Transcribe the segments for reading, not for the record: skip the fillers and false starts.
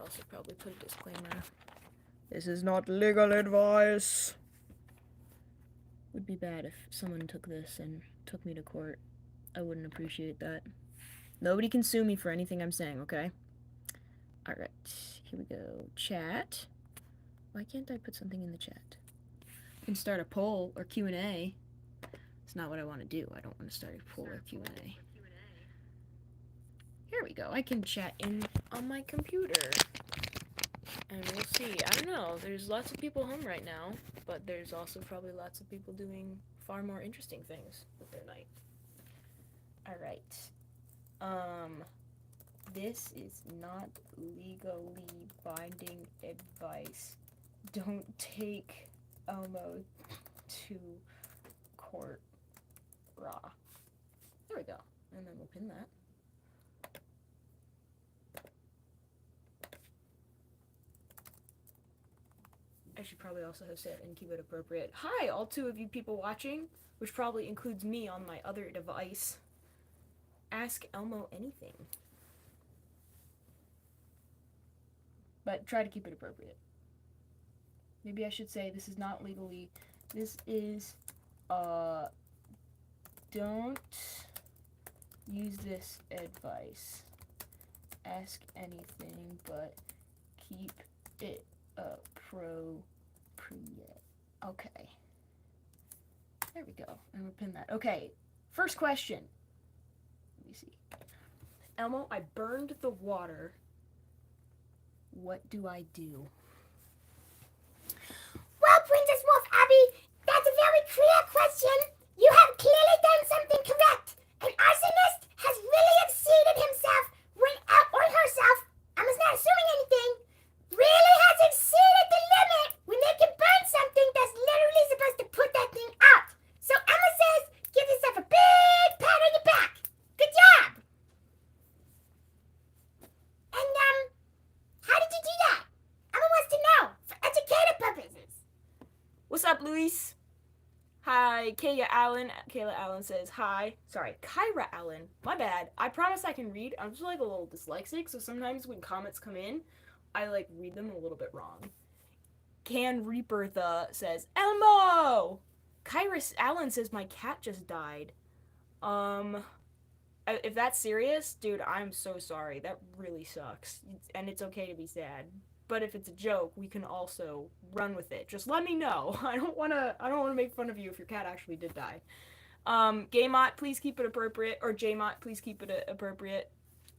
also probably put a disclaimer. This is not legal advice. Would be bad if someone took this and took me to court. I wouldn't appreciate that. Nobody can sue me for anything I'm saying, okay? Alright, here we go. Chat. Why can't I put something in the chat? I can start a poll or Q&A. It's not what I want to do. I don't want to start a poll or Q&A. Here we go. I can chat in on my computer. And we'll see. I don't know. There's lots of people home right now, but there's also probably lots of people doing far more interesting things with their night. Alright. This is not legally binding advice. Don't take Elmo to court. Raw. There we go. And then we'll pin that. I should probably also have said and keep it appropriate. Hi, all 2 of you people watching, which probably includes me on my other device. Ask Elmo anything. But try to keep it appropriate. Maybe I should say this is not legally. This is, don't use this advice. Ask anything, but keep it appropriate. Okay. There we go. And we'll pin that. Okay. First question. Let me see. Elmo, I burned the water. What do I do? Well, Princess Wolf Abby, that's a very clear question. You have clearly done something correct. An arsonist has really exceeded himself or herself, I'm not assuming anything, really has exceeded the limit when they can burn something that's literally supposed to put that thing out. So Emma says, give yourself a big pat on the back. Good job. And, how did you do that? Emma wants to know, for educative purposes. What's up, Luis? Hi, Kayla Allen. Kayla Allen says hi. Sorry, Kyra Allen. My bad. I promise I can read. I'm just like a little dyslexic, so sometimes when comments come in, I like read them a little bit wrong. Can Reaper says Elmo. Kyra Allen says my cat just died. If that's serious, dude, I'm so sorry. That really sucks. And it's okay to be sad. But if it's a joke, we can also run with it. Just let me know. I don't wanna make fun of you if your cat actually did die. Gaymot, please keep it appropriate. Or Jmot, please keep it appropriate.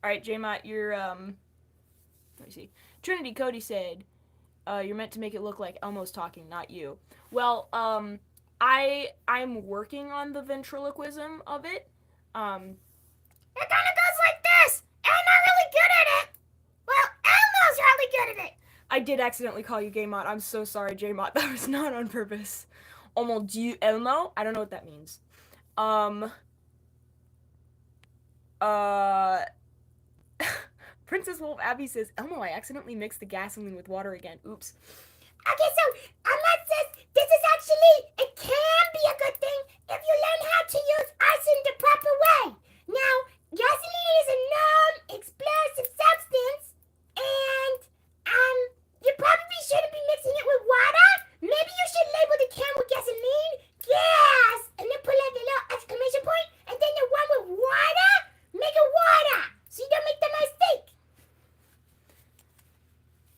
Alright, Jmot, you're let me see. Trinity Cody said, you're meant to make it look like Elmo's talking, not you. Well, I'm working on the ventriloquism of it. It kind of goes like this. And I'm not really good at it. Well, Elmo's really good at it. I did accidentally call you Gaymot. I'm so sorry, Jmot. That was not on purpose. Elmo? I don't know what that means. Princess Wolf Abby says, Elmo, I accidentally mixed the gasoline with water again. Oops. Okay, so Emma says this is actually, it can be a good thing if you learn how to use arson the proper way. Now, gasoline is a known explosive substance, and you probably shouldn't be mixing it with water. Maybe you should label the can with gasoline, gas, and then put like a little exclamation point, and then the one with water, make it water, so you don't make the mistake.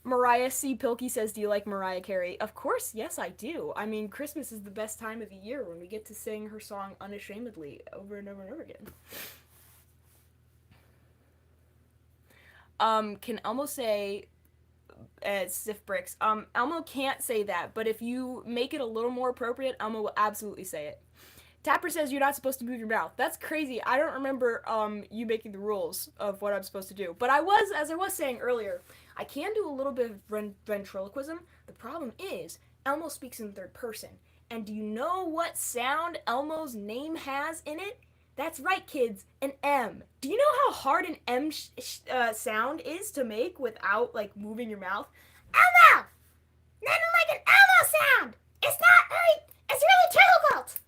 Mariah C. Pilkey says, do you like Mariah Carey? Of course, yes, I do. I mean, Christmas is the best time of the year when we get to sing her song unashamedly over and over and over again. Can Elmo say, stiff bricks? Elmo can't say that, but if you make it a little more appropriate, Elmo will absolutely say it. Tapper says you're not supposed to move your mouth. That's crazy. I don't remember, you making the rules of what I'm supposed to do. But as I was saying earlier, I can do a little bit of ventriloquism. The problem is, Elmo speaks in third person. And do you know what sound Elmo's name has in it? That's right, kids, an M. Do you know how hard an M sound is to make without, like, moving your mouth? Elmo! Nothing like an Elmo sound! It's really difficult!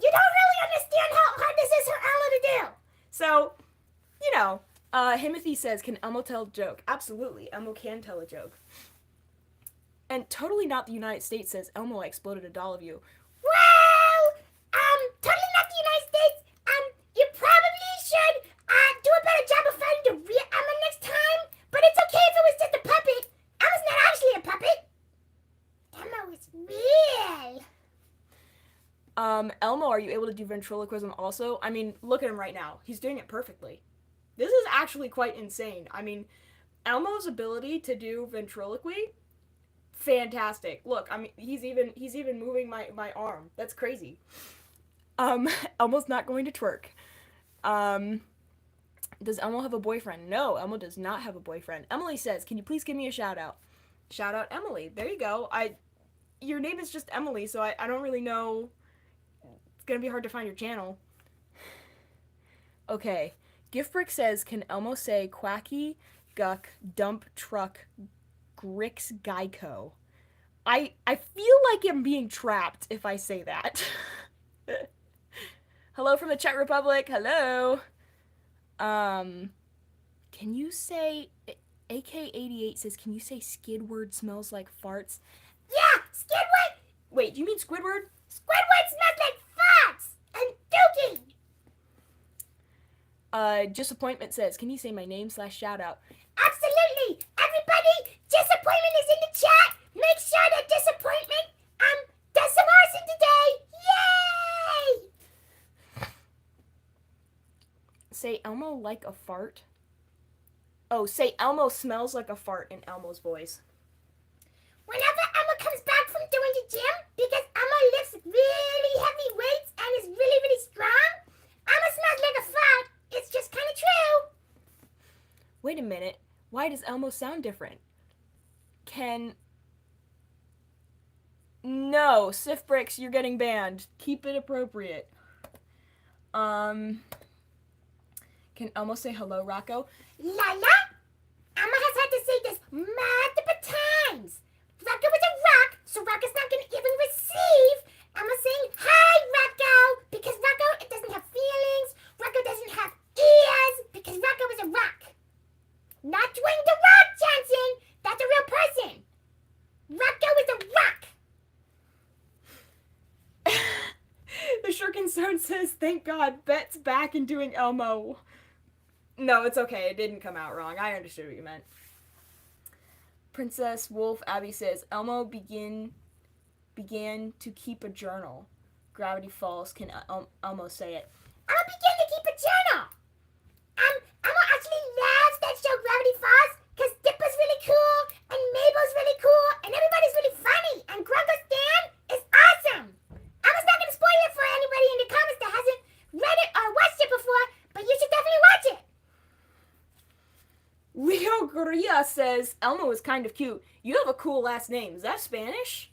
You don't really understand how hard this is for Elmo to do! So, you know, Himothy says, can Elmo tell a joke? Absolutely, Elmo can tell a joke. And totally not the United States says, Elmo, I exploded a doll of you. Well, totally not the United States. You probably should do a better job of finding the real Elmo next time. But it's okay if it was just a puppet. Elmo's not actually a puppet. Elmo is real. Elmo, are you able to do ventriloquism also? I mean, look at him right now. He's doing it perfectly. This is actually quite insane. I mean, Elmo's ability to do ventriloquy, fantastic. Look, I mean, he's even moving my arm. That's crazy. Elmo's not going to twerk. Does Elmo have a boyfriend? No, Elmo does not have a boyfriend. Emily says, can you please give me a shout out? Shout out Emily. There you go. Your name is just Emily, so I don't really know. It's gonna be hard to find your channel. Okay. Giftbrick says, can Elmo say quacky, guck, dump, truck, grix, Geico? I feel like I'm being trapped if I say that. Hello from the Czech Republic. Hello. Can you say AK88 says, can you say Skidward smells like farts? Yeah, Squidward. Wait, do you mean Squidward? Squidward smells like farts and dookie. Disappointment says, can you say my name / shout out? Absolutely. Everybody, Disappointment is in the chat. Make sure that Disappointment does some arson today. Yay! Say Elmo like a fart. Oh, say Elmo smells like a fart in Elmo's voice. Whenever Elmo comes back from doing the gym, because Elmo lifts really heavy weights and is really, really strong, Elmo smells like a fart. It's just kind of true. Wait a minute. Why does Elmo sound different? No, Sif Bricks, you're getting banned. Keep it appropriate. Can Elmo say hello, Rocco? Lala? Elmo has had to say this multiple times. Rocco is a rock, so Rocco's not going to even receive Elmo saying, hi, Rocco, because Rocco, it doesn't have feelings. Rocco doesn't have ears, because Rocco is a rock. Not Dwayne the Rock Johnson. That's a real person. Rocco is a rock. The Shuriken Stone says, thank God, Bet's back and doing Elmo. No, it's okay. It didn't come out wrong. I understood what you meant. Princess Wolf Abby says, Elmo began to keep a journal. Gravity Falls. Can Elmo say it? Elmo began to keep a journal. Elmo actually loves that show Gravity Falls because Dipper's really cool and Mabel's really cool and everybody's really funny and Grungo's Dan is awesome. Elmo's not going to spoil it for anybody in the comments that hasn't read it or watched it before, but you should definitely watch it. Leo Guria says, Elmo is kind of cute. You have a cool last name. Is that Spanish?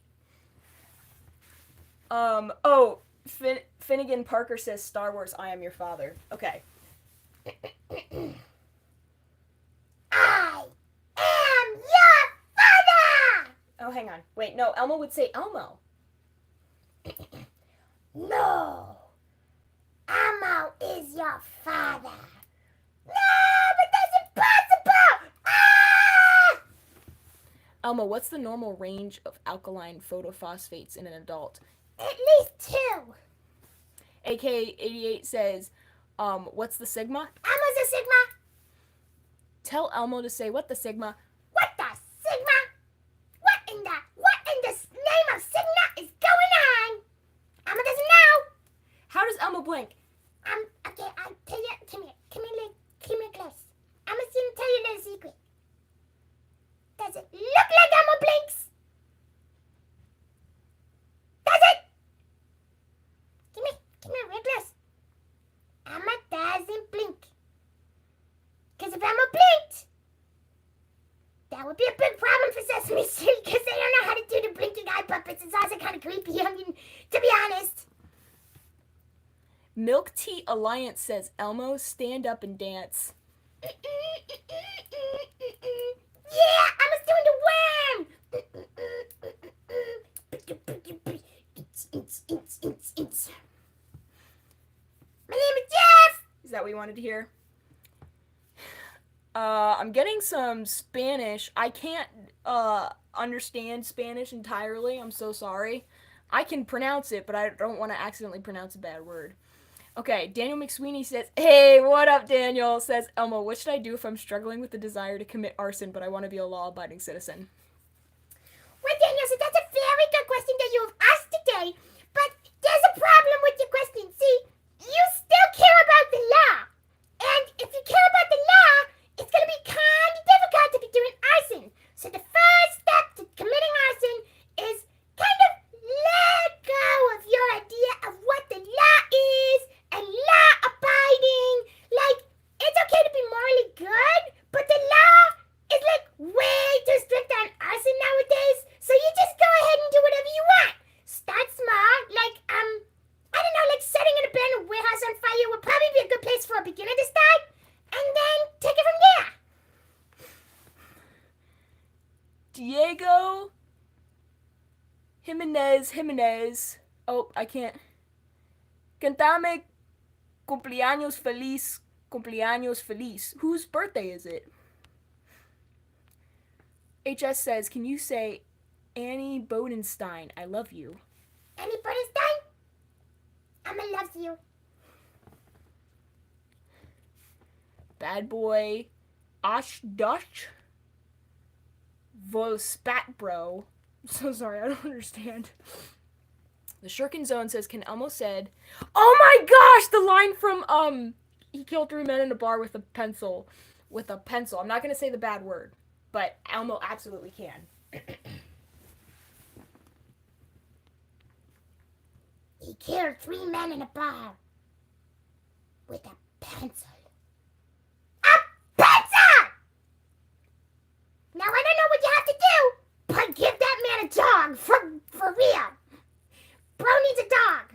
Finnegan Parker says, Star Wars, I am your father. Okay. I am your father! Oh, hang on. Wait, no, Elmo would say Elmo. No. Elmo is your father. No, but that's impossible! Ah! Elmo, what's the normal range of alkaline photophosphates in an adult? At least 2. AK88 says, what's the sigma? Elmo's a Sigma. Tell Elmo to say what the sigma. What the Sigma? What in the name of Sigma is going on? Elmo doesn't know. How does Elmo blink? Okay, I'll tell you. Come here close. I'm just gonna tell you a little secret. Does it look like Elmo blinks? Does it? Come here, real close. Elmo doesn't blink. Because if Elmo blinked, that would be a big problem for Sesame Street because they don't know how to do the blinking eye puppets. It's also kind of creepy, I mean, to be honest. Milk Tea Alliance says, Elmo, stand up and dance. Yeah, Elmo's doing the worm. My name is Jeff. Is that what you wanted to hear? I'm getting some Spanish. I can't understand Spanish entirely. I'm so sorry. I can pronounce it, but I don't want to accidentally pronounce a bad word. Okay, Daniel McSweeney says, "Hey, what up, Daniel?" Says Elmo, "What should I do if I'm struggling with the desire to commit arson, but I want to be a law-abiding citizen?" Well, Daniel, so that's a very good question that you've asked today. But there's a problem with your question. See, you still care about the law. And if you care about the law, it's going to be kind of difficult to be doing arson. So the first step to committing arson is kind of let go of your idea of what the law is and law abiding. Like, it's okay to be morally good, but the law is like way too strict on arson nowadays. So you just go ahead and do whatever you want. Start small, like I don't know, like setting an abandoned warehouse on fire would probably be a good place for a beginner to start, and then take it from there. Diego Jimenez. Oh, I can't. Cantame cumpleaños feliz. Whose birthday is it? HS says, "Can you say Annie Bodenstein, I love you?" Annie Bernstein, I'ma love you. Bad boy Osh Dutch Volspat bro. I'm so sorry, I don't understand. The Shuriken Zone says, "Can Elmo said, oh my gosh, the line from he killed 3 men in a bar with a pencil. I'm not gonna say the bad word, but Elmo absolutely can." He killed 3 men in a bar with a pencil. A pencil! Now I don't know what you have to do, but give that man a dog for real. Bro needs a dog.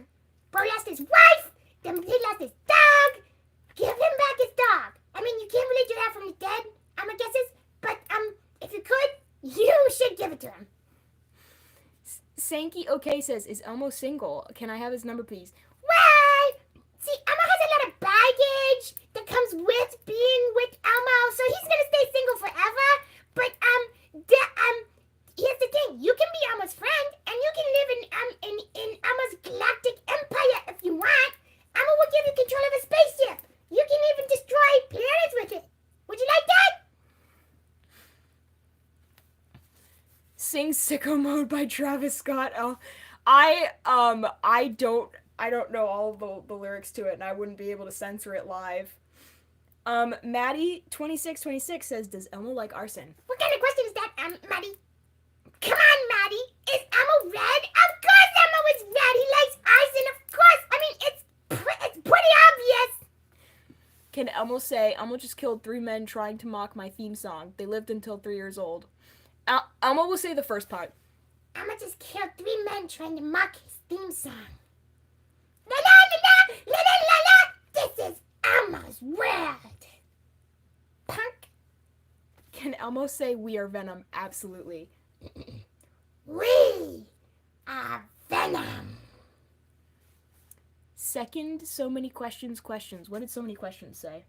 Bro lost his wife, then he lost his dog. Give him back his dog. I mean, you can't really do that from the dead, I'm a guesses, but if you could, you should give it to him. Sankey OK says, "Is Elmo single? Can I have his number, please?" Well, see, Elmo has a lot of baggage that comes with being with Elmo, so he's gonna stay single forever. But here's the thing: you can be Elmo's friend, and you can live in Elmo's galactic empire if you want. Elmo will give you control of a spaceship. You can even destroy planets with it. Would you like that? Sing "Sicko Mode" by Travis Scott. Oh, I don't know all the lyrics to it, and I wouldn't be able to censor it live. Maddie2626 says, "Does Elmo like arson?" What kind of question is that, Maddie? Come on, Maddie. Is Elmo red? Of course Elmo is red. He likes arson, of course. I mean, it's pretty obvious. Can Elmo say, "Elmo just killed 3 men trying to mock my theme song. They lived until 3 years old"? Elmo will say the first part. Elmo just killed 3 men trying to mock his theme song. La la la la la la la la. This is Elmo's world. Punk. Can Elmo say, "We are Venom"? Absolutely. We are Venom. Second, so many questions. What did so many questions say?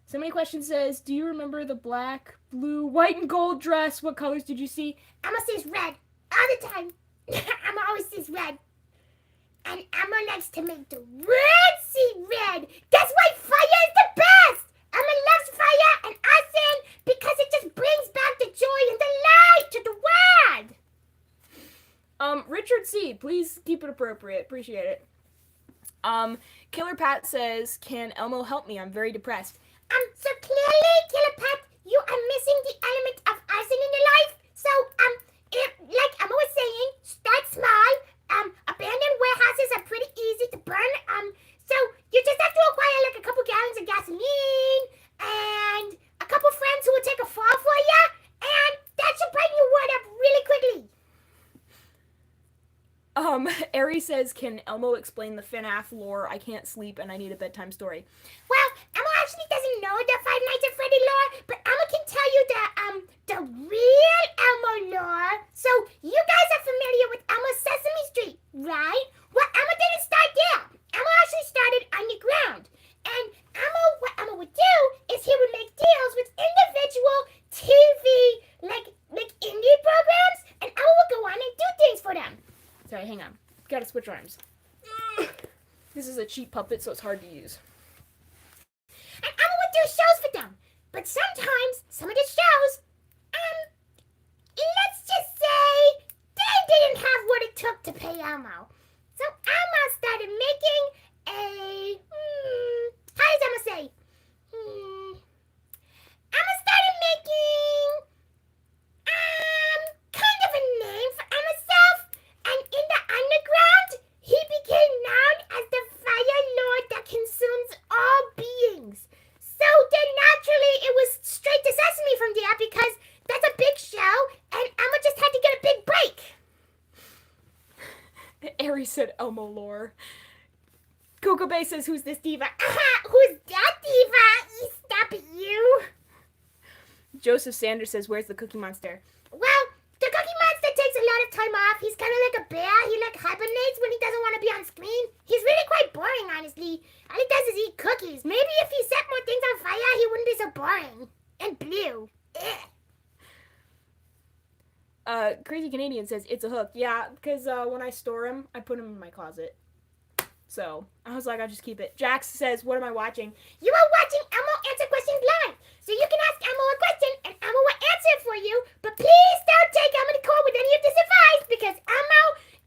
So many questions says, "Do you remember the black, blue, white, and gold dress? What colors did you see?" Elmo sees red all the time. Elmo always sees red. And Elmo likes to make the world see red. That's why fire is the best. Elmo loves fire and arson because it just brings back the joy and the light to the world. Richard C, please keep it appropriate. Appreciate it. Killer Pat says, "Can Elmo help me? I'm very depressed." So clearly, Killer Pat, you are missing the element of arson in your life. So, like Emma was saying, start small. Abandoned warehouses are pretty easy to burn. So you just have to acquire like a couple gallons of gasoline and a couple friends who will take a fall for you, and that should brighten your world up really quickly. Ari says, "Can Elmo explain the FNAF lore? I can't sleep and I need a bedtime story." Well, Elmo actually doesn't know the Five Nights at Freddy lore, but Elmo can tell you the real Elmo lore. So you guys are familiar with Elmo's Sesame Street, right? Well, Elmo didn't start there. Elmo actually started underground. And what Elmo would do is he would make deals with individuals gotta switch arms. This is a cheap puppet, so it's hard to use. And Elmo would do shows for them. But sometimes, some of the shows, let's just say, they didn't have what it took to pay Elmo. So Elmo started making how does Elmo say? Elmo started making, kind of a name for himself. And in the underground, he became known as the Fire Lord that consumes all beings. So then naturally, it was straight to Sesame from there because that's a big show, and Elmo just had to get a big break. Aries said Elmo lore. Coco Bay says, who's this diva? Who's that diva? Stop it, you. Joseph Sanders says, where's the Cookie Monster? Well, the Cookie Monster takes a lot of time off. He's kind of like a bear. He hibernates when he doesn't want to be on screen. He's really quite boring, honestly. All he does is eat cookies. Maybe if he set more things on fire, he wouldn't be so boring. And blue. Crazy Canadian says, it's a hook. Yeah, because when I store him, I put him in my closet. So, I was like, I'll just keep it. Jax says, what am I watching? You are watching Elmo Answer Questions Live. So you can ask Elmo a question, and Elmo will answer it for you. But please don't take Elmo to court with any of this advice, because Elmo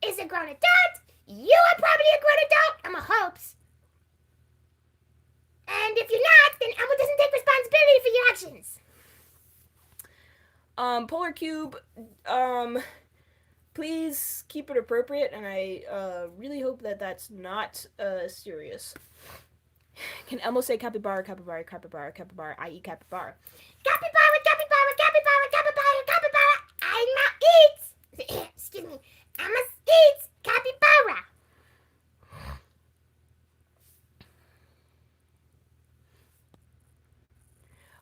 is a grown adult. You are probably a grown adult. Elmo hopes. And if you're not, then Elmo doesn't take responsibility for your actions. Polar Cube, please keep it appropriate, and I really hope that that's not serious. Can Elmo say capybara, capybara, capybara, capybara, i.e. capybara? Capybara, capybara, capybara, capybara, capybara. Elmo eats. Excuse me. Elmo eats capybara.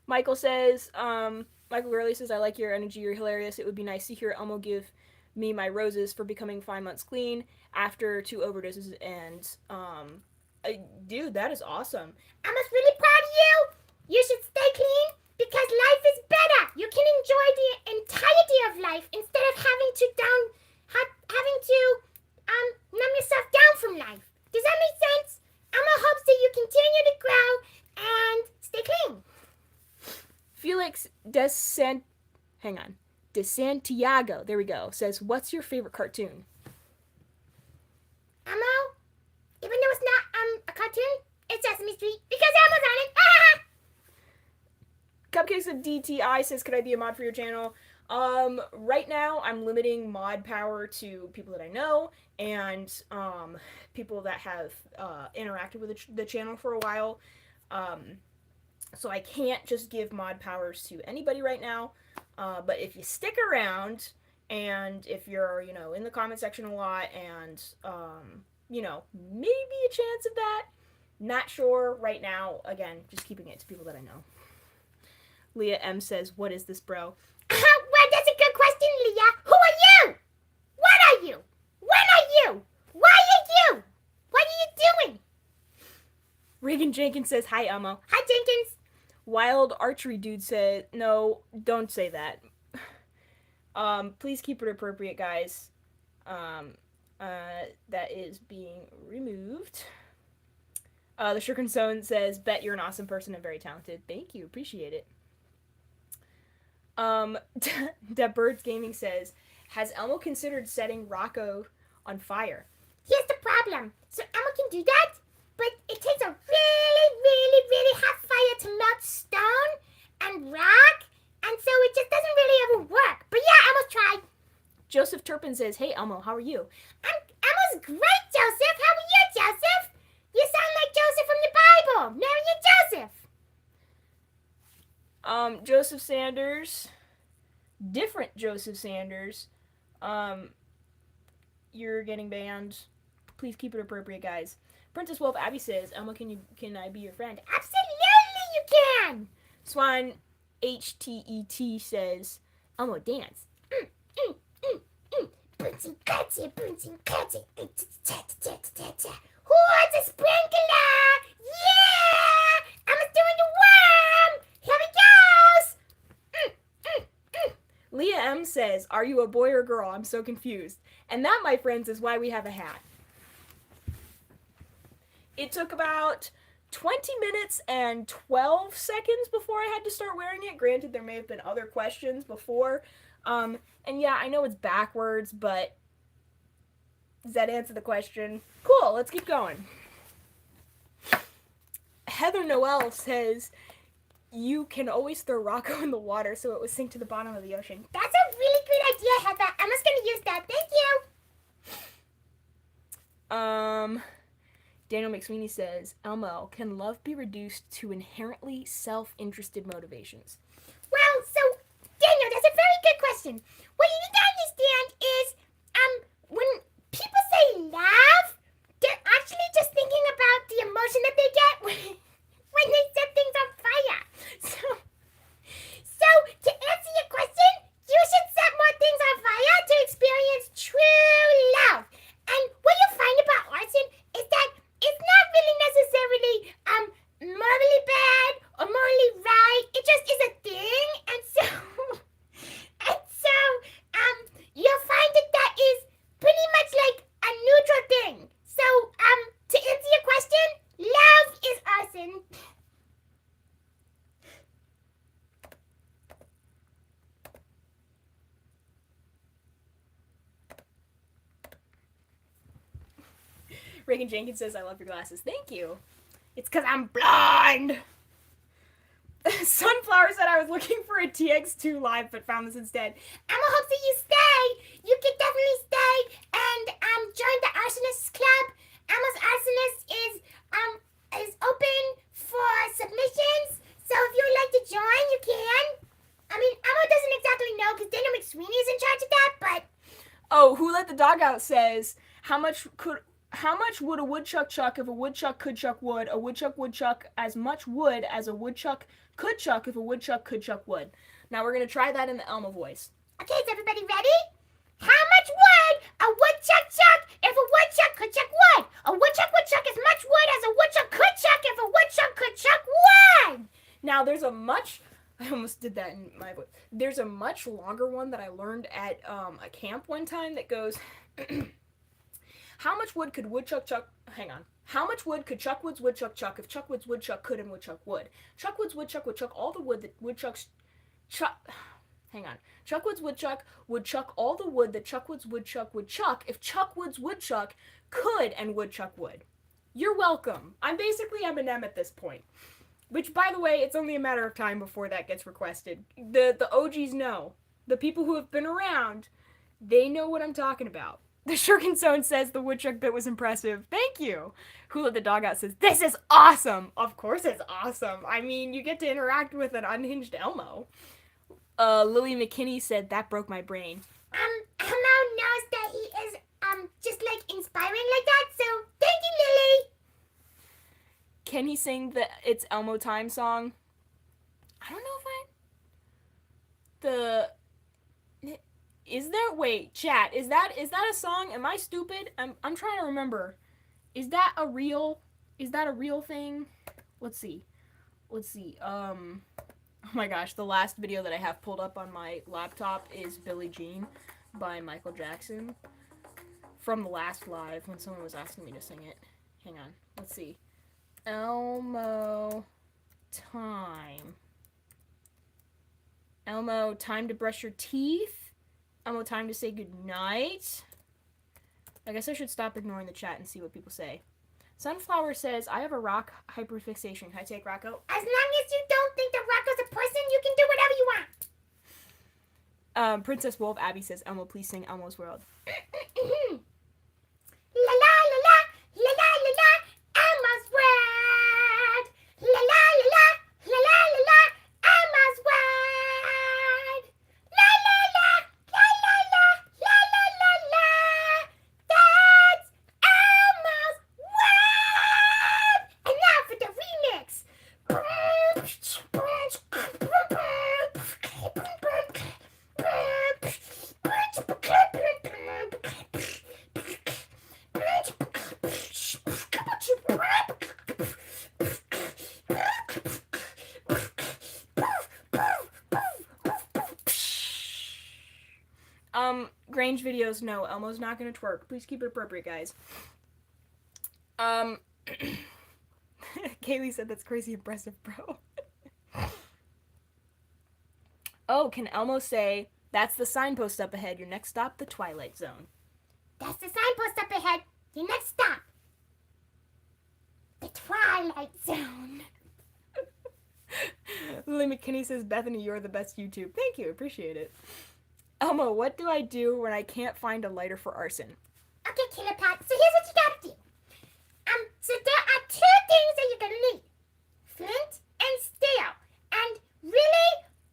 Michael says, Michael Gurley says, I like your energy, you're hilarious. It would be nice to hear Elmo give me my roses for becoming 5 months clean after 2 overdoses, and dude, that is awesome. Elmo's really proud of you. You should stay clean because life is better. You can enjoy the entirety of life instead of having to numb yourself down from life. Does that make sense? Elmo hopes that you continue to grow and stay clean. Felix De Santiago, there we go, says, what's your favorite cartoon? Elmo, even though it's not a cartoon, it's Sesame Street because Elmo's on it. Cupcakes of DTI says, could I be a mod for your channel? Right now, I'm limiting mod power to people that I know and people that have interacted with the channel for a while. So I can't just give mod powers to anybody right now. But if you stick around and if you're, in the comment section a lot and, maybe a chance of that. Not sure right now. Again, just keeping it to people that I know. Leah M says, what is this, bro? Well, that's a good question, Leah. Who are you? What are you? When are you? Why are you? What are you doing? Reagan Jenkins says, hi, Elmo. Hi, Jenkins. Wild Archery Dude said, no, don't say that. Please keep it appropriate, guys. That is being removed. The Shuriken Zone says, bet you're an awesome person and very talented. Thank you, appreciate it. That Birds Gaming says, has Elmo considered setting Rocco on fire? Here's the problem. So Elmo can do that, but it takes a really, really, really hot fire to melt stone and rock, and so it just doesn't really ever work. But yeah, Elmo's tried. Joseph Turpin says, hey, Elmo, how are you? Elmo's great, Joseph. How are you, Joseph? You sound like Joseph from the Bible. Mary and Joseph. Joseph Sanders, different Joseph Sanders, you're getting banned. Please keep it appropriate, guys. Princess Wolf Abby says, Elmo, can I be your friend? Absolutely you can. Swan HTET says, Elmo, dance. Bouncy, catchy, bouncy, catchy. Who's a sprinkler? Yeah! Elmo's doing the worm. Here he goes. Leah M says, are you a boy or girl? I'm so confused. And that, my friends, is why we have a hat. It took about 20 minutes and 12 seconds before I had to start wearing it. Granted, there may have been other questions before. And yeah, I know it's backwards, but does that answer the question? Cool, let's keep going. Heather Noel says, you can always throw Rocco in the water so it would sink to the bottom of the ocean. That's a really good idea, Heather. I'm just gonna use that. Thank you. Daniel McSweeney says, Elmo, can love be reduced to inherently self-interested motivations? Well, so, Daniel, that's a very good question. What you need to understand is, when people say love, they're actually just thinking about the emotion that they get when they set things on fire. So to answer your question, you should set more things on fire to experience true love. And what you'll find about arson is that it's not really necessarily morally bad or morally right. It just is a thing, and so you'll find that is pretty much like a neutral thing. So to answer your question, love is arson. Reagan Jenkins says, I love your glasses. Thank you. It's because I'm blind. Sunflower said I was looking for a TX2 live, but found this instead. Emma hopes that you stay. You can definitely stay and join the Arsonist Club. Emma's Arsonist is open for submissions. So if you would like to join, you can. I mean, Emma doesn't exactly know because Daniel McSweeney is in charge of that, but. Oh, Who Let the Dog Out says, how much would a woodchuck chuck if a woodchuck could chuck wood? A woodchuck would chuck as much wood as a woodchuck could chuck if a woodchuck could chuck wood. Now we're going to try that in the Elmo voice. Okay, is everybody ready? How much wood a woodchuck chuck if a woodchuck could chuck wood? A woodchuck would chuck as much wood as a woodchuck could chuck if a woodchuck could chuck wood. Now I almost did that in my voice. There's a much longer one that I learned at a camp one time that goes, how much wood could woodchuck chuck? Hang on. How much wood could Chuckwood's woodchuck chuck if Chuckwood's woodchuck could and woodchuck would? Chuckwood's woodchuck would chuck all the wood that woodchuck's chuck. Hang on. Chuckwood's woodchuck would chuck all the wood that Chuckwood's woodchuck would chuck if Chuckwood's woodchuck could and woodchuck would. You're welcome. I'm basically Eminem at this point. Which, by the way, it's only a matter of time before that gets requested. The OGs know. The people who have been around, they know what I'm talking about. The Shurkinzone says the woodchuck bit was impressive. Thank you. Who Let the Dog Out says, this is awesome. Of course it's awesome. I mean, you get to interact with an unhinged Elmo. Lily McKinney said, that broke my brain. Elmo knows that he is, just like inspiring like that, so thank you, Lily. Can he sing the It's Elmo Time song? I don't know if is there, wait, chat, is that a song? Am I stupid? I'm trying to remember. Is that a real thing? Let's see. Oh my gosh, the last video that I have pulled up on my laptop is Billie Jean by Michael Jackson from the last live when someone was asking me to sing it. Hang on, let's see. Elmo time. Elmo time to brush your teeth. Elmo time to say goodnight. I guess I should stop ignoring the chat and see what people say. Sunflower says, I have a rock hyperfixation. Can I take Rocco? As long as you don't think that Rocco's a person, you can do whatever you want. Princess Wolf Abby says, Elmo, please sing Elmo's World. La la la la, la la la la, Elmo's World. La la la la, la la la la, Elmo's World. La la la, la la la, la la la la. That's Elmo's World. And now for the remix. Grange videos, no, Elmo's not gonna twerk. Please keep it appropriate, guys. Kaylee said that's crazy impressive, bro. Oh, can Elmo say, that's the signpost up ahead, your next stop, the Twilight Zone? That's the signpost up ahead. Your next stop. The Twilight Zone. Lily McKinney says, Bethany, you're the best YouTube. Thank you, appreciate it. Elmo, what do I do when I can't find a lighter for arson? Okay, Killer Pat, so here's what you gotta do. So there are two things that you're gonna need. Flint and steel. And really,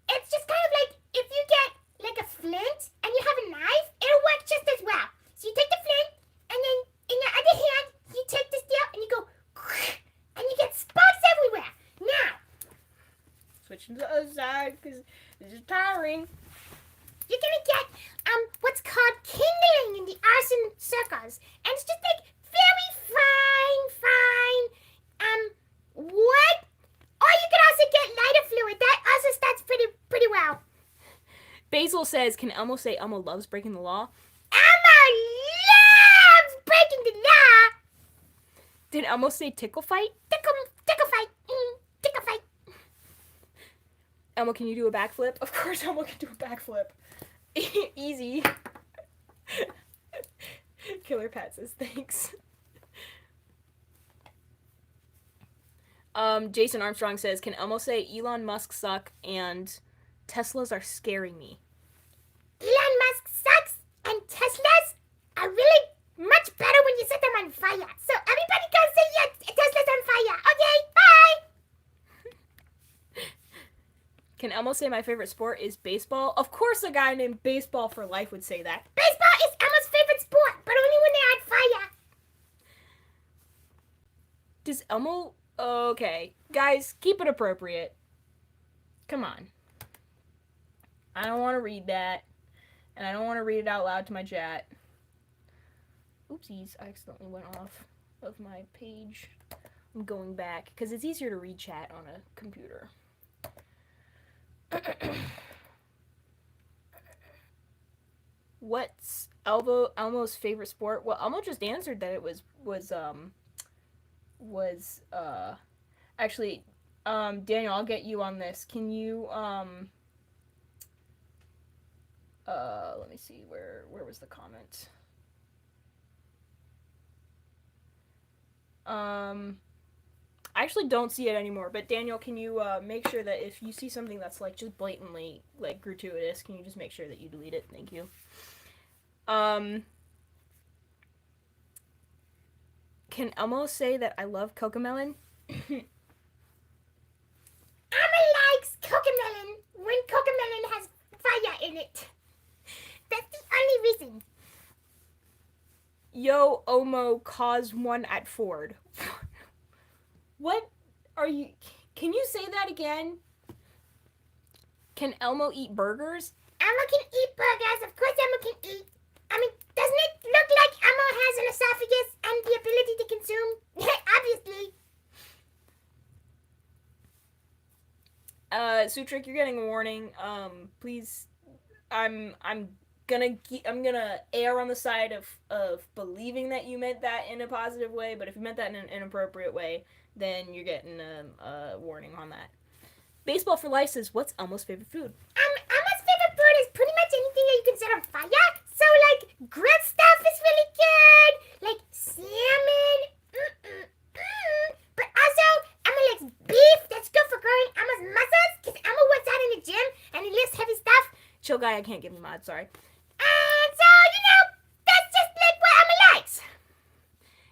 it's just kind of like if you get like a flint and you have a knife, it'll work just as well. So you take the flint and then in your other hand, you take the steel and you go and you get sparks everywhere. Now, Switching to the other side because this is tiring. you're gonna get what's called kindling in the arson circles. And it's just like very fine wood. Or you can also get lighter fluid. That also starts pretty well. Basil says, can Elmo say Elmo loves breaking the law? Elmo loves breaking the law. Did Elmo say tickle fight? Tickle fight. Tickle fight. Elmo, can you do a backflip? Of course Elmo can do a backflip. Easy. Killer Pat says thanks. Jason Armstrong says, can Elmo say Elon Musk suck and Teslas are scaring me? Elon Musk sucks and Teslas are really much better when you set them on fire. So everybody go say your Tesla's on fire. Okay, bye. Can Elmo say my favorite sport is baseball? Of course a guy named Baseball for Life would say that. Baseball is Elmo's favorite sport, but only when they're on fire. Does Elmo... Okay. Guys, keep it appropriate. Come on. I don't want to read that. And I don't want to read it out loud to my chat. Oopsies, I accidentally went off of my page. I'm going back, because it's easier to read chat on a computer. What's Elmo's favorite sport? Well, Elmo just answered that it was actually, Daniel, I'll get you on this. Can you, let me see, where was the comment? I actually don't see it anymore, but Daniel, can you, make sure that if you see something that's, like, just blatantly, like, gratuitous, can you just make sure that you delete it? Thank you. Can Elmo say that I love Cocomelon? Elmo likes Cocomelon when Cocomelon has fire in it. That's the only reason. Yo, Omo, cause one at Ford. What are you... Can you say that again? Can Elmo eat burgers? Elmo can eat burgers. Of course Elmo can eat. I mean, doesn't it look like Elmo has an esophagus and the ability to consume? Obviously. Sutric, you're getting a warning. Please, I'm gonna err on the side of believing that you meant that in a positive way, but if you meant that in an inappropriate way, then you're getting a warning on that. Baseball for Life says, what's Elmo's favorite food? Elmo's favorite food is pretty much anything that you can set on fire. So, like, grilled stuff is really good. Like, salmon. But also, Elmo likes beef. That's good for growing Elmo's muscles. Because Elmo works out in the gym and he lifts heavy stuff. Chill guy, I can't give you mod, sorry. And so, that's just like what Elmo likes.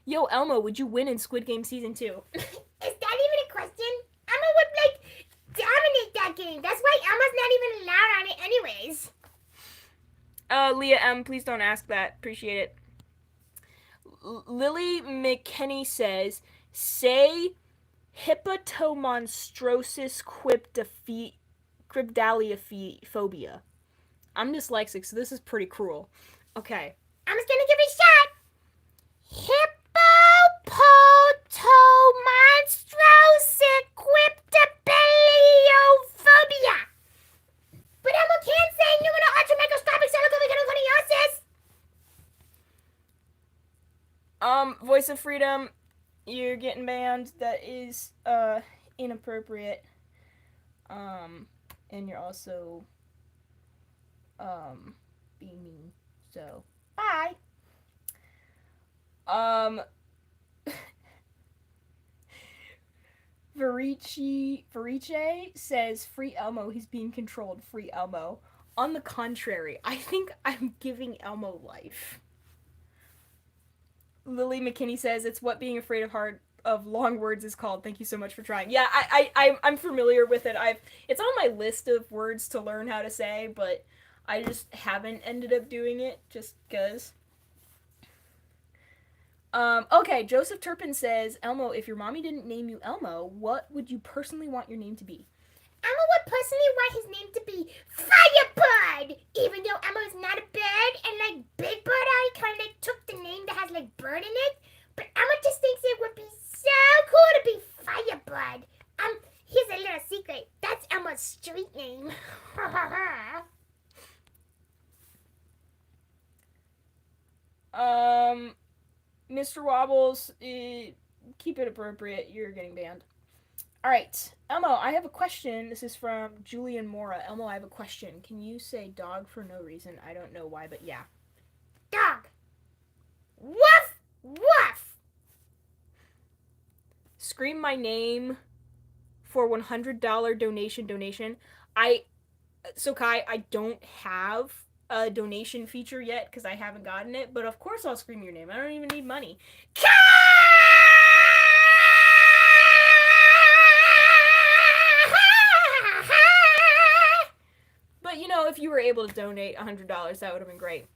Yo, Elmo, would you win in Squid Game Season 2? Is that even a question? Elmo would, like, dominate that game. That's why Elmo's not even allowed on it anyways. Leah M, please don't ask that. Appreciate it. Lily McKinney says, say hippotomonstrosis cryptidaliophobia. I'm dyslexic, so this is pretty cruel. Okay. I'm just gonna give it a shot. Hippopotomonstrosicryptidaliophobia. But Elmo can say pneumono-ultramicroscopic silicomegadoconiosis. Voice of Freedom, You're getting banned. That is inappropriate. And you're also being mean. So bye. Verice says, free Elmo, he's being controlled, free Elmo. On the contrary, I think I'm giving Elmo life. Lily McKinney says, it's what being afraid of long words is called. Thank you so much for trying. Yeah, I'm familiar with it. It's on my list of words to learn how to say, but I just haven't ended up doing it just because. Okay, Joseph Turpin says, Elmo, if your mommy didn't name you Elmo, what would you personally want your name to be? Elmo would personally want his name to be Firebird! Even though Elmo is not a bird, and like Big Bird already kind of like took the name that has like bird in it, but Elmo just thinks it would be so cool to be Firebird. Here's a little secret. That's Elmo's street name. Mr. Wobbles, keep it appropriate. You're getting banned. All right, Elmo, I have a question. This is from Julian Mora. Elmo, I have a question. Can you say dog for no reason? I don't know why, but yeah. Dog. Woof, woof. Scream my name for $100 donation. So Kai, I don't have a donation feature yet because I haven't gotten it, but of course I'll scream your name. I don't even need money. But you know, if you were able to donate $100, that would have been great.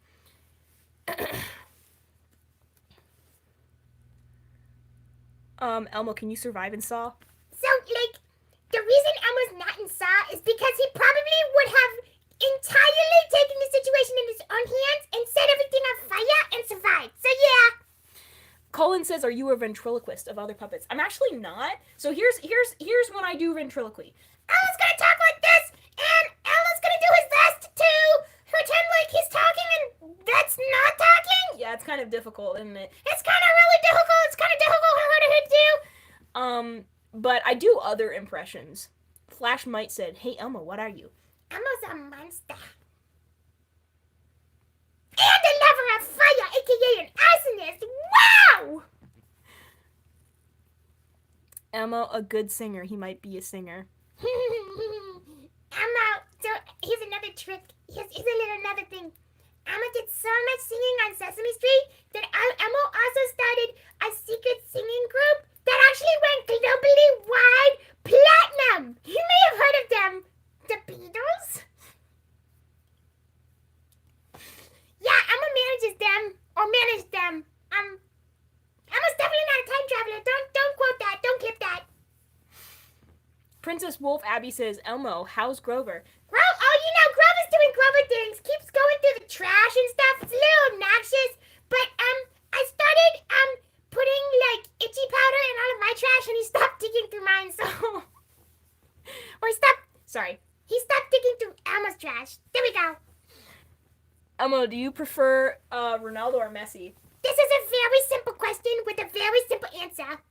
Elmo, can you survive in Saw? So, like, the reason Elmo's not in Saw is because he probably would have entirely taken the situation in his own hands and set everything on fire and survived. So, yeah. Colin says, are you a ventriloquist of other puppets? I'm actually not. So here's when I do ventriloquy. Elmo's gonna talk like this, and Elmo's gonna do his best to pretend like he's talking, and that's not talking. Yeah, it's kind of difficult, isn't it? It's kind of really difficult. It's kind of difficult for her to do. But I do other impressions. Flash Might said, hey Elmo, what are you? Elmo's a monster. And a lover of fire, aka an arsonist. Wow! Elmo, a good singer. He might be a singer. Elmo, so here's another trick. Here's another thing. Elmo did so much singing on Sesame Street that Elmo also started a secret singing group that actually went globally wide platinum. You may have heard of them. The Beatles? Yeah, Elmo manages them, or managed them. Elmo's definitely not a time traveler. Don't quote that. Don't clip that. Princess Wolf Abby says, Elmo, how's Grover? Grover's doing Grover things. Keeps going through the trash and stuff. It's a little obnoxious. But, I started, putting, like, itchy powder in all of my trash, and he stopped digging through mine, so... He stopped digging through Elmo's trash. There we go. Elmo, do you prefer, Ronaldo or Messi? This is a very simple question with a very simple answer.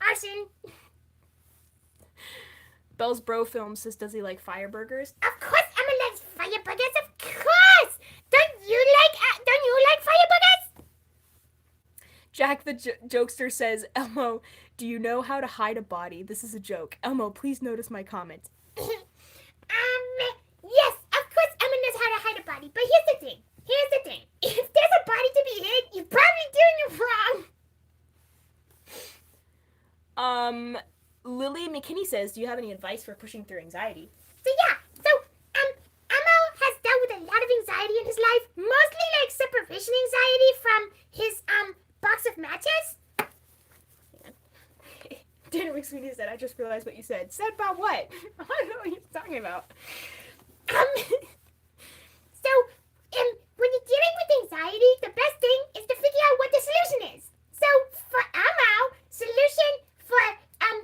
Arson. Bell's Bro Film says, does he like fire burgers? Of course Emma likes fire burgers, of course! Don't you like fire burgers? Jack the Jokester says, Elmo, do you know how to hide a body? This is a joke. Elmo, please notice my comment. Yes, of course Emma knows how to hide a body, but here's the thing. If there's a body to be hid, you're probably doing it wrong. Lily McKinney says, do you have any advice for pushing through anxiety? Elmo has dealt with a lot of anxiety in his life, mostly like separation anxiety from his, box of matches. Dinner McSweeney said, I just realized what you said. Said about what? I don't know what you're talking about. When you're dealing with anxiety, the best thing is to figure out what the solution is. So, for Elmo, solution for,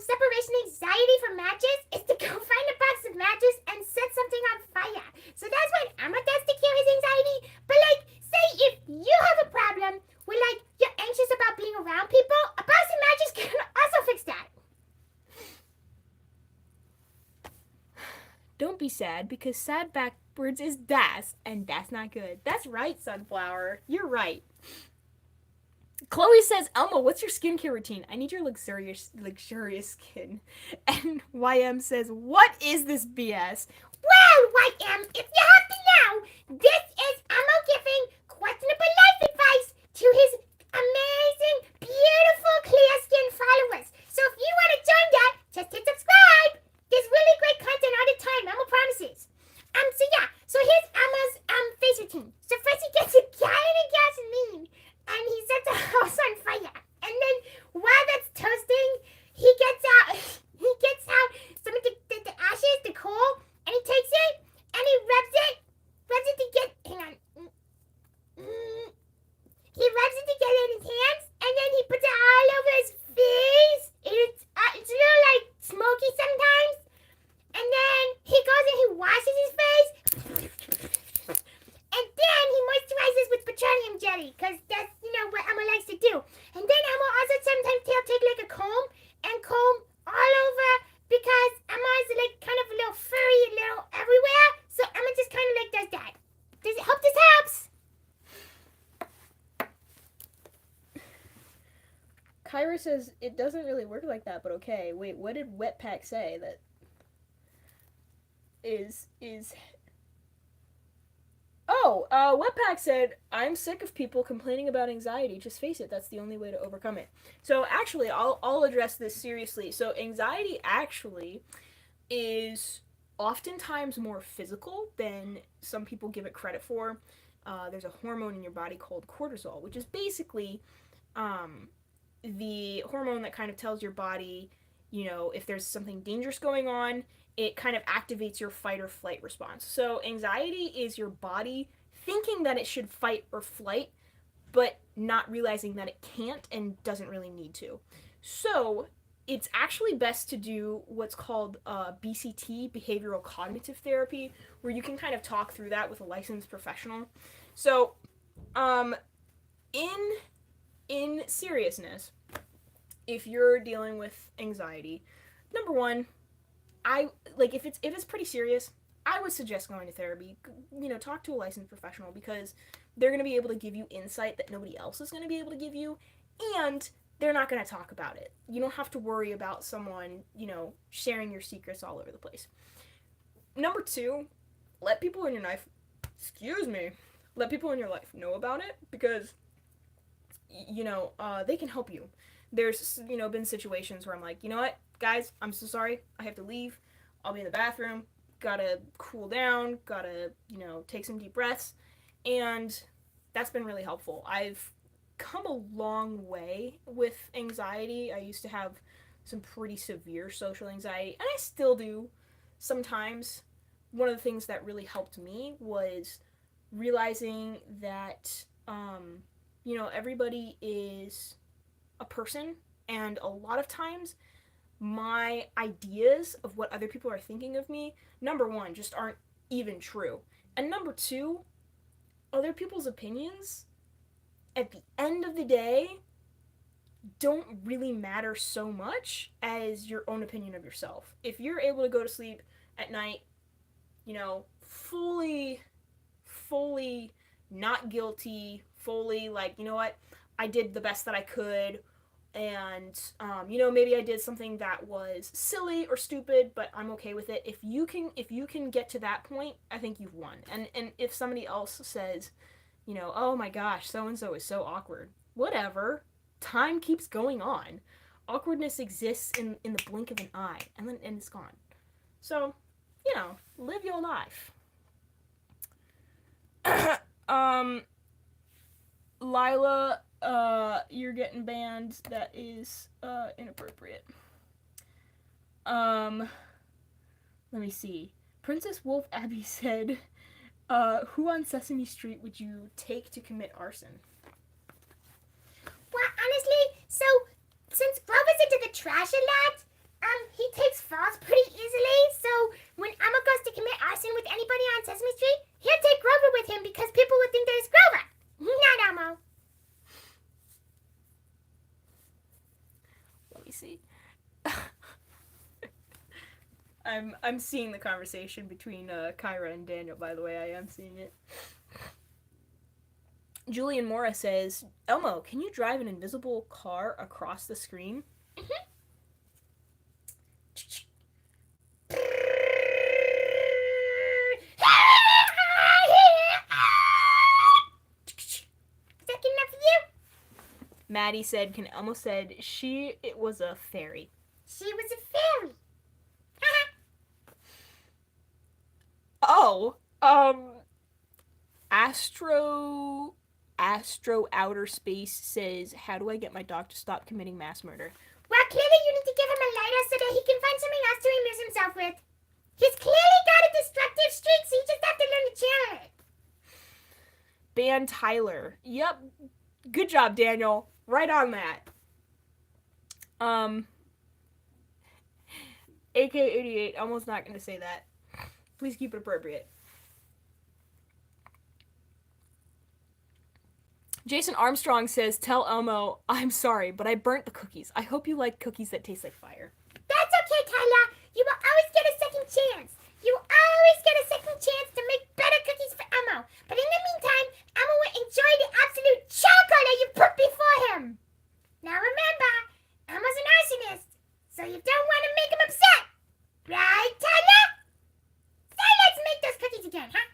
separation anxiety from matches is to go find a box of matches and set something on fire. So that's what Elmo does to cure his anxiety. But, like, say if you have a problem where, like, you're anxious about being around people, a box sad because sad backwards is das, and that's not good. That's right, Sunflower. You're right. Chloe says, Elmo, what's your skincare routine? I need your luxurious skin. And YM says, what is this BS? Well, YM, if you have to know, this is Elmo giving questionable life advice to his amazing, beautiful, clear skin followers. So if you want to join that, just hit subscribe. There's really great content all the time, Elmo promises. So here's Elmo's face routine. So first he gets a gallon of gasoline and he sets a house on fire. And then while that's toasting, he gets out some of the ashes, the coal, and he takes it and he rubs it to get, hang on. He rubs it together in his hands and then he puts it all over his face. It's a little like smoky sometimes. And then he goes and he washes his face. And then he moisturizes with petroleum jelly, because that's, what Elmo likes to do. And then Elmo also sometimes he'll take like a comb and comb all over, because Elmo is like kind of a little furry, a little everywhere. So Elmo just kind of like does that. Does it help? This helps. Kyra says, it doesn't really work like that, but okay. Wait, what did Wetpack say that is... Oh, Wetpack said, I'm sick of people complaining about anxiety. Just face it, that's the only way to overcome it. So actually, I'll address this seriously. So anxiety actually is oftentimes more physical than some people give it credit for. There's a hormone in your body called cortisol, which is basically the hormone that kind of tells your body, if there's something dangerous going on, it kind of activates your fight or flight response. So anxiety is your body thinking that it should fight or flight, but not realizing that it can't and doesn't really need to. So it's actually best to do what's called BCT, behavioral cognitive therapy, where you can kind of talk through that with a licensed professional. So in seriousness, if you're dealing with anxiety, number one, if it's pretty serious, I would suggest going to therapy. Talk to a licensed professional, because they're going to be able to give you insight that nobody else is going to be able to give you, and they're not going to talk about it. You don't have to worry about someone, sharing your secrets all over the place. Number two, let people in your life know about it, because they can help you. There's been situations where I'm like, you know what, guys, I'm so sorry, I have to leave, I'll be in the bathroom, gotta cool down, gotta take some deep breaths, and that's been really helpful. I've come a long way with anxiety. I used to have some pretty severe social anxiety, and I still do sometimes. One of the things that really helped me was realizing that everybody is a person, and a lot of times my ideas of what other people are thinking of me, number one, just aren't even true, and number two, other people's opinions at the end of the day don't really matter so much as your own opinion of yourself. If you're able to go to sleep at night, fully not guilty, fully like, what, I did the best that I could, and maybe I did something that was silly or stupid, but I'm okay with it. If you can get to that point, I think you've won. And if somebody else says, oh my gosh, so and so is so awkward, whatever, time keeps going on. Awkwardness exists in the blink of an eye, and it's gone. So live your life. Lila, you're getting banned. That is inappropriate. Let me see. Princess Wolf Abby said, who on Sesame Street would you take to commit arson? Well, honestly, so since Grover's into the trash a lot, he takes falls pretty easily. So when Elmo goes to commit arson with anybody on Sesame Street, he'll take Grover with him, because people would think that it's Grover, not Elmo. Let me see. I'm seeing the conversation between Kyra and Daniel, by the way. I am seeing it. Julian Mora says, Elmo, can you drive an invisible car across the screen? Maddie said, Elmo said, it was a fairy. She was a fairy. Oh, Astro Outer Space says, how do I get my dog to stop committing mass murder? Well, clearly you need to give him a lighter so that he can find something else to amuse himself with. He's clearly got a destructive streak, so you just have to learn to channel it. Ban Tyler. Yep. Good job, Daniel. Right on that. AK88, almost not going to say that. Please keep it appropriate. Jason Armstrong says, tell Elmo, I'm sorry, but I burnt the cookies. I hope you like cookies that taste like fire. That's okay, Tyler. You will always get a second chance. You will always get a second chance to make better cookies for Elmo. But in the meantime, Elmo will enjoy the absolute chocolate you put before him. Now remember, Elmo's an arsonist, so you don't want to make him upset. Right, Tyler? So let's make those cookies again, huh?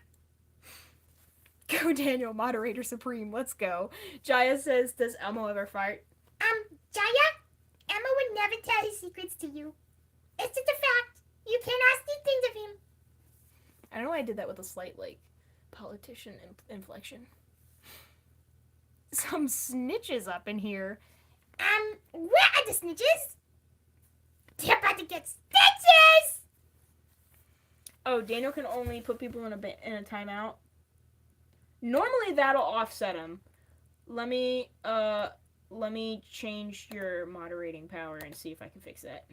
Go, Daniel, moderator supreme. Let's go. Jaya says, does Elmo ever fart? Jaya, Elmo would never tell his secrets to you. It's just a fact. You can't ask these things of him. I don't know why I did that with a slight, politician inflection. Some snitches up in here. Where are the snitches? They're about to get stitches! Oh, Daniel can only put people in a timeout. Normally that'll offset him. Let me change your moderating power and see if I can fix that.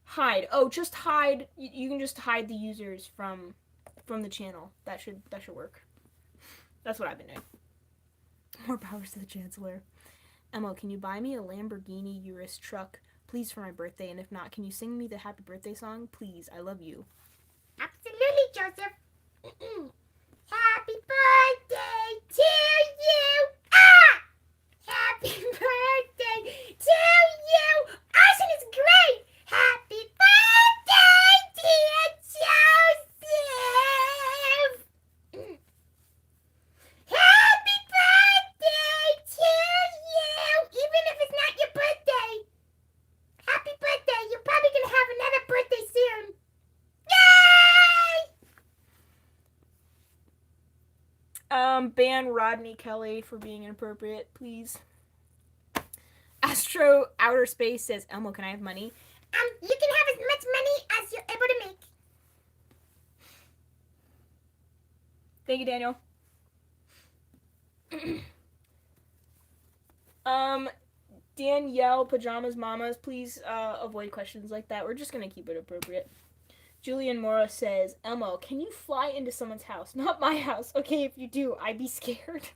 Hide. Oh, just hide. You can just hide the users from the channel. That should work. That's what I've been doing. More powers to the Chancellor. Elmo, can you buy me a Lamborghini Urus truck, please, for my birthday? And if not, can you sing me the happy birthday song? Please, I love you. Absolutely, Joseph. Happy birthday to you. Happy birthday to you. Arson is great. Happy birthday, dear Joseph. Happy birthday to you. Even if it's not your birthday. Happy birthday. You're probably going to have another birthday soon. Yay! Ban Rodney Kelly for being inappropriate, please. Astro Outer Space says, Elmo, can I have money? You can have as much money as you're able to make. Thank you, Daniel. Danielle Pajamas Mamas, please avoid questions like that. We're just gonna keep it appropriate. Julian Mora says, Elmo, can you fly into someone's house? Not my house. Okay, if you do, I'd be scared.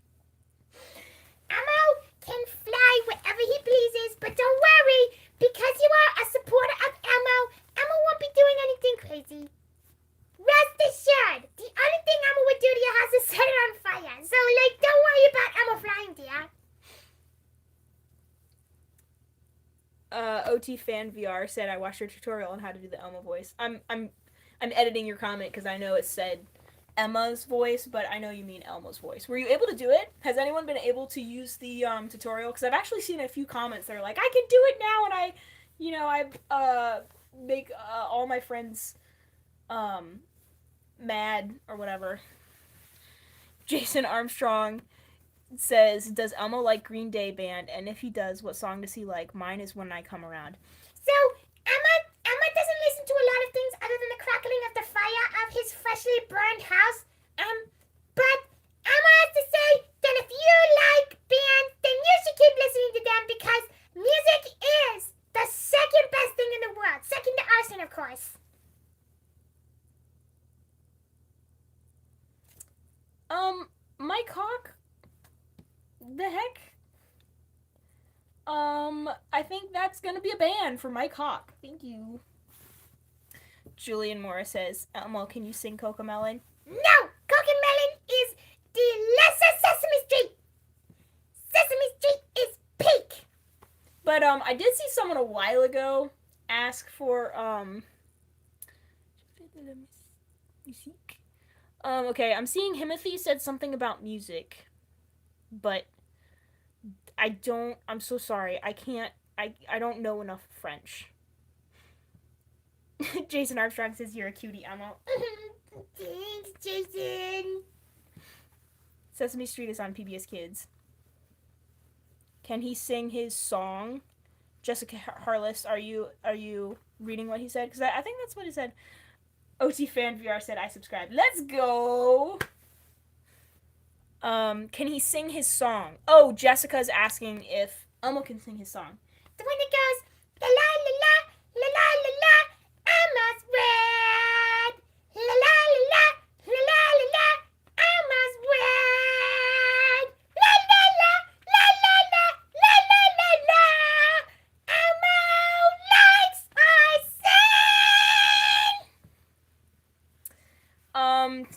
Elmo can fly wherever he pleases, but don't worry, because you are a supporter of Elmo, Elmo won't be doing anything crazy. Rest assured, the only thing Elmo would do to your house is set it on fire. So, don't worry about Elmo flying, dear. OT Fan VR said, I watched your tutorial on how to do the Elmo voice. I'm editing your comment because I know it said Emma's voice, but I know you mean Elmo's voice. Were you able to do it? Has anyone been able to use the tutorial? Because I've actually seen a few comments that are like, I can do it now, and I make all my friends mad or whatever. Jason Armstrong says, does Elmo like Green Day band? And if he does, what song does he like? Mine is When I Come Around. So, Emma doesn't listen to a lot of things other than the crackling of the fire of his freshly burned house. But Emma has to say that if you like bands, then you should keep listening to them because music is the second best thing in the world. Second to Arson, of course. Mike Hawk? The heck? I think that's gonna be a ban for Mike Hawk. Thank you. Julian Morris says, Elmo, can you sing Cocomelon? No! Cocomelon is delicious Sesame Street! Sesame Street is peak! But, I did see someone a while ago ask for, okay, I'm seeing Himothy said something about music. But I'm so sorry. I don't know enough French. Jason Armstrong says you're a cutie, Elmo. Thanks, Jason. Sesame Street is on PBS Kids. Can he sing his song? Jessica Harless, are you reading what he said? Because I think that's what he said. OT Fan VR said I subscribe. Let's go. Can he sing his song? Oh, Jessica's asking if Elmo can sing his song. The one that goes la la la la la la la la. Elmo's red. La la la la la la la la. Elmo's red. La la la la la la la la la la. Elmo likes icing.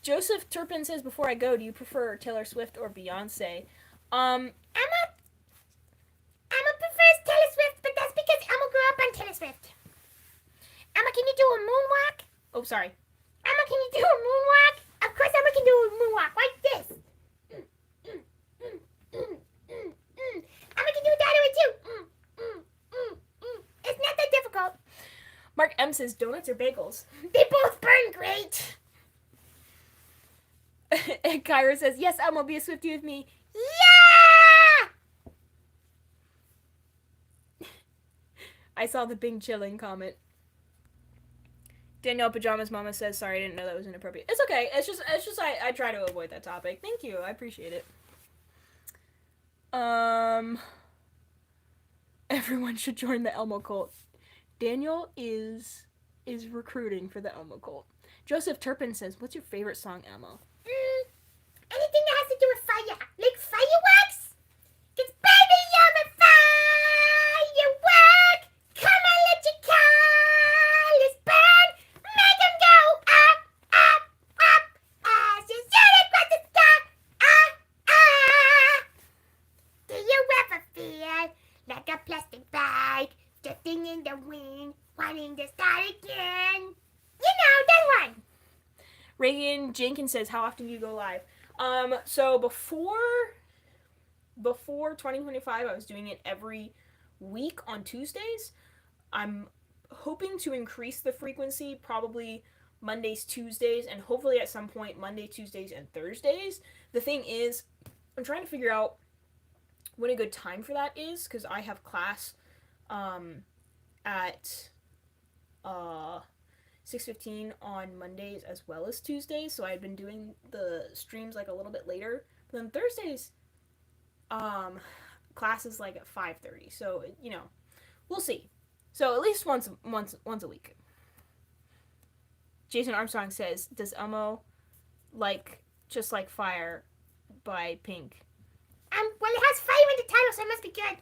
Joseph Turpin says, before I go, do you prefer Taylor Swift or Beyonce? Emma prefers Taylor Swift, but that's because Emma grew up on Taylor Swift. Emma, can you do a moonwalk? Oh, sorry. Emma, can you do a moonwalk? Of course Emma can do a moonwalk like this. Emma can do that way too. It's not that difficult. Mark M says, donuts or bagels? They both burn great. And Kyra says, yes, Elmo, be a Swiftie with me. Yeah! I saw the Bing chilling comment. Danielle Pajamas Mama says, sorry, I didn't know that was inappropriate. It's okay. It's just I try to avoid that topic. Thank you. I appreciate it. Everyone should join the Elmo cult. Daniel is recruiting for the Elmo cult. Joseph Turpin says, what's your favorite song, Elmo? Anything that has to do with fire. Like fireworks? Cause baby, you're a firework. Come on, let your colors burn. Make them go up, up, up. As you shoot across the sky. Do you ever feel like a plastic bag drifting in the wind, wanting to start again? You know, that one. Reagan Jenkins says, how often do you go live? So before 2025, I was doing it every week on Tuesdays. I'm hoping to increase the frequency, probably Mondays, Tuesdays, and hopefully at some point Monday, Tuesdays, and Thursdays. The thing is, I'm trying to figure out when a good time for that is, because I have class at 6:15 on Mondays as well as Tuesdays, so I've been doing the streams like a little bit later. But then Thursdays, class is like at 5:30, so you know, we'll see. So at least once a week. Jason Armstrong says, "Does Elmo just like Fire by Pink?" Well, it has fire in the title, so it must be good.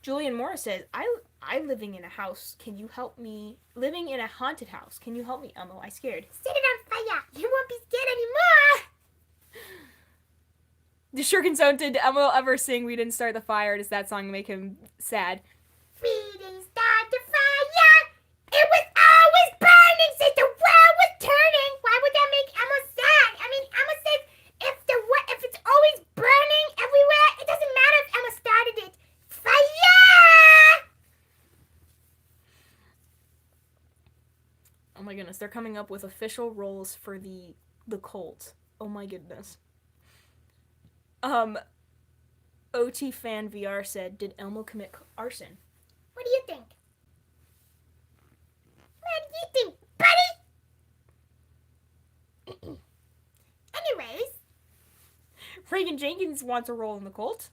Julian Morris says, I'm living in a house. Can you help me? Living in a haunted house. Can you help me, Elmo? I'm scared. Set it on fire. You won't be scared anymore. The Shuriken Zone, did Elmo ever sing We Didn't Start the Fire? Does that song make him sad? We didn't start the fire. It was always burning since the world was turning. Why would that make Elmo sad? I mean, Elmo says if it's always burning everywhere, it doesn't matter if Elmo started it. Fire! Oh my goodness, they're coming up with official roles for the cult. Oh my goodness. OT Fan VR said, did Elmo commit arson? What do you think? What do you think, buddy? Anyways. Reagan Jenkins wants a role in the cult.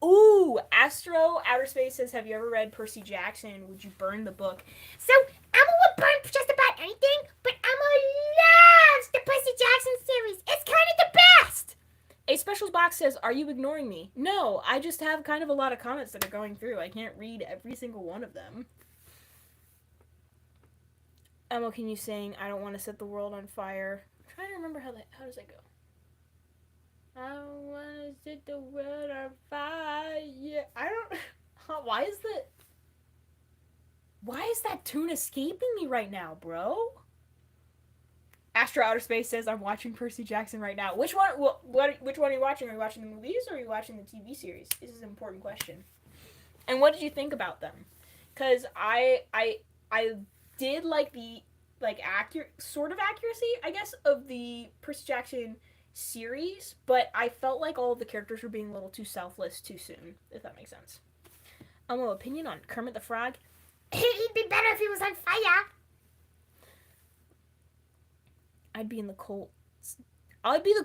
Ooh, Astro Outer Space says, have you ever read Percy Jackson? Would you burn the book? So, Elmo will burn just about anything, but Elmo loves the Percy Jackson series. It's kind of the best. A Specials Box Fox says, "Are you ignoring me?" No, I just have kind of a lot of comments that are going through. I can't read every single one of them. Elmo, can you sing "I don't want to set the world on fire"? I'm trying to remember how does that go? I don't want to set the world on fire. Yeah, I don't. Why is that tune escaping me right now, bro? Astro Outer Space says, "I'm watching Percy Jackson right now." Which one? Which one are you watching? Are you watching the movies or are you watching the TV series? This is an important question. And what did you think about them? Because I did like the accurate sort of accuracy, I guess, of the Percy Jackson series, but I felt like all of the characters were being a little too selfless too soon, if that makes sense. Opinion on Kermit the Frog? He'd be better if he was on fire. I'd be the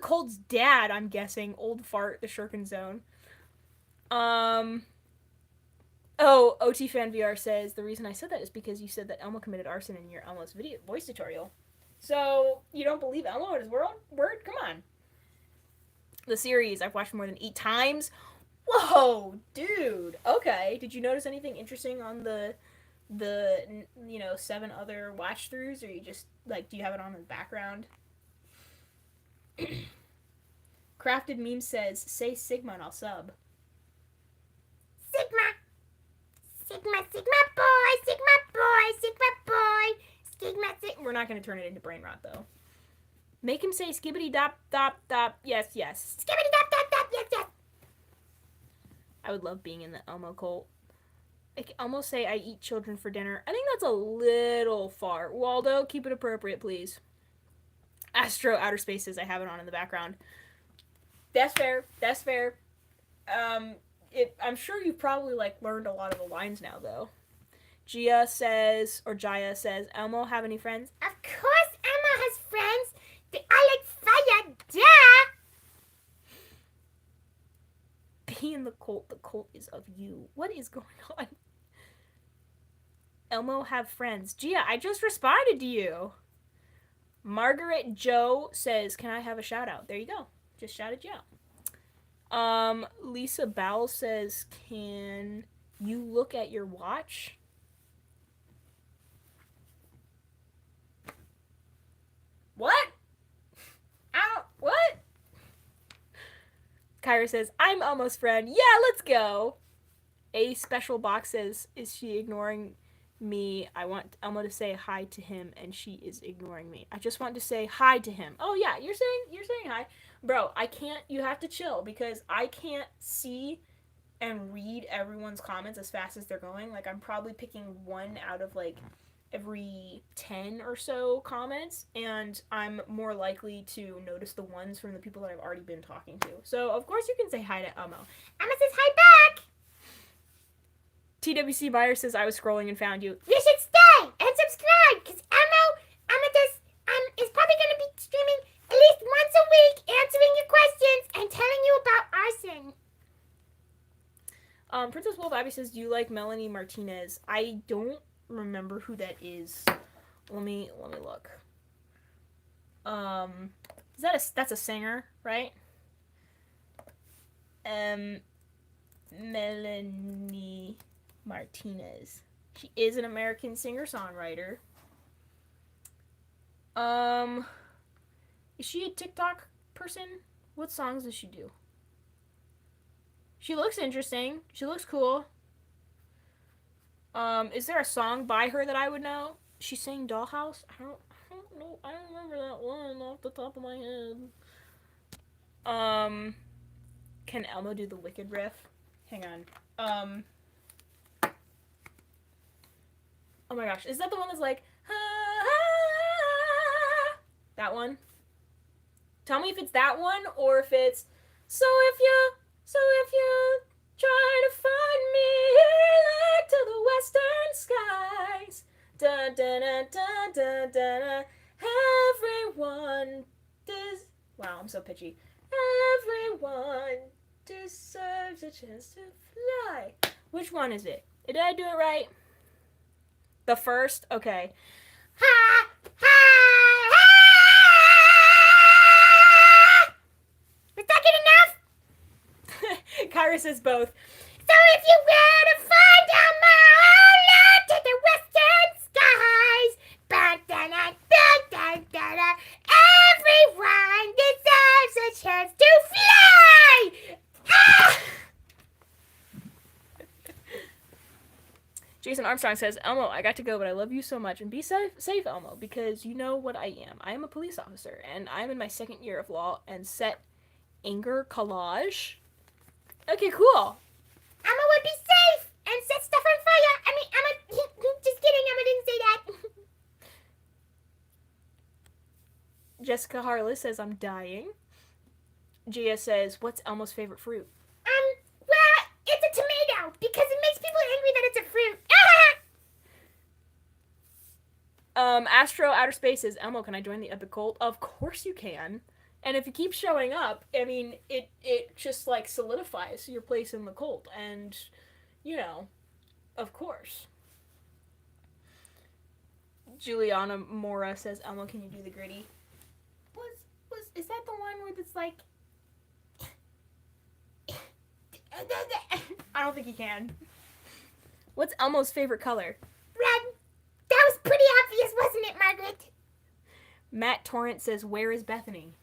Colt's dad, I'm guessing. Old Fart, the Shuriken Zone. OT Fan VR says, "The reason I said that is because you said that Elmo committed arson in your Elmo's voice tutorial. So, you don't believe Elmo at his word? Come on." The series, I've watched more than 8 times. Whoa, dude. Okay. Did you notice anything interesting on the 7 other watch throughs, or you just do you have it on in the background? Crafted Meme says, "Say Sigma and I'll sub." Sigma. Sigma, Sigma boy, Sigma boy, Sigma boy, Sigma, Sigma. We're not going to turn it into brain rot, though. Make him say skibbity dop dop dop, yes, yes. Skibbity dop dop dop, yes, yes. I would love being in the Elmo cult. I can almost say I eat children for dinner. I think that's a little far. Waldo, keep it appropriate, please. Astro Outer Space says I have it on in the background. That's fair. That's fair. I'm sure you've probably learned a lot of the lines now, though. Jaya says, "Elmo have any friends?" Of course Elmo has friends. They all like fire, duh. Be in the cult is of you. What is going on? Elmo have friends. Gia, I just responded to you. Margaret Joe says, "Can I have a shout out?" There you go. Just shouted you out. Lisa Bowles says, "Can you look at your watch?" What? Ow, what? Kyra says, "I'm almost friend. Yeah, let's go." A special box says, "Is she ignoring me? I want Elmo to say hi to him and she is ignoring me. I just want to say hi to him." Oh yeah, you're saying hi. Bro, I can't, you have to chill because I can't see and read everyone's comments as fast as they're going. I'm probably picking one out of every 10 or so comments, and I'm more likely to notice the ones from the people that I've already been talking to. So of course you can say hi to Elmo. Elmo says hi back. TWC Buyer says, "I was scrolling and found you." You should stay and subscribe because Elmo is probably going to be streaming at least once a week, answering your questions and telling you about arson. Princess Wolf Abby says, "Do you like Melanie Martinez?" I don't remember who that is. Let me look. That's a singer, right? Melanie Martinez. She is an American singer-songwriter. Is she a TikTok person? What songs does she do? She looks interesting. She looks cool. Is there a song by her that I would know? She sang Dollhouse? I don't know. I don't remember that one off the top of my head. Can Elmo do the Wicked riff? Hang on. Oh my gosh, is that the one that's that one? Tell me if it's that one or if it's so if you try to find me like to the western skies. Da da da da da da. Everyone does. Wow, I'm so pitchy. Everyone deserves a chance to fly. Which one is it? Did I do it right? The first? Okay. Ha! Ha! Ha! Was that good enough? Chris says both. So if you were to find Elmo, alone to the western skies, ba-da-da-da-da-da-da, everyone deserves a chance to fly! Ah! Jason Armstrong says, Elmo, I got to go, but I love you so much. And be safe, Elmo, because you know what I am. I am a police officer, and I'm in my second year of law and set anger collage. Okay, cool. Elmo would be safe and set stuff on fire. I mean, just kidding, Elmo didn't say that. Jessica Harless says, I'm dying. Gia says, what's Elmo's favorite fruit? Well, it's a tomato, because it makes people angry that it's a fruit. Astro Outer Space says, Elmo, can I join the Epic Cult? Of course you can. And if you keep showing up, I mean, it just, like, solidifies your place in the cult. And, you know, of course. Juliana Mora says, Elmo, can you do the gritty? Is that the one where it's like... I don't think he can. What's Elmo's favorite color? Red. That was pretty obvious, wasn't it, Margaret? Matt Torrance says, where is Bethany?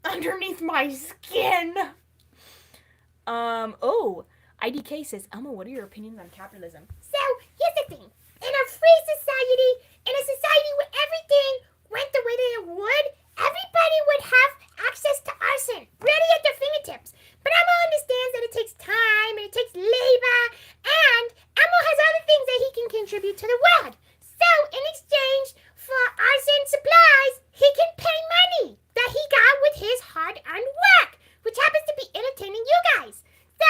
Underneath my skin! IDK says, Elmo, what are your opinions on capitalism? So, here's the thing. In a free society, in a society where everything went the way that it would, everybody would have access to arson, ready at their fingertips. But Elmo understands that it takes time, and it takes labor, and Elmo has other things that he can contribute to the world. So, in exchange for arson supplies, he can pay money that he got with his hard-earned work, which happens to be entertaining you guys. So,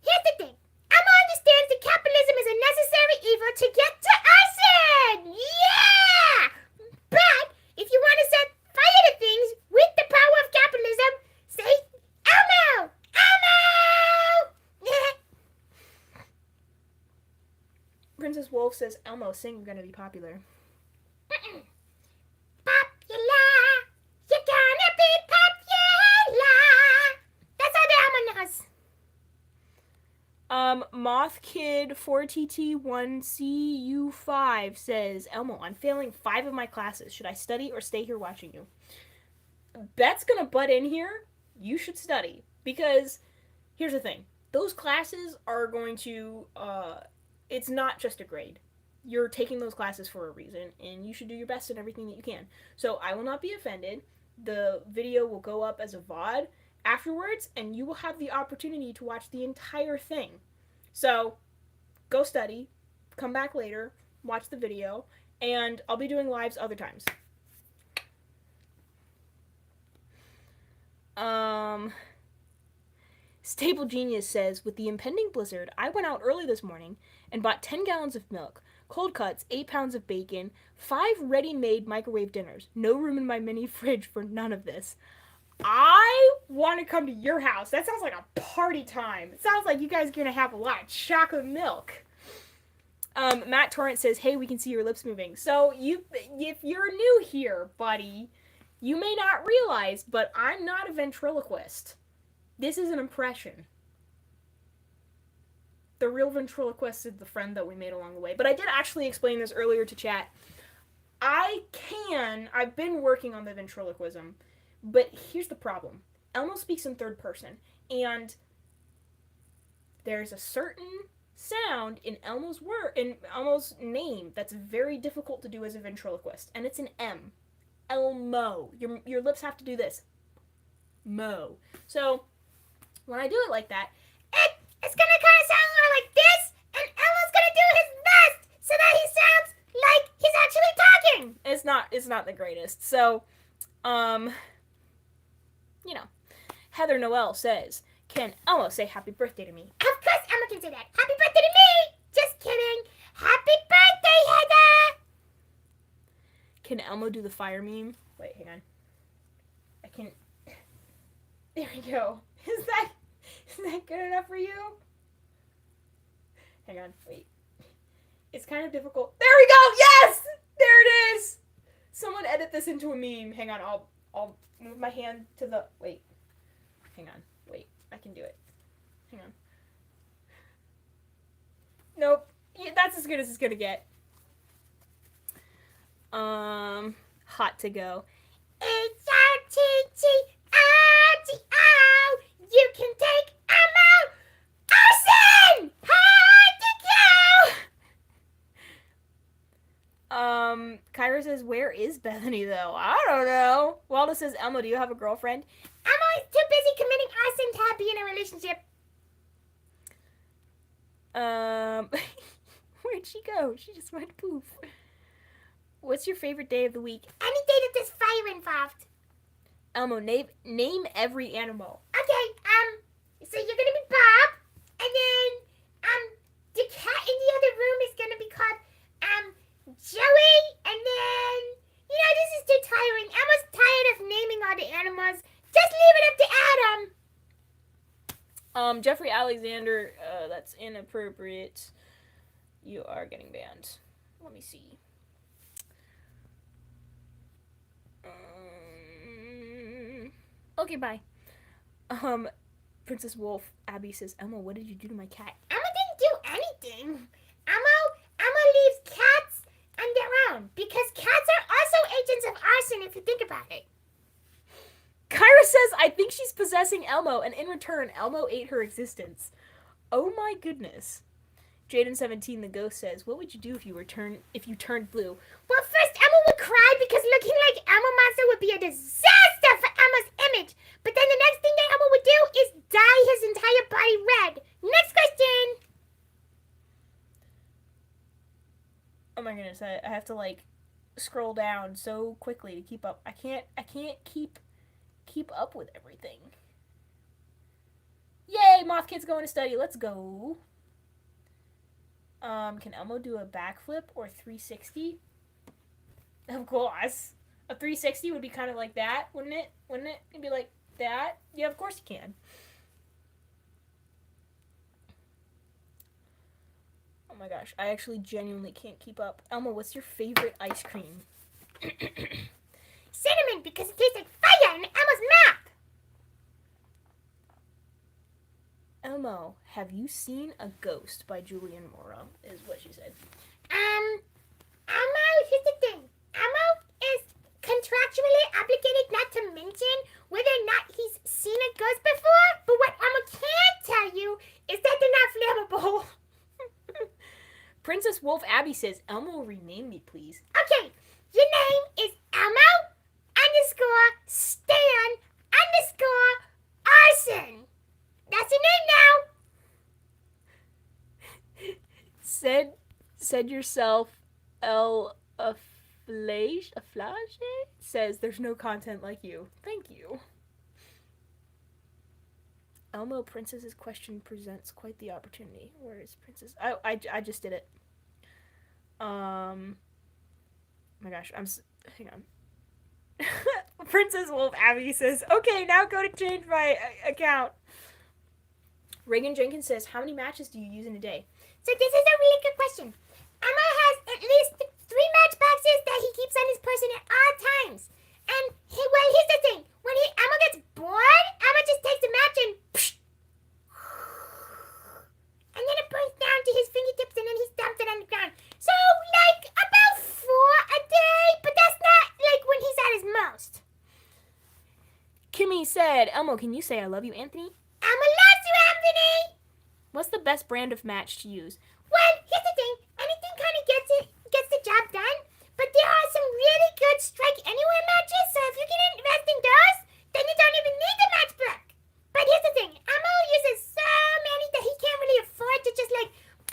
here's the thing. Elmo understands that capitalism is a necessary evil to get to arson! Yeah! But, if you want to set fire to things with the power of capitalism, say, Elmo! Elmo! Princess Wolf says, Elmo, sing, you're gonna be popular. Popular! You're gonna be popular! That's all that Elmo knows. Moth Kid 4TT1CU5 says, Elmo, I'm failing 5 of my classes. Should I study or stay here watching you? Bet's gonna butt in here. You should study. Because, here's the thing. Those classes are going to, it's not just a grade. You're taking those classes for a reason, and you should do your best in everything that you can. So, I will not be offended. The video will go up as a VOD afterwards, and you will have the opportunity to watch the entire thing. So, go study, come back later, watch the video, and I'll be doing lives other times. Stable Genius says, with the impending blizzard, I went out early this morning and bought 10 gallons of milk, cold cuts, 8 pounds of bacon, 5 ready-made microwave dinners. No room in my mini fridge for none of this. I want to come to your house. That sounds like a party time. It sounds like you guys are going to have a lot of chocolate milk. Matt Torrance says, hey, we can see your lips moving. So, if you're new here, buddy, you may not realize, but I'm not a ventriloquist. This is an impression. The real ventriloquist is the friend that we made along the way. But I did actually explain this earlier to chat. I've been working on the ventriloquism. But here's the problem. Elmo speaks in third person, and there's a certain sound in Elmo's name that's very difficult to do as a ventriloquist, and it's an M. Elmo. Your lips have to do this. Mo. So, when I do it like that, it's gonna kind of sound more like this, and Elmo's gonna do his best so that he sounds like he's actually talking. It's not the greatest. So, you know, Heather Noel says, can Elmo say happy birthday to me? Of course Elmo can say that. Happy birthday to me! Just kidding. Happy birthday, Heather! Can Elmo do the fire meme? Wait, hang on. I can... There we go. Is that good enough for you? Hang on, wait. It's kind of difficult. There we go! Yes! There it is! Someone edit this into a meme. Hang on, I'll move my hand to the... Wait. Hang on. Wait. I can do it. Hang on. Nope. Yeah, that's as good as it's gonna get. Hot to go. H-O-T-T-O-T-O. You can take Elmo. Arson! Hot to go! Kyra says, where is Bethany, though? I don't know. Walda says, Elmo, do you have a girlfriend? Elmo is too busy committing arson to be in a relationship. Where'd she go? She just went poof. What's your favorite day of the week? Any day that there's fire involved. Elmo, name every animal. Okay, so you're gonna be Bob, and then, the cat in the other room is gonna be called, Joey, and then, this is too tiring. Elmo's tired of naming all the animals. Just leave it up to Adam. Jeffrey Alexander, that's inappropriate. You are getting banned. Let me see. Okay, bye. Princess Wolf, Abby says, Elmo, what did you do to my cat? Elmo didn't do anything. Elmo leaves cats on their own, because cats are also agents of arson if you think about it. Kyra says, I think she's possessing Elmo, and in return, Elmo ate her existence. Oh my goodness. Jaden17 the ghost says, what would you do if you turned blue? Well, first Elmo would cry because looking like Elmo Monster would be a disaster for Elmo's image. But then the next thing that Elmo would do is dye his entire body red. Next question. Oh my goodness, I have to scroll down so quickly to keep up. I can't keep up with everything. Yay, Moth Kid's going to study. Let's go. Can Elmo do a backflip or 360? Of course. A 360 would be kind of like that, wouldn't it? It'd be like that. Yeah, of course you can. Oh my gosh, I actually genuinely can't keep up. Elmo, what's your favorite ice cream? Cinnamon, because it tastes like fire in Elmo's mouth. Elmo, have you seen a ghost by Julian Mora, is what she said. Elmo, here's the thing. Elmo is contractually obligated not to mention whether or not he's seen a ghost before, but what Elmo can tell you is that they're not flammable. Princess Wolf Abby says, Elmo, rename me, please. Okay, your name is Elmo _Stan_Arson. That's your name now. Said yourself, a flage says, there's no content like you. Thank you. Elmo, Princess's question presents quite the opportunity. Where is Princess? I just did it. Oh my gosh, hang on. Princess Wolf Abby says, okay, now go to change my account. Reagan Jenkins says, how many matches do you use in a day? So this is a really good question. Elmo has at least 3 match boxes that he keeps on his person at all times. And, here's the thing. When Elmo gets bored, Elmo just takes a match and then it burns down to his fingertips and then he stamps it on the ground. So, about 4 a day, but that's not, when he's at his most. Kimmy said, Elmo, can you say I love you, Anthony? Elmo loves you, Anthony! What's the best brand of match to use? Well, here's the thing. Anything kind of gets the job done, but there are some really good Strike Anywhere matches, so if you can invest in those, then you don't even need the match book. But here's the thing. Elmo uses so many that he can't really afford to just,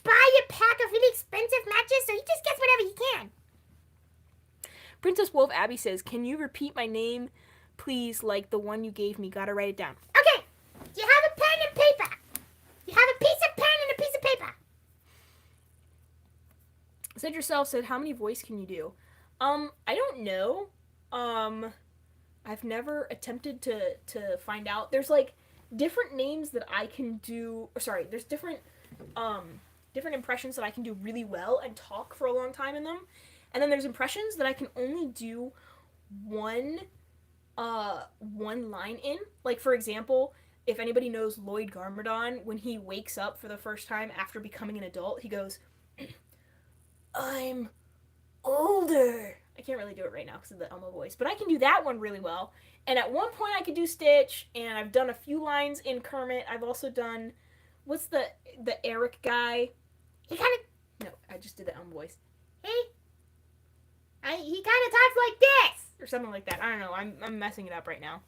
buy a pack of really expensive matches, so he just gets whatever he can. Princess Wolf Abby says, can you repeat my name, please, like the one you gave me? Gotta write it down. Okay. You have a pen and paper. You have a piece of pen and a piece of paper. Said yourself said, how many voice can you do? I don't know. I've never attempted to find out. There's different names that I can do. There's different different impressions that I can do really well and talk for a long time in them. And then there's impressions that I can only do one line in. Like, for example, if anybody knows Lloyd Garmadon, when he wakes up for the first time after becoming an adult, he goes, I'm older. I can't really do it right now because of the Elmo voice, but I can do that one really well. And at one point I could do Stitch, and I've done a few lines in Kermit. I've also done, what's the Eric guy? He kind of, No, I just did the Elmo voice. he kind of talks like this. Or something like that. I don't know. I'm messing it up right now.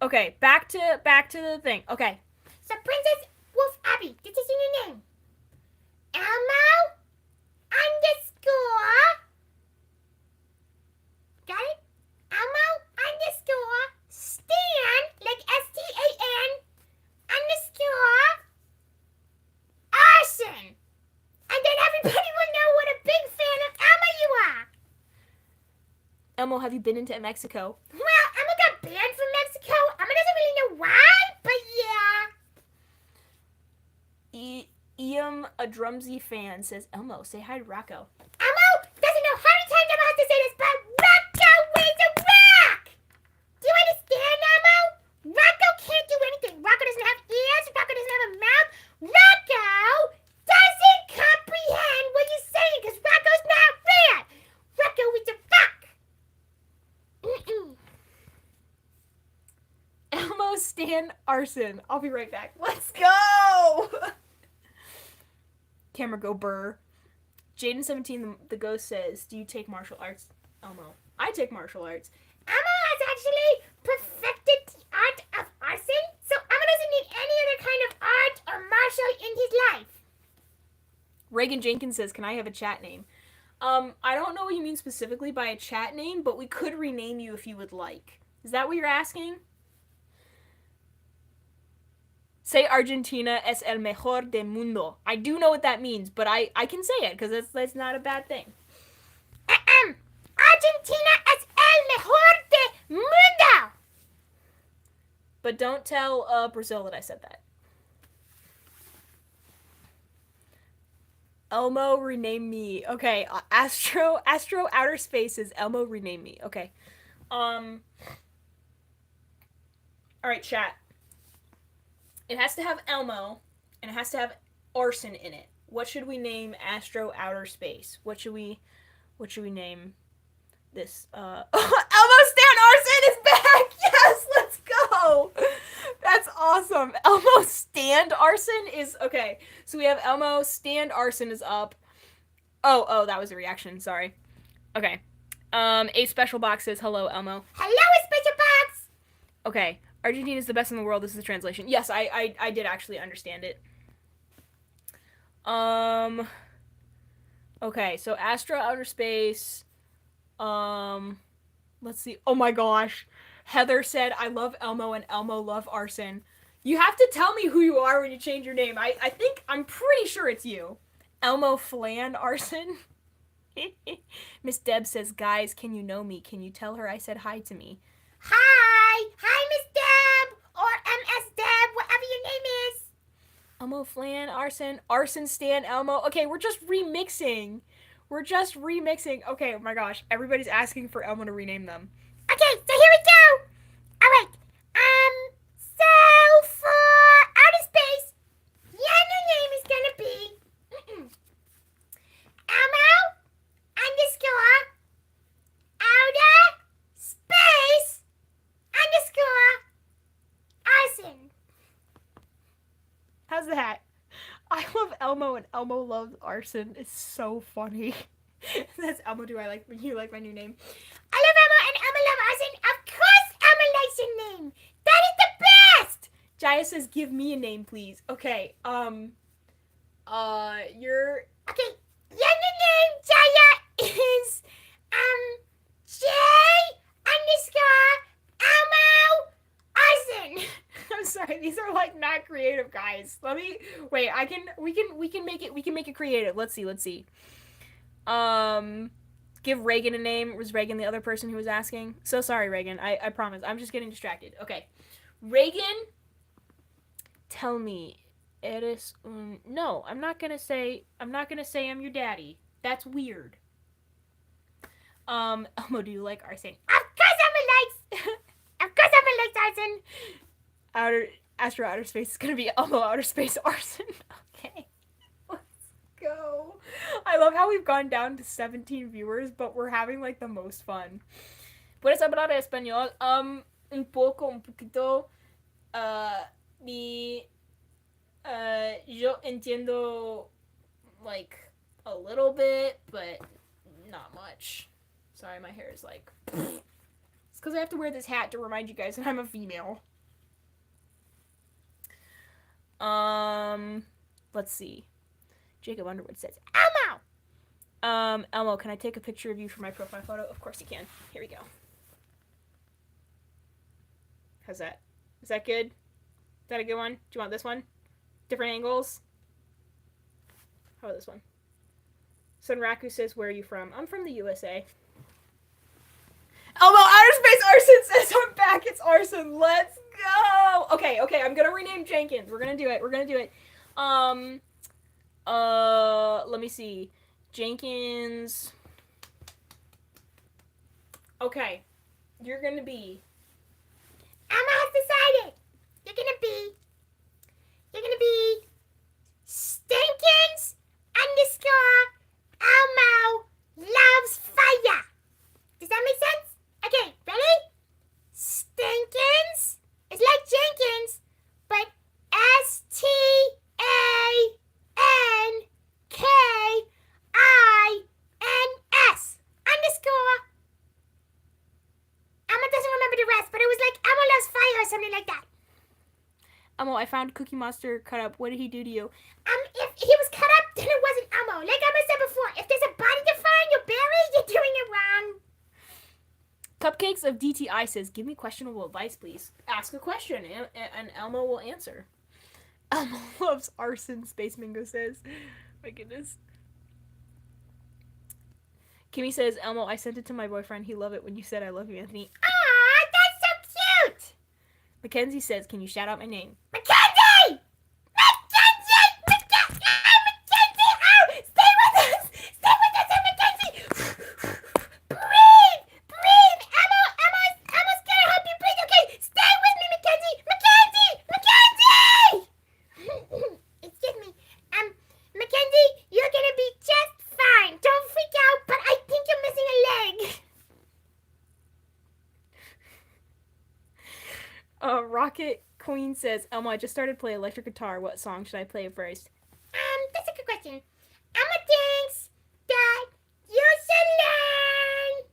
Okay, back to the thing. Okay. So Princess Wolf Abby, this is your name. Elmo underscore. Got it? Elmo underscore Stan, like STAN underscore Arson. And then everybody will know what a big fan of Elmo you are. Elmo, have you been into Mexico? Well, Elmo got banned from Mexico. Elmo doesn't really know why, but yeah. Iam, a Drumsy fan, says, Elmo, say hi to Rocco. Elmo doesn't know how many times Elmo has to say this, but Rocco is a rock! Do you understand, Elmo? Rocco can't do anything. Rocco doesn't have ears. Rocco doesn't have a mouth. Rocco doesn't comprehend what you're saying because Rocco's not real. Rocco is a rock. Elmo, Stan, Arson. I'll be right back. Let's go! Camera go burr. Jaden17, the ghost says, do you take martial arts? Elmo. I take martial arts. Elmo has actually perfected the art of arson, so Elmo doesn't need any other kind of art or martial in his life. Reagan Jenkins says, can I have a chat name? I don't know what you mean specifically by a chat name, but we could rename you if you would like. Is that what you're asking? Say Argentina es el mejor del mundo. I do know what that means, but I can say it because that's not a bad thing. Argentina es el mejor del mundo. But don't tell Brazil that I said that. Elmo, rename me. Okay, Astro Outer Space is Elmo, rename me. Okay. All right, chat. It has to have Elmo, and it has to have Arson in it. What should we name Astro Outer Space? What should we name this? Elmo Stan Arson is back! Yes, let's go! That's awesome. Elmo Stand Arson is, okay. So we have Elmo Stand Arson is up. Oh, that was a reaction, sorry. Okay. A Special Box says, hello, Elmo. Hello, Special Box! Okay. Argentina is the best in the world. This is the translation. Yes, I did actually understand it. Okay, so Astro Outer Space. Let's see. Oh my gosh. Heather said, I love Elmo and Elmo love Arson. You have to tell me who you are when you change your name. I'm pretty sure it's you. Elmo Flan Arson. Miss Deb says, guys, can you know me? Can you tell her I said hi to me? Hi, Miss Deb, or MS Deb, whatever your name is. Elmo Flan, Arson Stan, Elmo. Okay, we're just remixing. Okay, oh my gosh, everybody's asking for Elmo to rename them. Okay, so here we go. All right, so for outer space, your new name is gonna be Elmo underscore outer space underscore Arson. How's that? I love Elmo and Elmo loves Arson. It's so funny. That's Elmo. You like my new name? I love Elmo and Elmo love Arson. Of course, Elmo likes your name. That is the best. Jaya says, "Give me a name, please." Okay. You're okay. Your new name, Jaya, is J underscore Elmo Arson. I'm sorry, these are like not creative, guys. Let me wait. We can make it creative. Let's see. Give Reagan a name. Was Reagan the other person who was asking? So sorry, Reagan. I promise. I'm just getting distracted. Okay. Reagan, tell me, eres un... No, I'm not gonna say I'm your daddy. That's weird. Elmo, do you like Arson? Of course I'm a likes. Of course I'm a likes, Arson. Astro Outer Space is gonna be Elmo Outer Space Arson. Okay. Let's go. I love how we've gone down to 17 viewers, but we're having like the most fun. ¿Puedes hablar español? Un poquito. Mi yo entiendo like a little bit, but not much. Sorry, my hair is like. It's because I have to wear this hat to remind you guys that I'm a female. Let's see. Jacob Underwood says, Elmo! Elmo, can I take a picture of you for my profile photo? Of course you can. Here we go. How's that? Is that good? Is that a good one? Do you want this one? Different angles? How about this one? Sunraku says, where are you from? I'm from the USA. Elmo Outer Space Arson says, I'm back. It's Arson. Let's go. Okay. I'm gonna rename Jenkins. We're gonna do it. Let me see. Jenkins. Okay. You're gonna be. Emma has decided. You're gonna be Stinkins _ Elmo loves fire. Does that make sense? Okay, ready? Stinkins is like Jenkins, but STANKINS _ Emma doesn't remember the rest, but it was like Emma loves fire or something like that. Elmo, I found Cookie Monster cut up. What did he do to you? If he was cut up, then it wasn't Elmo. Like Emma said before, if there's a body to find you bury, you're doing it wrong. Cupcakes of DTI says, give me questionable advice, please. Ask a question, and Elmo will answer. Elmo loves arson, Space Mingo says. My goodness. Kimmy says, Elmo, I sent it to my boyfriend. He loved it when you said I love you, Anthony. Aw, that's so cute. Mackenzie says, can you shout out my name? Mackenzie! Mackenzie! Oh, stay with us! Mackenzie! Breathe! Emma's gonna help you breathe, okay? Stay with me, Mackenzie! Excuse me. Mackenzie, you're gonna be just fine. Don't freak out, but I think you're missing a leg. Rocket Queen says, Elmo, I just started playing electric guitar. What song should I play first? That's a good question. Emma thinks that you should learn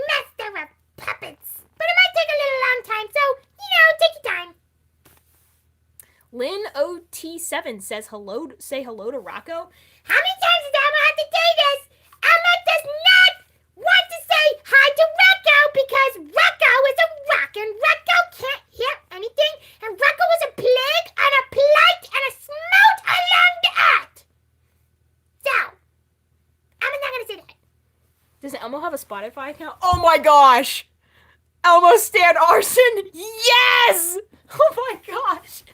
Master of Puppets. But it might take a little long time, so, take your time. Lynn OT7 says, say hello to Rocco. How many times does Emma have to say this? Emma does not want to say hi to Rocco because Rocco is a rock and Rocco can't hear anything and Rocco is a plague and a blight and a smote along the earth. So, Emma's not going to say that. Does Elmo have a Spotify account? Oh my gosh! Elmo Stan Arson! Yes! Oh my gosh!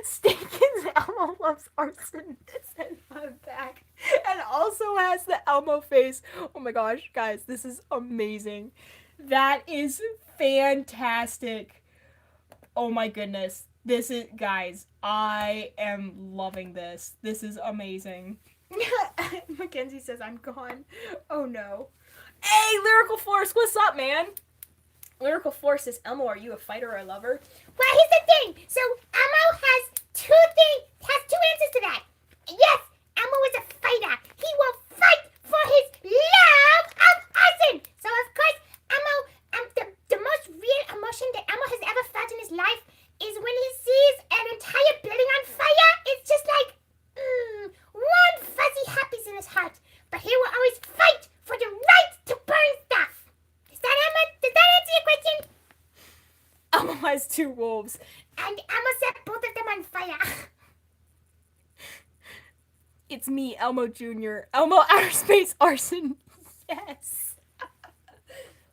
Stinkins Elmo loves arson. Says I'm back. And also has the Elmo face. Oh my gosh, guys, this is amazing. That is fantastic. Oh my goodness. This is, guys, I am loving this. This is amazing. Mackenzie says I'm gone. Oh no. Hey, Lyrical Force, what's up, man? Lyrical Force says, Elmo, are you a fighter or a lover? Well, here's the thing. So, Elmo has two answers to that. Yes, Elmo is a fighter. He will fight for his love of arson. So, of course, Elmo, the most real emotion that Elmo has ever felt in his life is when he sees an entire building on fire. It's just like, warm, fuzzy happiness in his heart. But he will always fight for the right to burn stuff. Does that answer your question? Elmo has two wolves. And Elmo set both of them on fire. It's me, Elmo Jr. Elmo Outer Space Arson. Yes.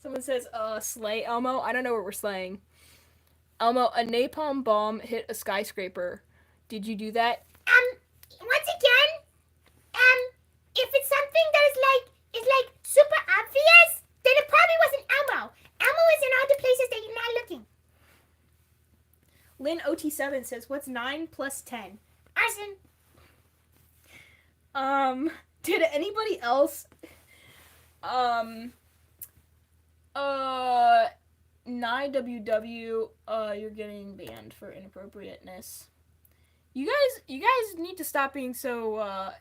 Someone says, slay Elmo. I don't know what we're slaying. Elmo, a napalm bomb hit a skyscraper. Did you do that? Once again, if it's something that is super obvious, then it probably wasn't Elmo. Elmo is in all the places that you're not looking. Lynn OT7 says, what's 9 plus 10? Arson. Did anybody else, 9WW, you're getting banned for inappropriateness. You guys need to stop being so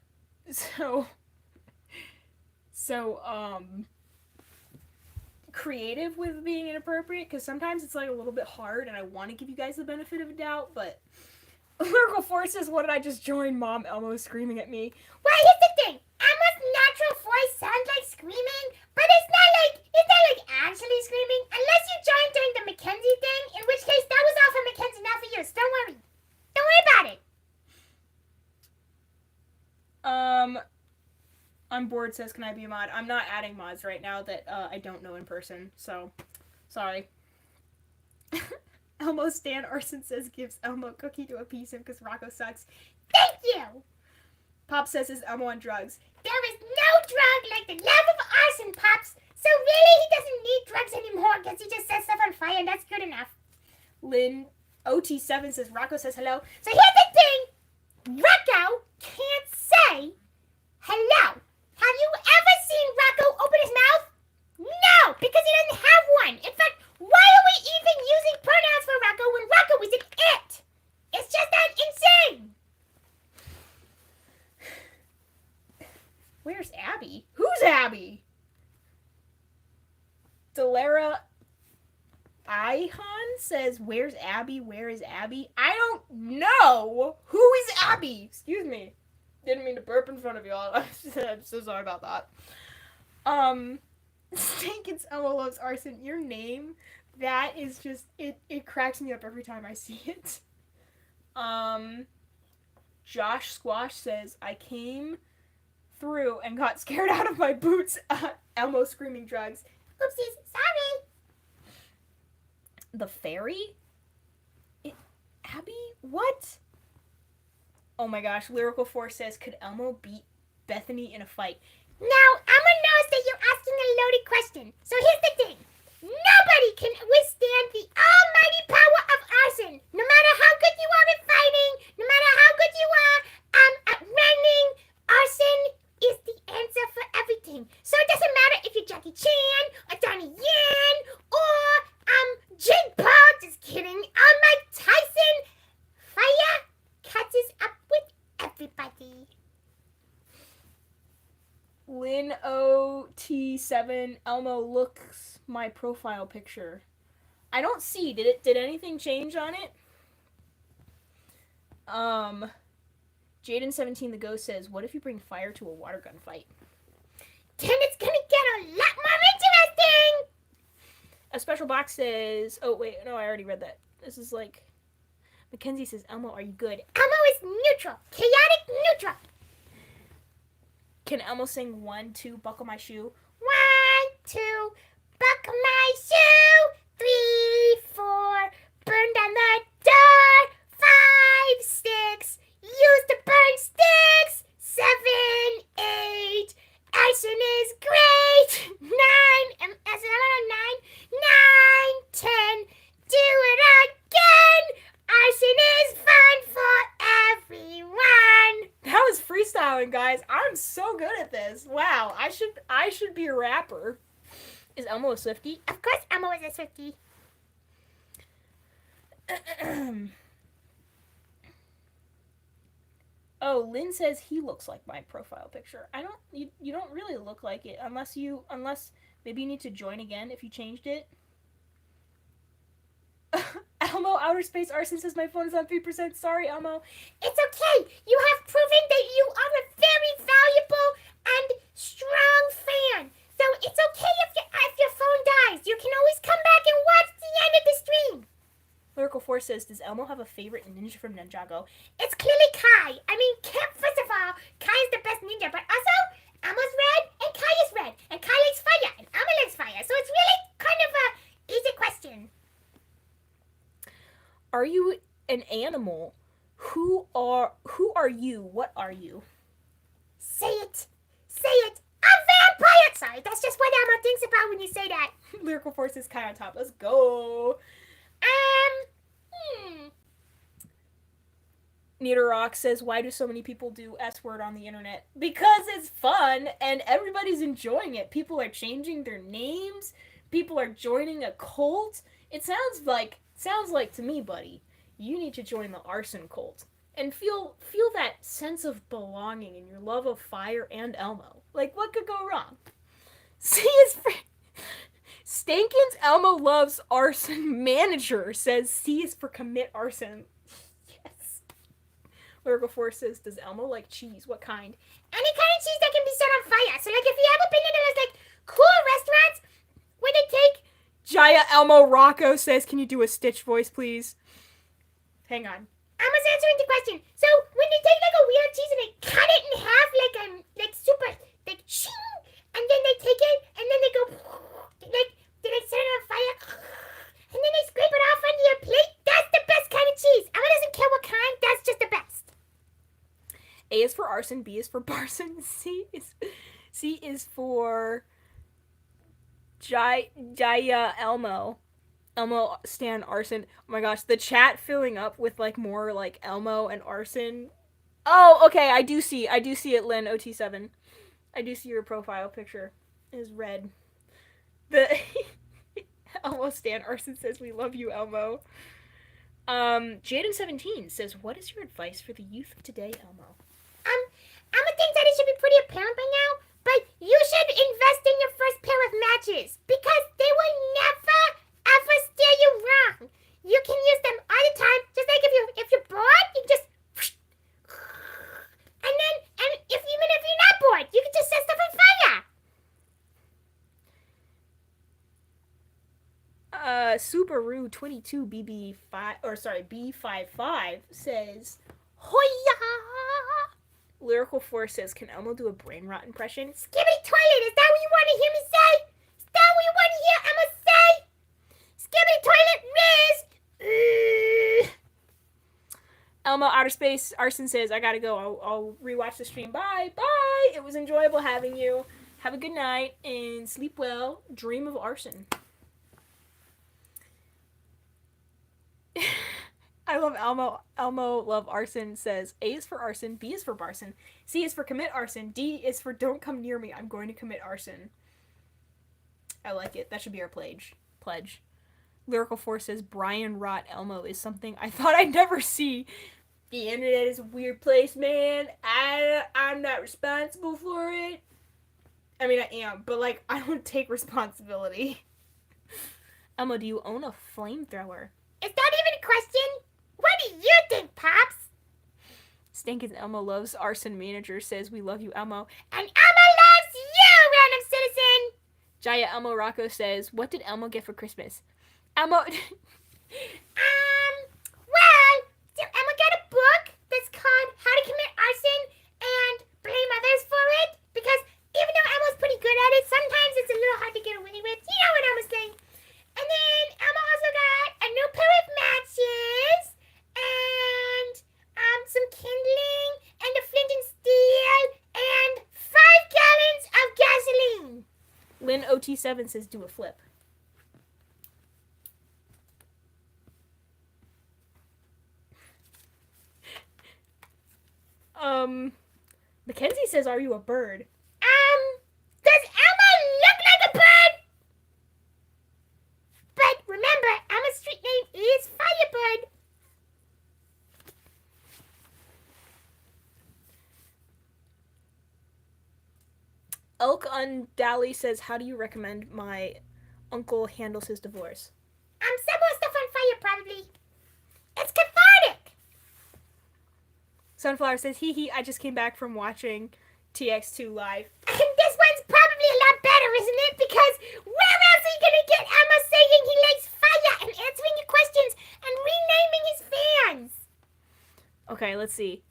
creative with being inappropriate, because sometimes it's like a little bit hard and I want to give you guys the benefit of a doubt, but Lyrical Force says, what did I just join? Mom, Elmo is screaming at me. Well, here's the thing. Elmo's natural voice sounds like screaming, but it's not like actually screaming, unless you joined during the Mackenzie thing, in which case that was all for Mackenzie, not for you. So don't worry. Don't worry about it. I'm bored says, can I be a mod? I'm not adding mods right now that I don't know in person, so sorry. Elmo Stan Arson says gives Elmo a cookie to appease him because Rocco sucks. Thank you! Pop says, is Elmo on drugs? There is no drug like the love of arson, Pops. So really, he doesn't need drugs anymore because he just sets stuff on fire and that's good enough. Lynn OT7 says, Rocco says hello. So here's the thing. Rocco can't say hello. Have you ever seen Rocco open his mouth? No, because he doesn't have one. In fact, why are we even using pronouns for Rocco when Rocco is an it? It's just that insane. Where's Abby? Who's Abby? Delara Ihan says, where's Abby? Where is Abby? I don't know. Who is Abby? Excuse me. Didn't mean to burp in front of y'all. I'm so sorry about that. Stinkins Elmo loves arson. Your name, that is just, it cracks me up every time I see it. Josh Squash says, I came through and got scared out of my boots. Elmo screaming drugs. Oopsies, sorry. The fairy? Abby? What? Oh my gosh, Lyrical Force says, could Elmo beat Bethany in a fight? Now, Elmo knows that you're asking a loaded question. So here's the thing. Nobody can withstand the almighty power of arson. No matter how good you are at fighting, no matter how good you are at running, arson is the answer for everything. So it doesn't matter if you're Jackie Chan, or Donnie Yen, or Jake Paul. Just kidding. Mike Tyson. Fire catches up with everybody. Lynn OT7 Elmo looks my profile picture. I don't see. Did anything change on it? Jaden17 the Ghost says, what if you bring fire to a water gun fight? Then it's gonna get a lot more interesting! A special box says, oh wait, no, I already read that. This is like, Mackenzie says, Elmo, are you good? Elmo is neutral. Chaotic neutral. Can Elmo sing 1, 2, buckle my shoe? 1, 2, buckle my shoe. 3, 4, burn down the door. 5, 6, use the burn sticks. 7, 8, arson is great. 9, 9, 10, do it again. Arson is fun for everyone. That was freestyling, guys. I'm so good at this. Wow, I should be a rapper. Is Elmo a Swiftie? Of course Elmo is a Swiftie. Oh, Lynn says he looks like my profile picture. You don't really look like it unless maybe you need to join again if you changed it. Elmo Outer Space Arson says my phone is on 3%. Sorry, Elmo. It's okay. You have proven that you are a very valuable and strong fan. So it's okay if your phone dies. You can always come back and watch the end of the stream. Lyrical Force says, does Elmo have a favorite ninja from Ninjago? It's clearly Kai. I mean, first of all, Kai is the best ninja, but also Elmo's red and Kai is red. And Kai likes fire and Elmo likes fire. So it's really kind of a easy question. Are you an animal? Who are you? What are you? Say it. Say it. A vampire. Sorry, that's just what Elmo thinks about when you say that. Lyrical Force is kind of top. Let's go. Nita Rock says, why do so many people do S word on the internet? Because it's fun and everybody's enjoying it. People are changing their names. People are joining a cult. It sounds like to me, buddy, you need to join the Arson cult and feel that sense of belonging and your love of fire and Elmo. Like, what could go wrong? C is for Stankin's Elmo loves Arson manager says C is for commit arson. Yes. Lyrical Force says, does Elmo like cheese? What kind? Any kind of cheese that can be set on fire. So, like, if you ever been into those, like, cool restaurants where they take... Jaya Elmo Rocco says, can you do a Stitch voice, please? Hang on. Elmo's answering the question. So, when they take, like, a weird cheese and they cut it in half, like super, like, shing, and then they take it, and then they go, like, they set it on fire, and then they scrape it off onto your plate. That's the best kind of cheese. Elmo doesn't care what kind. That's just the best. A is for Arson, B is for Barson, C is for Jaya Elmo. Elmo Stan Arson. Oh my gosh, the chat filling up with like more like Elmo and Arson. Oh, okay, I do see it, Lynn OT7. I do see your profile picture is red. The Elmo Stan Arson says we love you, Elmo. Jaden17 says, what is your advice for the youth of today, Elmo? Elmo thinks that it should be pretty apparent by now, but you should invest in your first pair of matches because they will never ever steer you wrong. You can use them all the time, just like if you're bored, you just and even if you're not bored, you can just set stuff on fire. Subaru 22 B55 says, Hoya! Lyrical Force says, can Elmo do a brain rot impression? Skibbity toilet, is that what you want to hear me say? Is that what you want to hear Elmo say? Skibbity toilet, Riz! Elmo Outer Space Arson says, I gotta go. I'll rewatch the stream. Bye. Bye. It was enjoyable having you. Have a good night and sleep well. Dream of Arson. I love Elmo. Elmo Love Arson says, A is for Arson, B is for Barson, C is for commit arson, D is for don't come near me. I'm going to commit arson. I like it. That should be our pledge. Lyrical Force says, Brian Rot Elmo is something I thought I'd never see. The internet is a weird place, man. I'm not responsible for it. I mean, I am, but like, I don't take responsibility. Elmo, do you own a flamethrower? Is that even a question? What do you think, Pops? Stankin' Elmo Loves Arson Manager says, we love you, Elmo. And Elmo loves you, random citizen! Jaya Elmo Rocco says, what did Elmo get for Christmas? Elmo... So Elmo got a book that's called How to Commit Arson and Blame Others for It. Because even though Elmo's pretty good at it, sometimes it's a little hard to get away with. You know what Elmo's saying. And then Elmo also got a new pair of matches and some kindling and a flint and steel and 5 gallons of gasoline. Lynn OT7 says, do a flip. Mackenzie says, are you a bird? Does Elmo look like a bird? But remember, Elmo's street name is Firebird. Elk Undally says, how do you recommend my uncle handles his divorce? Set more stuff on fire, probably. It's cathartic. Sunflower says, hee hee, I just came back from watching TX2 live. And this one's probably a lot better, isn't it? Because where else are you going to get Elmo saying he likes fire and answering your questions and renaming his fans? Okay, let's see.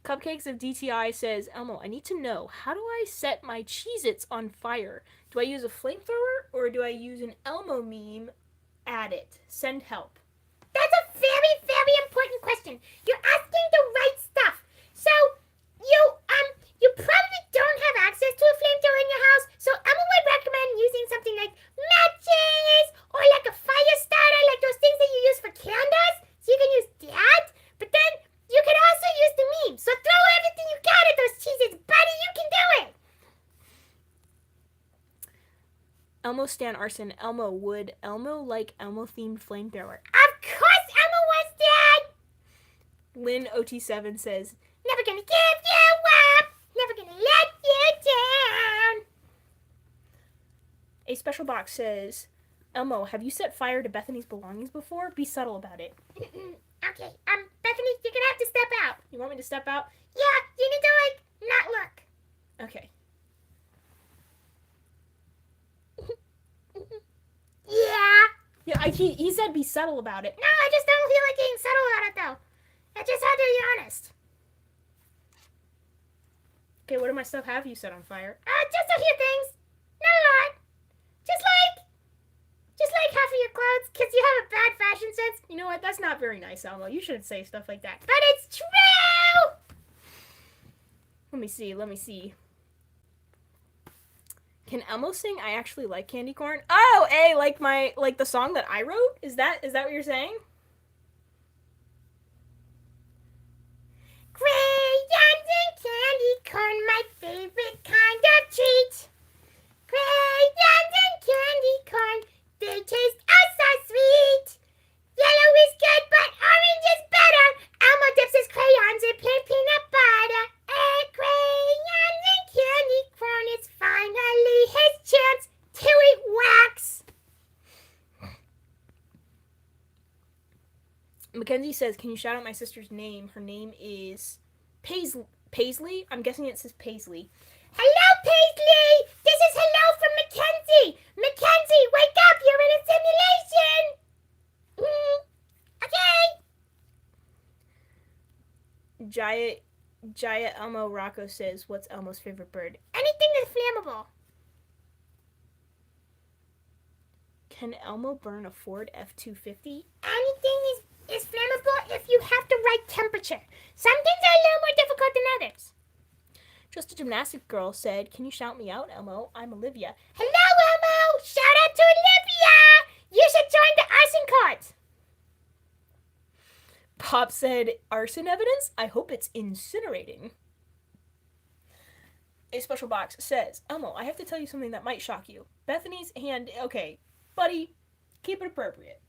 Cupcakes of DTI says, Elmo, I need to know, how do I set my Cheez-Its on fire? Do I use a flamethrower or do I use an Elmo meme? Add it. Send help. That's a very, very important question. You're asking the right stuff. So, you probably don't have access to a flamethrower in your house, so Emma would recommend using something like matches or like a fire starter, like those things that you use for candles. So you can use that. But then you can also use the meme. So throw everything you got at those cheeses, buddy. You can do it. Elmo stan Arson. Would Elmo like Elmo-themed flamethrower? Of course Emma wants that. Lynn OT7 says, Never gonna give you up. Never gonna let you down. a special box says, Elmo, have you set fire to Bethany's belongings before? Be subtle about it. Okay, Bethany, you're gonna have to step out. You want me to step out? Yeah, you need to, not look. Okay. Yeah. Yeah, he said be subtle about it. No, I just don't feel like being subtle about it, though. I just had to be honest. Okay, what do my stuff have you set on fire? Just a few things. Not a lot. Just like half of your clothes, because you have a bad fashion sense. You know what? That's not very nice, Elmo. You shouldn't say stuff like that. But it's true! Let me see. Can Elmo sing I Actually Like Candy Corn? Oh, like the song that I wrote? Is that what you're saying? Crayons and candy corn, my favorite kind of treat. Crayons and candy corn, they taste oh so sweet. Yellow is good, but orange is better. Elmo dips his crayons in plain peanut butter. And crayons and candy corn, it's finally his chance to eat wax. Mackenzie says, can you shout out my sister's name? Her name is Paisley? I'm guessing it says Paisley. Hello, Paisley! This is hello from Mackenzie! Mackenzie, wake up! You're in a simulation! Okay? Jaya Elmo Rocco says, what's Elmo's favorite bird? Anything that's flammable. Can Elmo burn a Ford F-250? Anything is flammable if you have the right temperature. Some things are a little more difficult than others. Just a gymnastic girl said, can you shout me out, Elmo? I'm Olivia. Hello, Elmo! Shout out to Olivia! You should join the arson court! Pop said, arson evidence? I hope it's incinerating. A special box says, Elmo, I have to tell you something that might shock you. Bethany's hand, okay, buddy, keep it appropriate.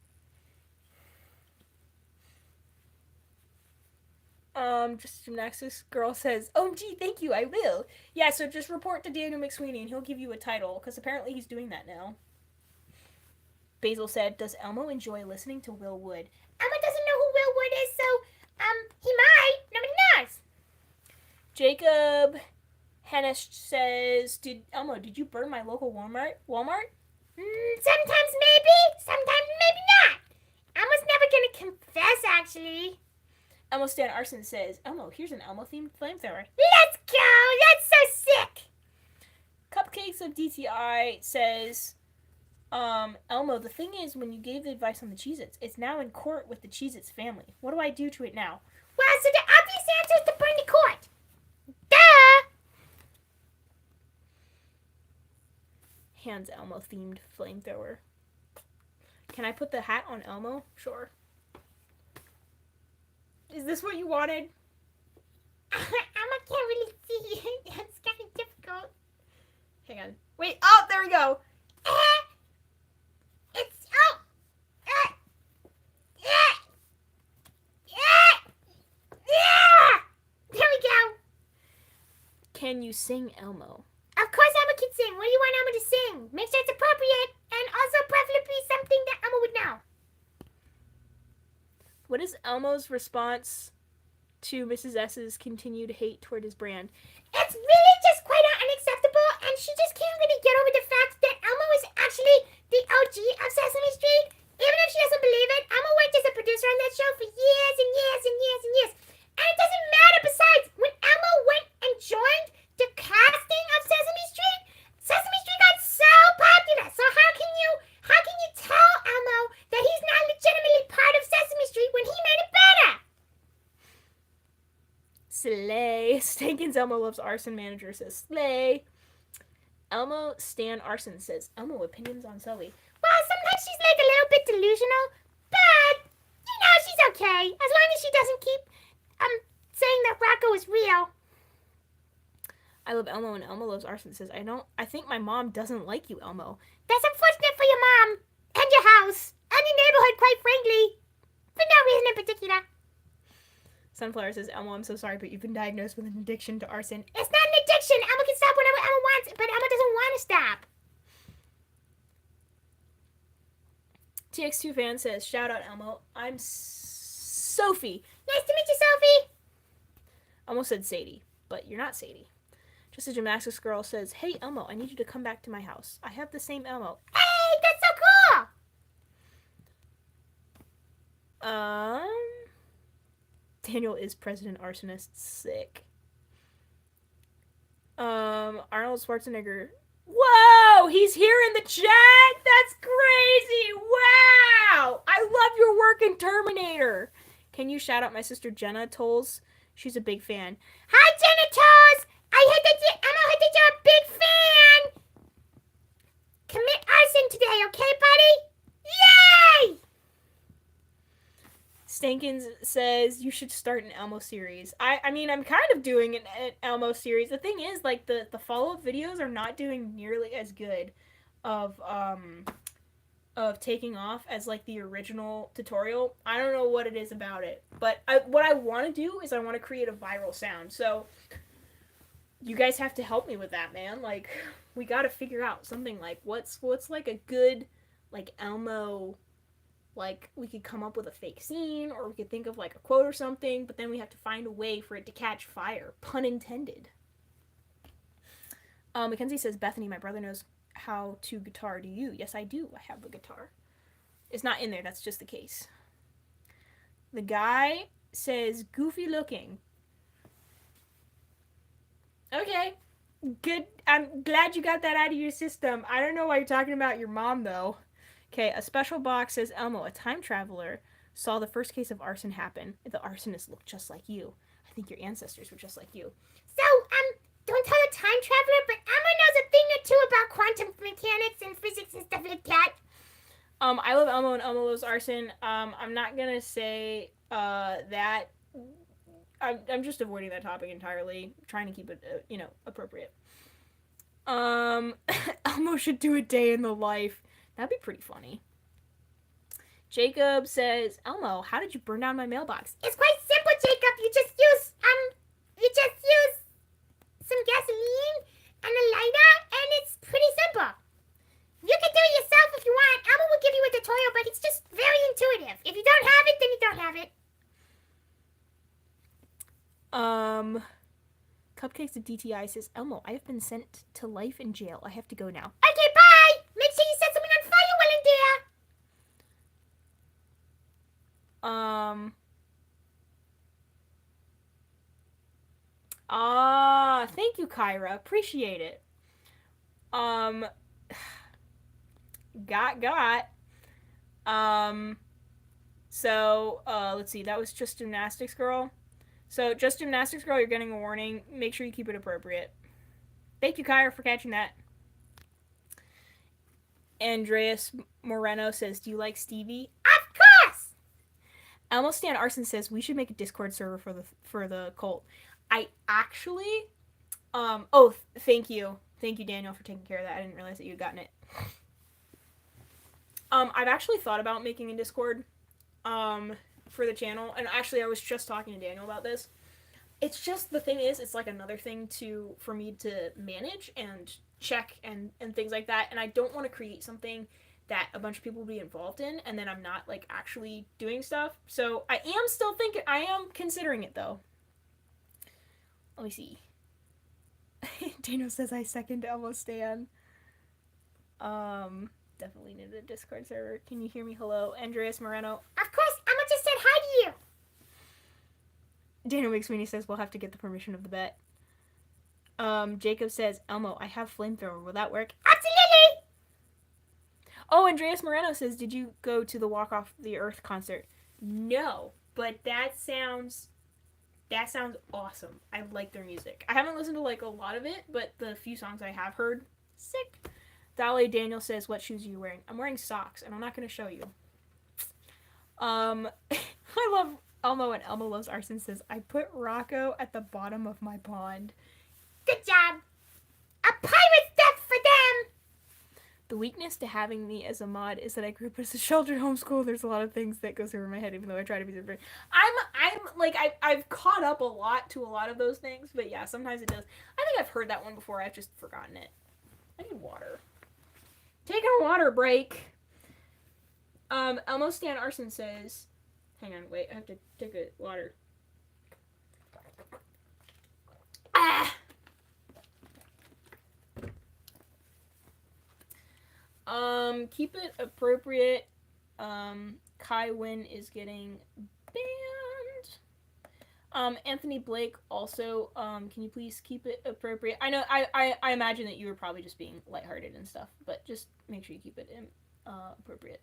Just a gymnastics girl says, oh, gee, thank you, I will. Yeah, so just report to Daniel McSweeney and he'll give you a title, because apparently he's doing that now. Basil said, does Elmo enjoy listening to Will Wood? Elmo doesn't know who Will Wood is, so, he might. Nobody knows. Jacob Hennish says, Elmo, did you burn my local Walmart? Sometimes maybe, sometimes maybe not. Elmo's never gonna confess, actually. Elmo Stan Arson says, Elmo, here's an Elmo-themed flamethrower. Let's go! That's so sick! Cupcakes of DTI says, Elmo, the thing is, when you gave the advice on the Cheez-Its, it's now in court with the Cheez-Its family. What do I do to it now? Well, so the obvious answer is to burn the court. Duh! Hands Elmo-themed flamethrower. Can I put the hat on Elmo? Sure. Is this what you wanted? Elmo can't really see it. It's kind of difficult. Hang on. Wait. Oh, there we go. It's there we go. Can you sing Elmo? Of course Elmo can sing. What do you want Elmo to sing? Make sure it's appropriate and also preferably something that Elmo would know. What is Elmo's response to Mrs. S's continued hate toward his brand? It's really just quite unacceptable, and she just can't really get over the fact that Elmo is actually the OG of Sesame Street. Even if she doesn't believe it, Elmo worked as a producer on that show for years and years and years and years. And it doesn't matter. Besides, when Elmo went and joined the casting of Sesame Street got so popular. So how can you tell Elmo that he's not legitimately part of Sesame Street when he made it better? Stankins Elmo loves Arson manager says slay. Elmo Stan Arson says Elmo opinions on Zoe. Well, sometimes she's like a little bit delusional, but she's okay as long as she doesn't keep saying that Rocco is real. I love Elmo and Elmo loves Arson says I think my mom doesn't like you, Elmo. That's unfortunate for your mom and your house and your neighborhood, quite frankly, for no reason in particular. Sunflower says, Elmo, I'm so sorry, but you've been diagnosed with an addiction to arson. It's not an addiction. Elmo can stop whenever Elmo wants, but Elmo doesn't want to stop. TX2 fan says, shout out Elmo. I'm Sophie. Nice to meet you, Sophie. Almost said Sadie, but you're not Sadie. Just a gymnastics girl says, hey Elmo, I need you to come back to my house. I have the same Elmo. Hey, that's so cool. Daniel is President Arsonist. Sick. Arnold Schwarzenegger. Whoa! He's here in the chat! That's crazy! Wow! I love your work in Terminator! Can you shout out my sister Jenna Tolls? She's a big fan. Hi, Jenna Tolls! I heard that you're a big fan! Commit arson today, okay, buddy? Yay! Stankins says you should start an Elmo series. I mean, I'm kind of doing an Elmo series. The thing is, like, the follow-up videos are not doing nearly as good of taking off as, like, the original tutorial. I don't know what it is about it. But what I want to do is I want to create a viral sound. So, you guys have to help me with that, man. Like, we got to figure out something, like, what's like, a good, like, Elmo... Like, we could come up with a fake scene, or we could think of, like, a quote or something, but then we have to find a way for it to catch fire. Pun intended. Mackenzie says, Bethany, my brother knows how to guitar. Do you? Yes, I do. I have a guitar. It's not in there. That's just the case. The guy says, goofy looking. Okay. Good. I'm glad you got that out of your system. I don't know why you're talking about your mom, though. Okay, a special box says, Elmo, a time traveler, saw the first case of arson happen. The arsonist looked just like you. I think your ancestors were just like you. So, don't tell a time traveler, but Elmo knows a thing or two about quantum mechanics and physics and stuff like that. I love Elmo and Elmo loves arson. I'm not gonna say, that. I'm just avoiding that topic entirely. Trying to keep it, appropriate. Elmo should do a day in the life. That'd be pretty funny. Jacob says, Elmo, how did you burn down my mailbox? It's quite simple, Jacob. You just use some gasoline and a lighter, and it's pretty simple. You can do it yourself if you want. Elmo will give you a tutorial, but it's just very intuitive. If you don't have it, then you don't have it. Cupcakes of DTI says, Elmo, I have been sent to life in jail. I have to go now. Okay, bye! Make sure you set something on fire while in there! Thank you, Kyra. Appreciate it. Let's see. That was Just Gymnastics Girl. So, Just Gymnastics Girl, you're getting a warning. Make sure you keep it appropriate. Thank you, Kyra, for catching that. Andreas Moreno says, do you like Stevie? Of course! Elmo Stan Arson says, we should make a Discord server for the cult. I actually... thank you. Thank you, Daniel, for taking care of that. I didn't realize that you had gotten it. I've actually thought about making a Discord, for the channel, and actually I was just talking to Daniel about this. It's just, the thing is, it's like another thing for me to manage and check and things like that, and I don't want to create something that a bunch of people will be involved in, and then I'm not, like, actually doing stuff. So I am considering it, though. Let me see. Daniel says I second Elmo Stan. Definitely need a Discord server. Can you hear me? Hello, Andreas Moreno. Of course, Elmo just said hi to you. Daniel McSweeney says we'll have to get the permission of the bet. Jacob says, Elmo, I have flamethrower. Will that work? Absolutely! Oh, Andreas Moreno says, did you go to the Walk Off the Earth concert? No, but that sounds That sounds awesome. I like their music. I haven't listened to like a lot of it, but the few songs I have heard, sick. Dolly Daniel says, "What shoes are you wearing?" I'm wearing socks, and I'm not going to show you. I love Elmo, and Elmo loves Arson says, "I put Rocco at the bottom of my pond." Good job. A pirate's death for them. The weakness to having me as a mod is that I grew up as a sheltered homeschool. There's a lot of things that goes over my head, even though I try to be different. I'm like I've caught up a lot to a lot of those things, but yeah, sometimes it does. I think I've heard that one before. I've just forgotten it. I need water. Taking a water break. Elmo Stan Arson says, "Hang on, wait. I have to take a water." Ah. Keep it appropriate. Kai Wynn is getting banned. Anthony Blake also, can you please keep it appropriate? I know, I imagine that you were probably just being lighthearted and stuff, but just make sure you keep it appropriate.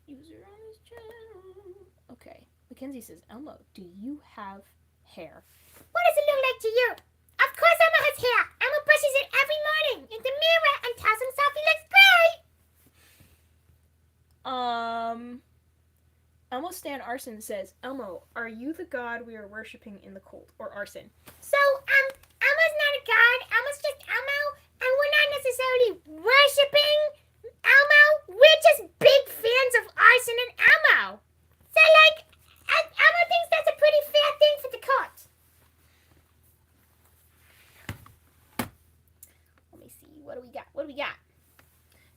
User on this channel. Okay. Mackenzie says, "Elmo, do you have hair?" What does it look like to you? Of course Elmo has hair. Elmo brushes it every morning in the mirror and tells himself he looks great. Elmo Stan Arson says, "Elmo, are you the god we are worshipping in the cult, or Arson?" So, Elmo's not a god. Elmo's just Elmo, and we're not necessarily worshipping Elmo. We're just big fans of Arson and Elmo. So, like, Elmo thinks that's a pretty fair thing for the cult. Let me see. What do we got?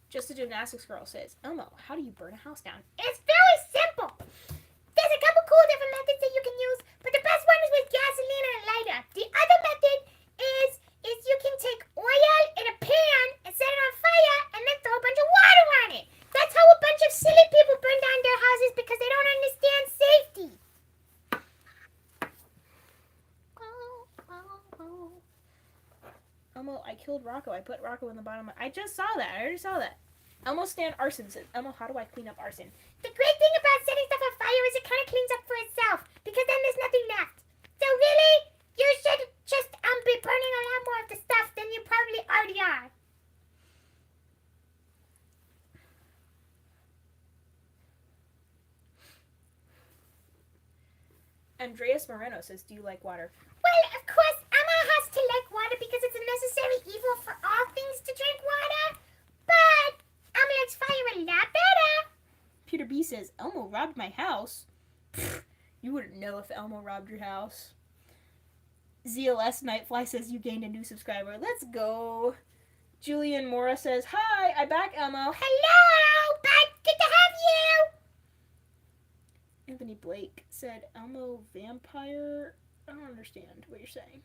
Just a Gymnastics Girl says, "Elmo, how do you burn a house down?" It's very simple. There's a couple cool different methods that you can use, but the best one is with gasoline and a lighter. The other method is you can take oil in a pan and set it on fire and then throw a bunch of water on it. That's how a bunch of silly people burn down their houses because they don't understand safety. Elmo, I killed Rocco. I put Rocco in the bottom. I just saw that. I already saw that. Elmo Stan Arson says, "Elmo, how do I clean up arson?" The great thing about setting stuff on fire is it kind of cleans up for itself because then there's nothing left. So really, you should just be burning a lot more of the stuff than you probably already are. Andreas Moreno says, "Do you like water?" Well, of course, Elmo has to like water because it's a necessary evil for all things to drink water. But Elmo likes fire a lot better. Peter B says, "Elmo robbed my house." You wouldn't know if Elmo robbed your house. ZLS Nightfly says, "You gained a new subscriber." Let's go. Julian Mora says, "Hi, I back Elmo." Hello, but good to have you. Anthony Blake said, "Elmo vampire." I don't understand what you're saying.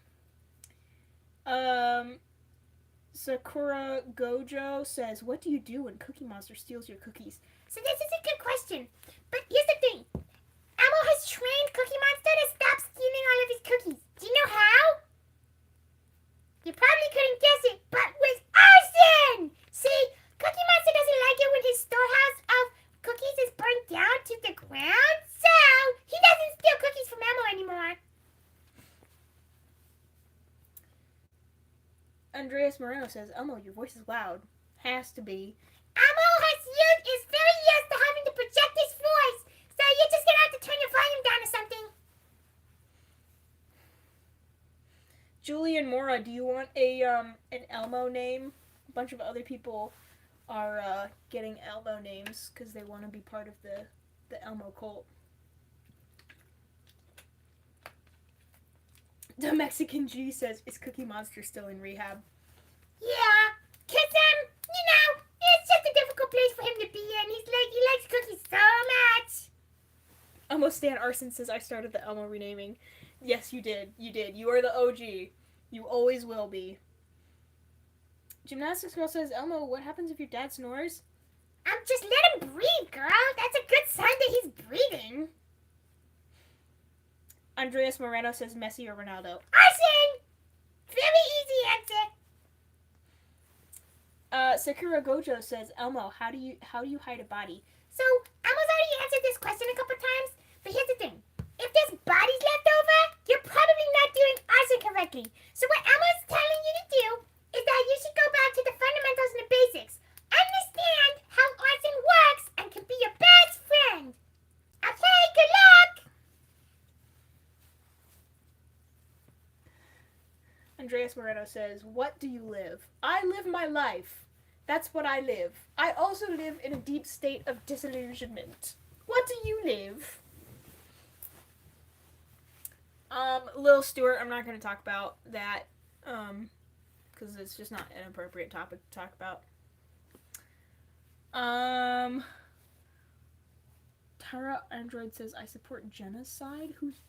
Sakura Gojo says, "What do you do when Cookie Monster steals your cookies?" So this is a good question. But here's the thing. Elmo has trained Cookie Monster to stop stealing all of his cookies. Do you know how? You probably couldn't guess it, but with arson! See, Cookie Monster doesn't like it when his storehouse of cookies is burnt down to the ground, so he doesn't steal cookies from Elmo anymore. Andreas Moreno says, "Elmo, your voice is loud." Has to be. Elmo is very used to having to project his voice, so you're just gonna have to turn your volume down or something. Julian Mora, do you want an Elmo name? A bunch of other people are getting Elmo names because they want to be part of the Elmo cult. The Mexican G says, "Is Cookie Monster still in rehab?" Yeah, cause it's just a difficult place for him to be in. He likes cookies so much. Elmo Stan Arson says, "I started the Elmo renaming." Yes, you did. You did. You are the OG. You always will be. Gymnastics Girl says, "Elmo, what happens if your dad snores?" Just let him breathe, girl. That's a good sign that he's breathing. Andreas Moreno says, "Messi or Ronaldo?" Arson! Very easy answer. Sakura Gojo says, "Elmo, how do you hide a body?" So, Elmo's already answered this question a couple times, but here's the thing. If there's bodies left correctly. So what Elmo's telling you to do is that you should go back to the fundamentals and the basics. Understand how arson works and can be your best friend. Okay, good luck! Andreas Moreno says, what do you live? I live my life. That's what I live. I also live in a deep state of disillusionment. What do you live? Lil Stewart, I'm not going to talk about that, because it's just not an appropriate topic to talk about. Tara Android says, I support genocide? Who's...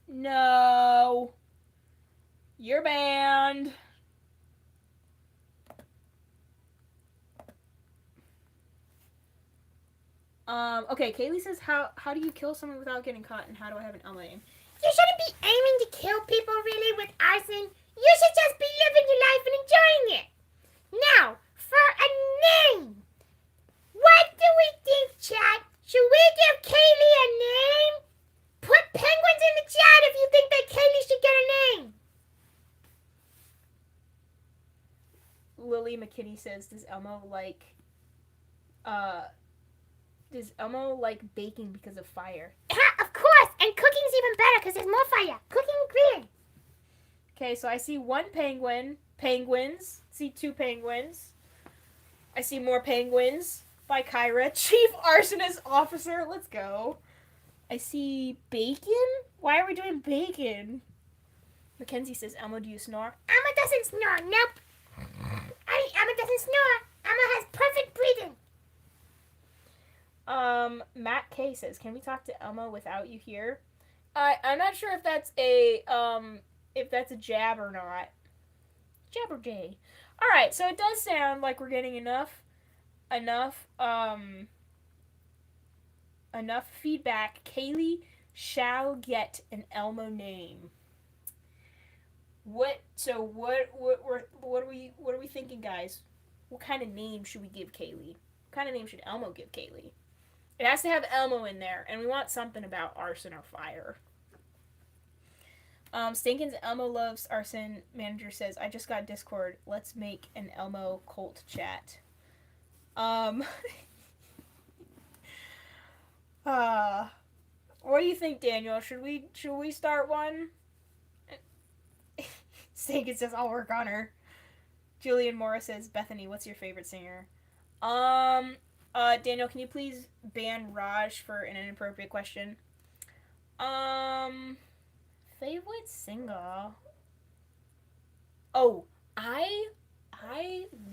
No. You're banned. Okay, Kaylee says, how do you kill someone without getting caught, and how do I have an Elmo name? You shouldn't be aiming to kill people really with arson. You should just be living your life and enjoying it. Now, for a name. What do we think, chat? Should we give Kaylee a name? Put penguins in the chat if you think that Kaylee should get a name. Lily McKinney says, does Elmo like baking because of fire? Of course, and cooking's even better because there's more fire. Cooking green. Okay, so I see one penguin. Penguins. See two penguins. I see more penguins by Kyra. Chief Arsonist Officer. Let's go. I see bacon? Why are we doing bacon? Mackenzie says, Elmo, do you snore? Elmo doesn't snore. Nope. Elmo doesn't snore. Elmo has perfect breathing. Matt K says, can we talk to Elmo without you here? I'm not sure if that's a jab or not. Jab or J. Alright, so it does sound like we're getting enough feedback. Kaylee shall get an Elmo name. What are we thinking, guys? What kind of name should we give Kaylee? What kind of name should Elmo give Kaylee? It has to have Elmo in there, and we want something about arson or fire. Stinkin's Elmo loves arson manager says, I just got Discord. Let's make an Elmo cult chat. What do you think, Daniel? Should we start one? Stinkin says, I'll work on her. Julian Morris says, Bethany, what's your favorite singer? Daniel, can you please ban Raj for an inappropriate question? Favorite singer? Oh, I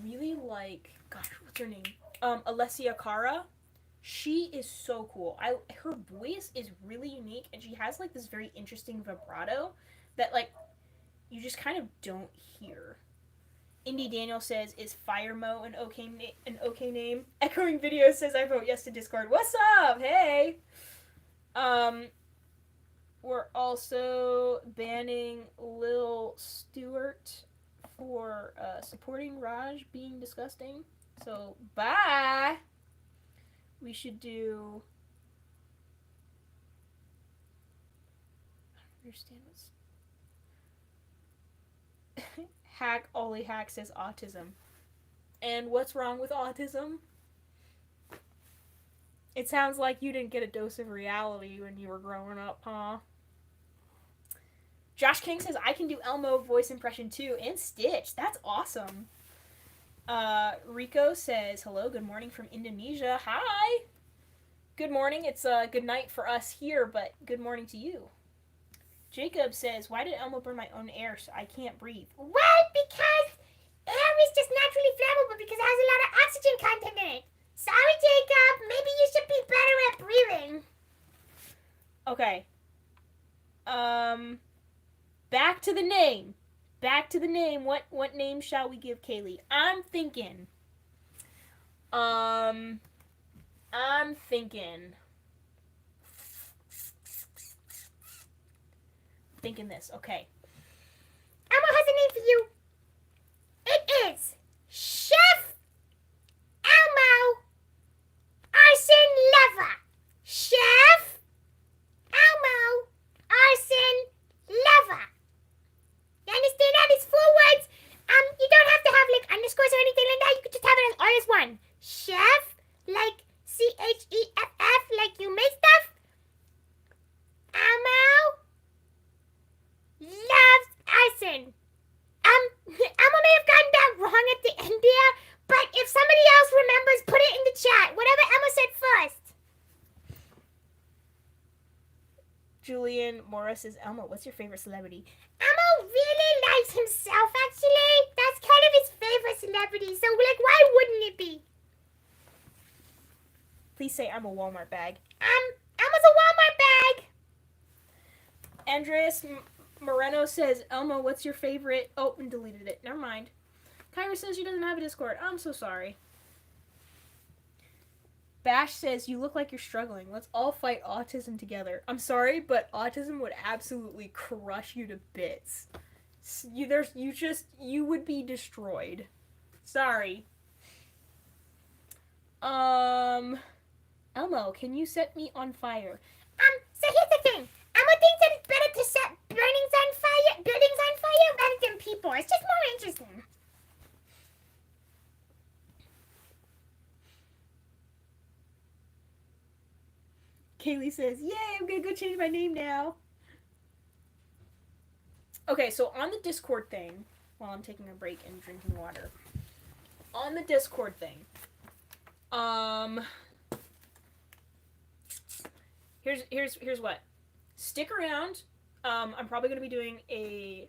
really like, gosh, what's her name? Alessia Cara. She is so cool. Her voice is really unique, and she has like this very interesting vibrato that like you just kind of don't hear. Indie Daniel says, is Fire Mo an okay name? Echoing Video says, I vote yes to Discord. What's up? Hey! We're also banning Lil Stewart for supporting Raj being disgusting. So, bye! We should do... I don't understand what's... Hack Ollie Hack says autism. And what's wrong with autism? It sounds like you didn't get a dose of reality when you were growing up, huh? Josh King says, I can do Elmo voice impression too, and Stitch. That's awesome. Rico says, hello, good morning from Indonesia. Hi! Good morning. It's good night for us here, but good morning to you. Jacob says, why did Elmo burn my own air so I can't breathe? Well, because air is just naturally flammable because it has a lot of oxygen content in it. Sorry, Jacob. Maybe you should be better at breathing. Okay. Back to the name. What name shall we give Kaylee? I'm thinking this. Okay. Elmo has a name for you. It is Chef Elmo Arson Lover. Chef Elmo Arson Lover. You understand? Or is one chef, like CHEFF, like you make stuff? Elmo loves Arson. Elmo may have gotten that wrong at the end there, but if somebody else remembers, put it in the chat. Whatever Elmo said first. Julian Morris says, Elmo, what's your favorite celebrity? Elmo really likes himself, actually. That's kind of his favorite celebrity, so, like, why wouldn't it be? Please say I'm a Walmart bag. Elmo's a Walmart bag. Andreas Moreno says, Elmo, what's your favorite? Oh, and deleted it. Never mind. Kyra says she doesn't have a Discord. I'm so sorry. Bash says, you look like you're struggling. Let's all fight autism together. I'm sorry, but autism would absolutely crush you to bits. You would be destroyed. Sorry. Elmo, can you set me on fire? So here's the thing. Elmo thinks that it's better to set buildings on fire rather than people. It's just more interesting. Kaylee says, yay, I'm gonna go change my name now. Okay, so on the Discord thing, while I'm taking a break and drinking water, on the Discord thing, here's what. Stick around. I'm probably gonna be doing a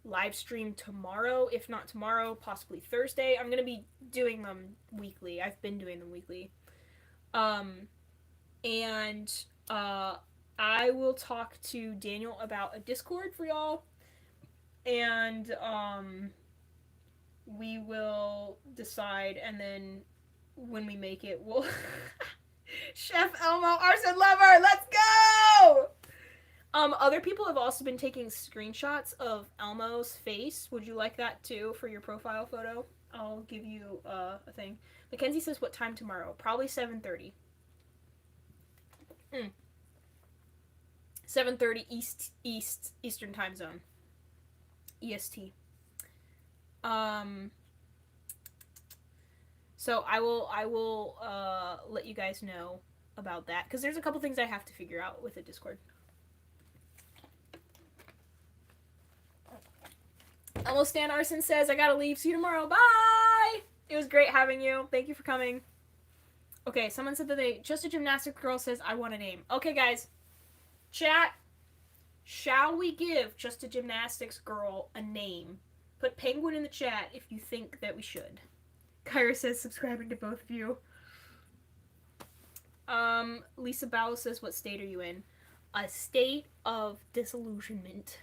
live stream tomorrow, if not tomorrow, possibly Thursday. I'm gonna be doing them weekly. I've been doing them weekly. And I will talk to Daniel about a Discord for y'all, and we will decide, and then when we make it, we'll Chef Elmo, Arson Lover, let's go! Other people have also been taking screenshots of Elmo's face. Would you like that too for your profile photo? I'll give you a thing. Mackenzie says, what time tomorrow? Probably 7:30. 7:30 Eastern time zone. EST. So I will let you guys know about that, because there's a couple things I have to figure out with the Discord. Elmo Stan Arson says, I gotta leave. See you tomorrow. Bye! It was great having you. Thank you for coming. Okay, someone said that Just a Gymnastics Girl says, I want a name. Okay, guys. Chat. Shall we give Just a Gymnastics Girl a name? Put Penguin in the chat if you think that we should. Kyra says, subscribing to both of you. Lisa Bowell says, what state are you in? A state of disillusionment.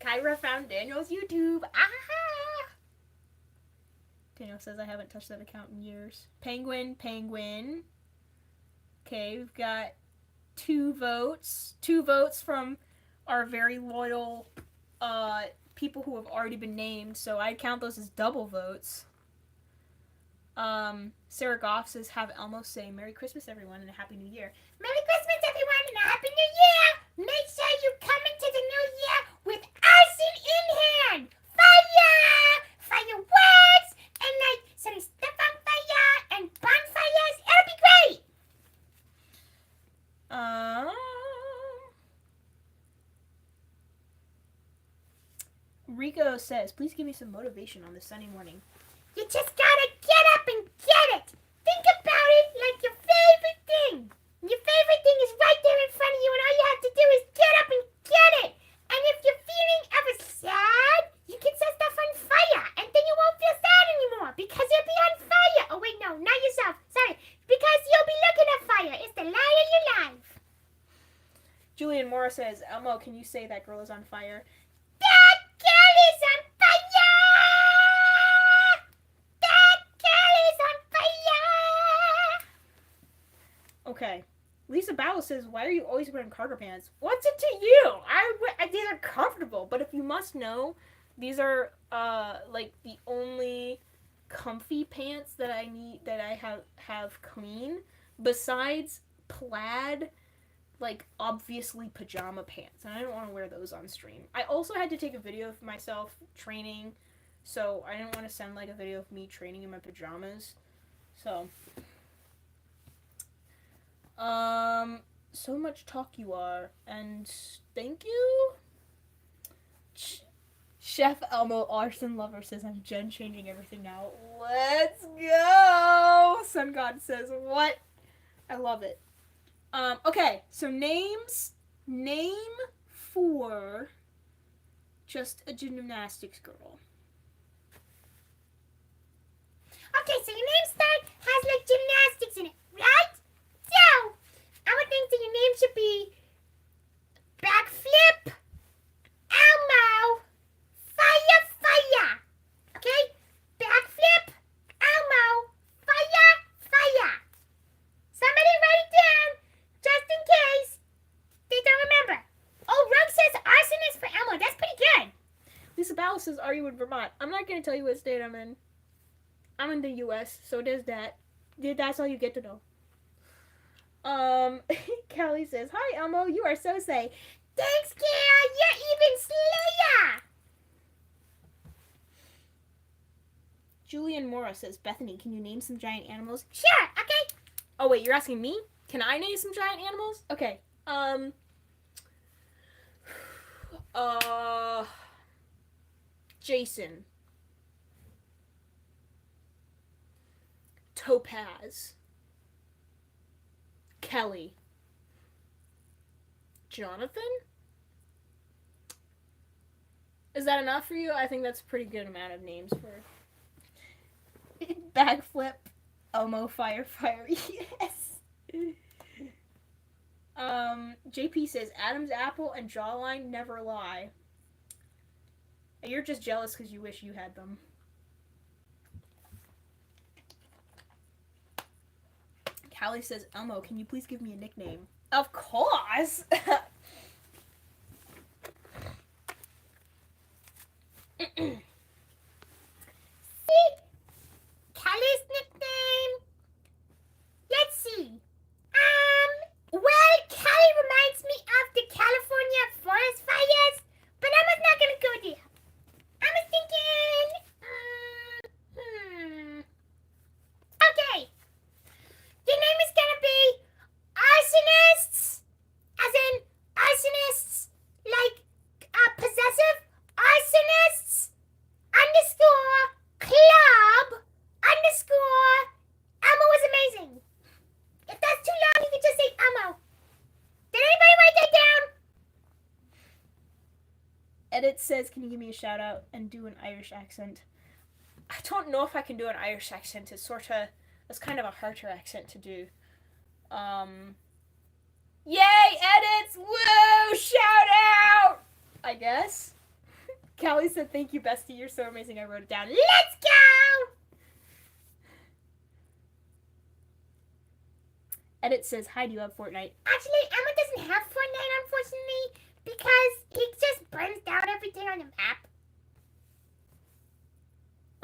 Kyra found Daniel's YouTube. Ah! Daniel says, I haven't touched that account in years. Penguin. Okay, we've got 2 votes. 2 votes from our very loyal people who have already been named, so I'd count those as double votes. Sarah Goff says, have Elmo say Merry Christmas, everyone, and a Happy New Year. Merry Christmas, everyone, and a Happy New Year! Make sure you come into the new year with arson in hand! Fire! Fireworks! And, like, some stuff on fire and bonfires. It'll be great! Rico says, please give me some motivation on this sunny morning. You just gotta get up and get it! Think about it like your favorite thing! Your favorite thing is right there in front of you, and all you have to do is get up and get it! And if you're feeling ever sad, you can set stuff on fire, and then you won't feel sad anymore, because it'll be on fire! Oh wait, no, not yourself, sorry. Because you'll be looking at fire. It's the light of your life. Julian Mora says, Elmo, can you say that girl is on fire? That girl is on fire! That girl is on fire! Okay. Lisa Bowell says, why are you always wearing cargo pants? What's it to you? These are comfortable, but if you must know, these are, like, the only comfy pants that I have clean, besides plaid like, obviously pajama pants, and I didn't want to wear those on stream. I also had to take a video of myself training, so I didn't want to send, like, a video of me training in my pajamas. So, so much talk you are, and thank you. Chef Elmo Arson Lover says, I'm gen changing everything now. Let's go! Sun God says, what? I love it. Okay, so names. Name for just a gymnastics girl. Okay, so your name start has like gymnastics in it, right? So, I would think that your name should be Backflip Elmo Fire Fire. Okay? Backflip Elmo Fire Fire. Somebody write it down just in case they don't remember. Oh, Rogue says arsonist for Elmo. That's pretty good. Lisa Bowles says, are you in Vermont? I'm not going to tell you what state I'm in. I'm in the U.S., so there's that. That's all you get to know. Callie says, hi, Elmo. You are so say. Thanks, Kara. You're even slayer. Julian Mora says, Bethany, can you name some giant animals? Sure, okay. Oh, wait, you're asking me? Can I name some giant animals? Okay. Jason. Topaz. Kelly. Jonathan? Is that enough for you? I think that's a pretty good amount of names for Backflip, Elmo, Fire, yes. JP says, Adam's apple and jawline never lie. You're just jealous because you wish you had them. Callie says, Elmo, can you please give me a nickname? Of course! See? Callie's nickname? Let's see. Well, Callie reminds me of the California forest fires, but I was not gonna go there. I was thinking, okay. Your name is gonna be arsonists, as in arsonists, like possessive arsonists underscore club underscore Elmo was amazing. If that's too long, you can just say Elmo. Did anybody write that down? Edit says, can you give me a shout out and do an Irish accent? I don't know if I can do an Irish accent. It's kind of a harder accent to do. Yay, edits! Woo! Shout out! I guess. Callie said, thank you, bestie. You're so amazing. I wrote it down. Let's go! Edit says, hi, do you have Fortnite? Actually, Emma doesn't have Fortnite, unfortunately, because he just burns down everything on the map.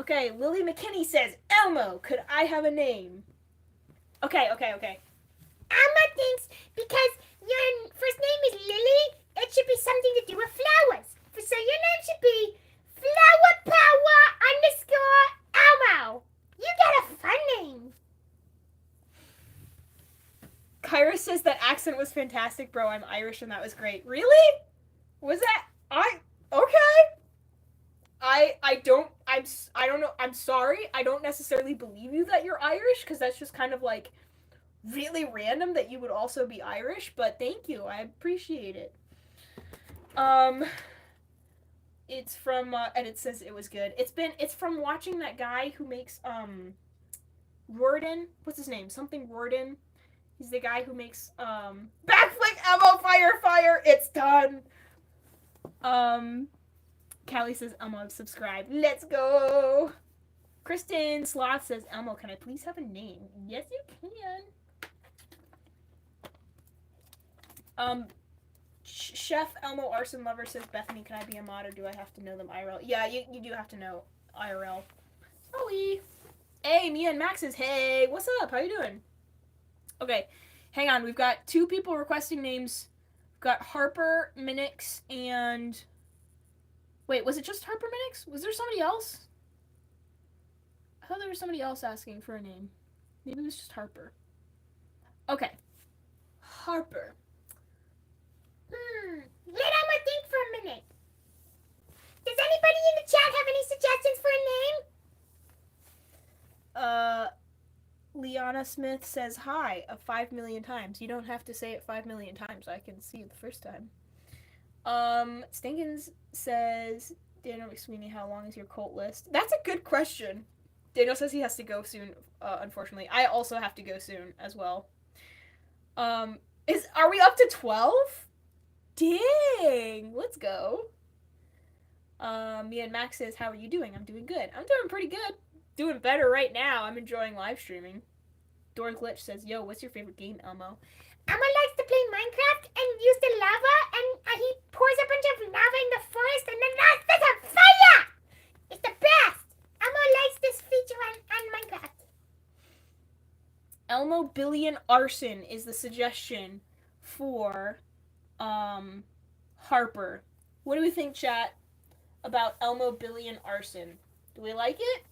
Okay, Lily McKinney says, Elmo, could I have a name? Okay. Emma thinks because your first name is Lily, it should be something to do with flowers. So your name should be Flower Power underscore Elmo. You got a fun name. Kyra says that accent was fantastic, bro. I'm Irish and that was great. Really? Was that? Okay. I don't know. I'm sorry. I don't necessarily believe you that you're Irish, because that's just kind of like really random that you would also be Irish, but thank you. I appreciate it. It's from and it says it was good. It's from watching that guy who makes Rorden. What's his name? Something Rorden. He's the guy who makes Backflip Elmo Fire. It's done. Callie says Elmo subscribe. Let's go. Kristen Sloth says, Elmo, can I please have a name? Yes, you can. Chef Elmo Arson Lover says, Bethany, can I be a mod or do I have to know them IRL? Yeah, you do have to know IRL. Sorry. Hey, Mia and Max says, hey, what's up? How you doing? Okay. Hang on, we've got 2 people requesting names. We've got Harper, Minix, and... Wait, was it just Harper Minix? Was there somebody else? I thought there was somebody else asking for a name. Maybe it was just Harper. Okay. Harper. Let Emma think for a minute. Does anybody in the chat have any suggestions for a name? Liana Smith says hi 5 million times. You don't have to say it 5 million times. I can see it the first time. Stinkins says, Daniel McSweeney, how long is your cult list? That's a good question. Daniel says he has to go soon, unfortunately. I also have to go soon as well. Are we up to 12? Dang, let's go. Me and Max says, how are you doing? I'm doing good. I'm doing pretty good. Doing better right now. I'm enjoying live streaming. Door Glitch says, yo, what's your favorite game, Elmo? Elmo likes to play Minecraft and use the lava, and he pours a bunch of lava in the forest, and then that's a fire! It's the best! Elmo likes this feature on Minecraft. Elmo Billion Arson is the suggestion for Harper. What do we think, chat, about Elmo Billion Arson? Do we like it?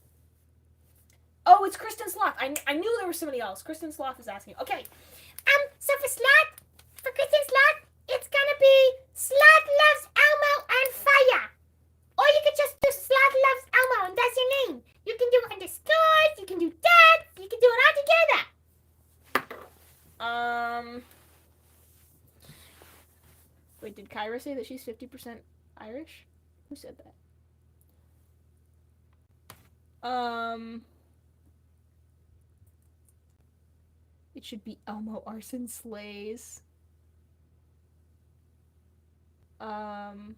Oh, it's Kristen Sloth. I knew there was somebody else. Kristen Sloth is asking. Okay. So for Kristen Sloth, it's gonna be Sloth loves Elmo and fire. Or you could just do Sloth loves Elmo and that's your name. You can do underscores, you can do dots, you can do it all together. Wait, did Kyra say that she's 50% Irish? Who said that? It should be Elmo Arson Slays. Elmo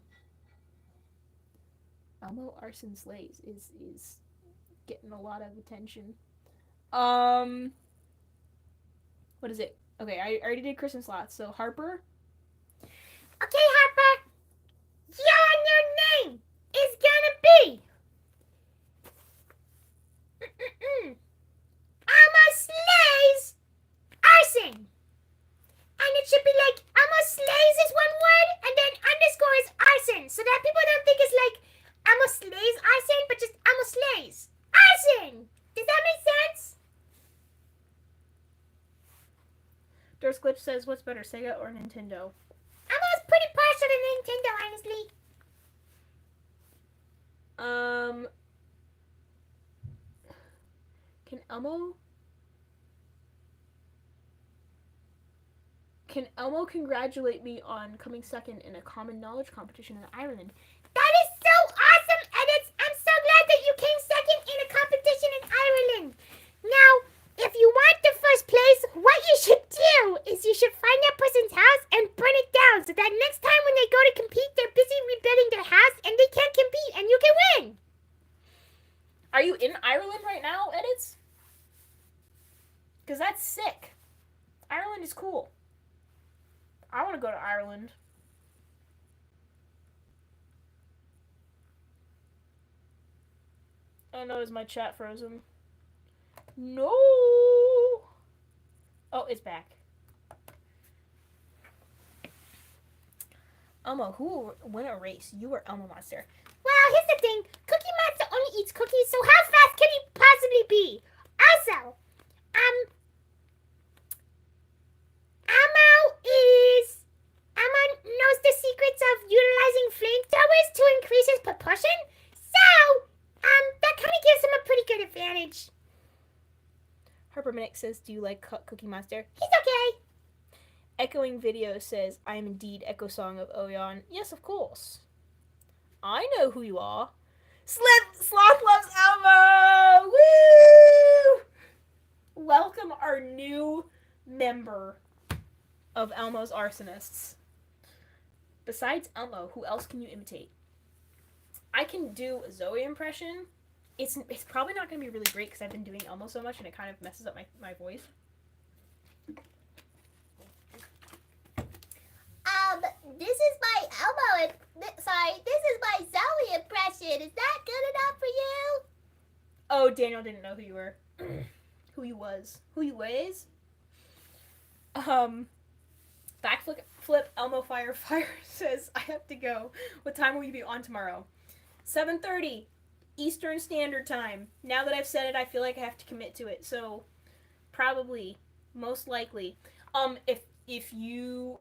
Arson Slays is getting a lot of attention. What is it? Okay, I already did Kristen Sloth, so Harper. Okay, Harper. Your name is gonna be Elmo Slays Arson. And it should be like Elmo Slays is one word and then underscore is arson. So that people don't think it's like Elmo Slays Arson, but just Elmo Slays Arson. Does that make sense? Durst Glitch says, what's better, Sega or Nintendo? Elmo's pretty partial to Nintendo, honestly. Can Elmo congratulate me on coming second in a common knowledge competition in Ireland? That is so awesome, Edits! I'm so glad that you came second in a competition in Ireland. Now, if you want the first place, what you should do is you should find that person's house and burn it down so that next time when they go to compete, they're busy rebuilding their house and they can't compete and you can win. Are you in Ireland right now, Edits? Because that's sick. Ireland is cool. I want to go to Ireland. Oh no, is my chat frozen? No! Oh, it's back. Elmo, who will win a race? You or Elmo Monster? Well, here's the thing. Cookie Monster only eats cookies, so how fast can he possibly be? Also, Elmo knows the secrets of utilizing flamethrowers to increase his propulsion, so that kind of gives him a pretty good advantage. Harper Minnick says, do you like Cookie Monster? He's okay. Echoing Video says, I am indeed Echo Song of Oyon. Yes, of course. I know who you are. Sloth loves Elmo! Woo! Welcome our new member of Elmo's Arsonists. Besides Elmo, who else can you imitate? I can do a Zoe impression. It's probably not going to be really great because I've been doing Elmo so much and it kind of messes up my voice. This is my Elmo, this is my Zoe impression. Is that good enough for you? Oh, Daniel didn't know who you were. Who you was. Backflip Elmo Fire says, I have to go. What time will you be on tomorrow? 7:30 Eastern Standard Time. Now that I've said it, I feel like I have to commit to it. So probably, most likely. If you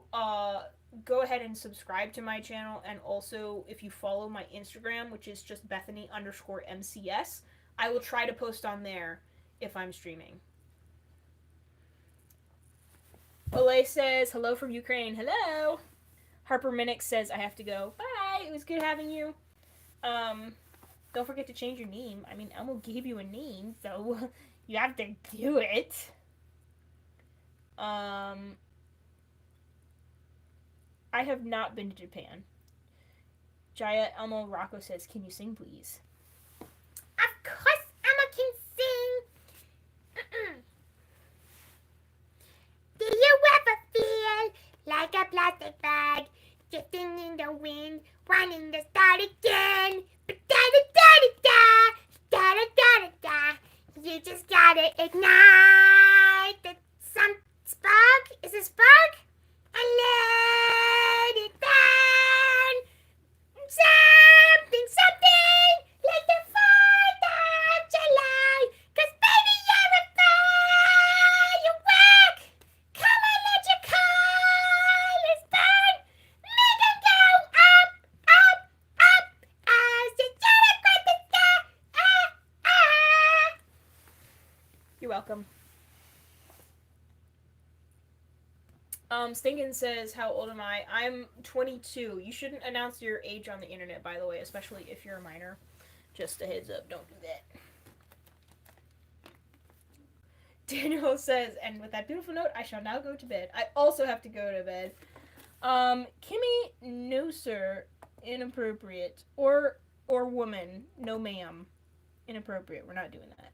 go ahead and subscribe to my channel, and also if you follow my Instagram, which is just Bethany_MCS, I will try to post on there if I'm streaming. Olay says, hello from Ukraine. Hello. Harper Minnick says, I have to go. Bye. It was good having you. Don't forget to change your name. I mean, Elmo gave you a name, so you have to do it. I have not been to Japan. Jaya Elmo Rocco says, can you sing, please? Of course Elmo can sing. Do you ever feel like a plastic bag drifting in the wind, wanting to start again? But da-da-da-da-da, da-da-da-da-da. You just gotta ignite some spark. Is it spark? And let it burn. Something like the 4th of July. 'Cause baby, you're a firework. Come on, let your colors burn. Make them go up, up, up as you jet across the sky. You're welcome. Stinkin says, how old am I? I'm 22. You shouldn't announce your age on the internet, by the way, especially if you're a minor. Just a heads up, don't do that. Daniel says, and with that beautiful note, I shall now go to bed. I also have to go to bed. Kimmy, no sir, inappropriate. Or woman, no ma'am, inappropriate. We're not doing that.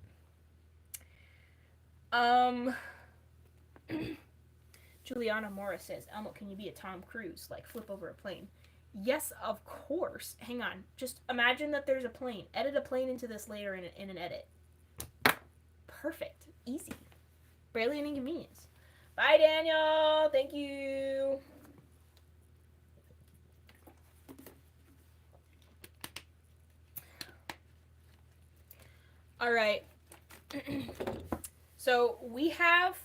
Juliana Morris says, Elmo, can you be a Tom Cruise? Like, flip over a plane. Yes, of course. Hang on. Just imagine that there's a plane. Edit a plane into this later in an edit. Perfect. Easy. Barely an inconvenience. Bye, Daniel. Thank you. All right. So we have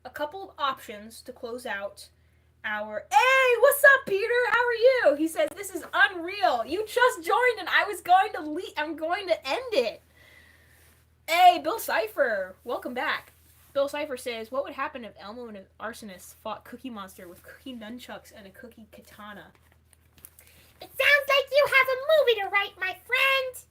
a couple of options to close out our. Hey, what's up, Peter? How are you? He says, this is unreal. You just joined and I was going to leave. I'm going to end it. Hey, Bill Cipher, welcome back. Bill Cipher says, what would happen if Elmo and an arsonist fought Cookie Monster with cookie nunchucks and a cookie katana? It sounds like you have a movie to write, my friend.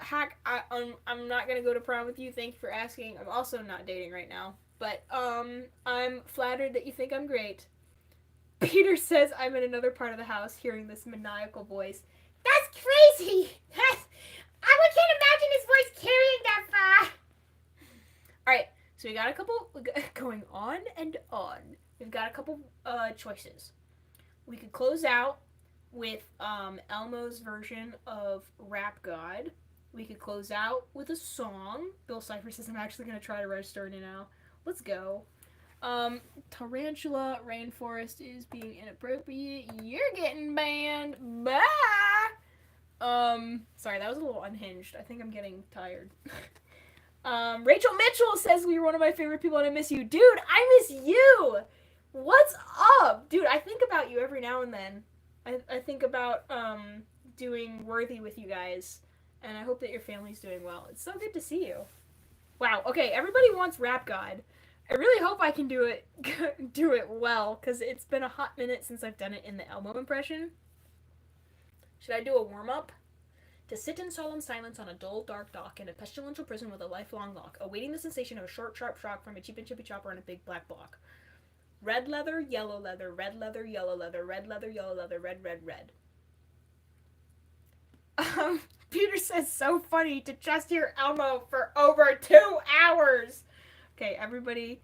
Hack, I'm not gonna go to prom with you. Thank you for asking. I'm also not dating right now, but I'm flattered that you think I'm great. Peter says I'm in another part of the house hearing this maniacal voice. That's crazy. I can't imagine his voice carrying that far. All right, so we got a couple going on and on. We've got a couple choices. We could close out with Elmo's version of Rap God. We could close out with a song. Bill Cipher says I'm actually going to try to register it now. Let's go. Tarantula Rainforest is being inappropriate. You're getting banned. Bye! Sorry, that was a little unhinged. I think I'm getting tired. Rachel Mitchell says you're one of my favorite people and I miss you. Dude, I miss you! What's up? Dude, I think about you every now and then. I think about doing Worthy with you guys, and I hope that your family's doing well. It's so good to see you. Wow. Okay, everybody wants Rap God. I really hope I can do it well, because it's been a hot minute since I've done it in the Elmo impression. Should I do a warm-up? To sit in solemn silence on a dull, dark dock in a pestilential prison with a lifelong lock, awaiting the sensation of a short, sharp shock from a cheap and chippy chopper on a big black block. Red leather, yellow leather, red leather, yellow leather, red leather, yellow leather, red, red, red. Peter says, so funny to just hear Elmo for over 2 hours. Okay, everybody.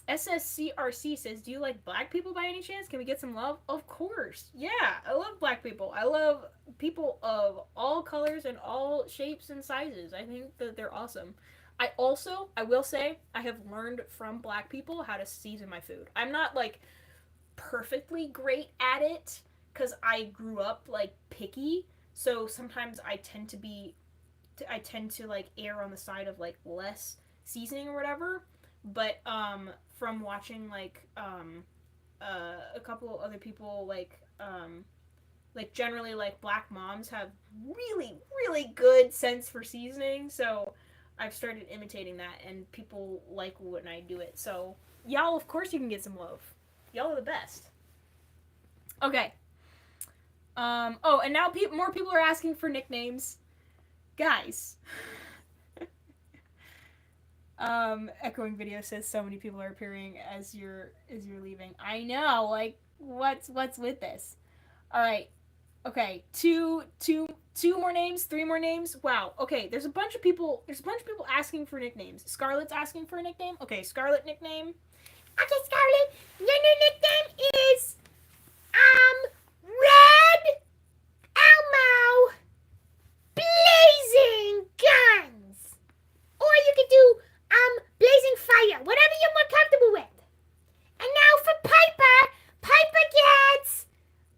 SSCRC says, do you like black people by any chance? Can we get some love? Of course. Yeah, I love black people. I love people of all colors and all shapes and sizes. I think that they're awesome. I will say, I have learned from black people how to season my food. I'm not like perfectly great at it because I grew up like picky. So sometimes I tend to like err on the side of like less seasoning or whatever. But from watching a couple other people like generally like black moms have really really good sense for seasoning, so I've started imitating that and people like when I do it. So y'all, of course you can get some love. Y'all are the best. Okay. Oh, and now more people are asking for nicknames. Guys. Echoing video says so many people are appearing as you're leaving. I know, like what's with this? All right. Okay, two more names, three more names. Wow. Okay, there's a bunch of people asking for nicknames. Scarlett's asking for a nickname. Okay, Scarlett nickname. Okay, Scarlett, your new nickname is Red Elmo Blazing Guns. Or you could do Blazing Fire, whatever you're more comfortable with. And now for Piper.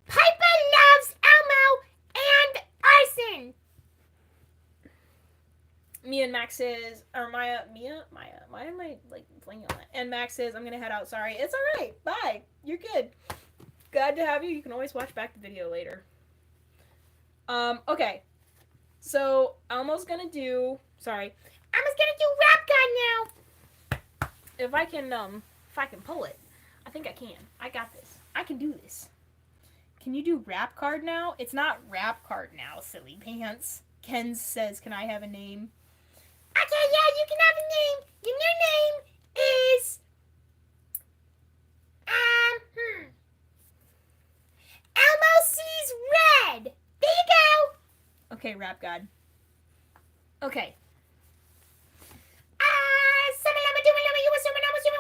Piper loves Elmo and Arson. Mia and Max says, or Maya, why am I like playing on that? And Max says, I'm gonna head out. Sorry, it's all right. Bye. You're good. Glad to have you. You can always watch back the video later. Okay. So Elmo's gonna do. Sorry. Elmo's gonna do Rap God now. If I can pull it, I think I can. I got this. I can do this. Can you do Rap Card now? It's not Rap Card now, silly pants. Ken says, can I have a name? Okay, yeah, you can have a name. Your new name is Elmo Sees Red. There you go. Okay, Rap God. Okay.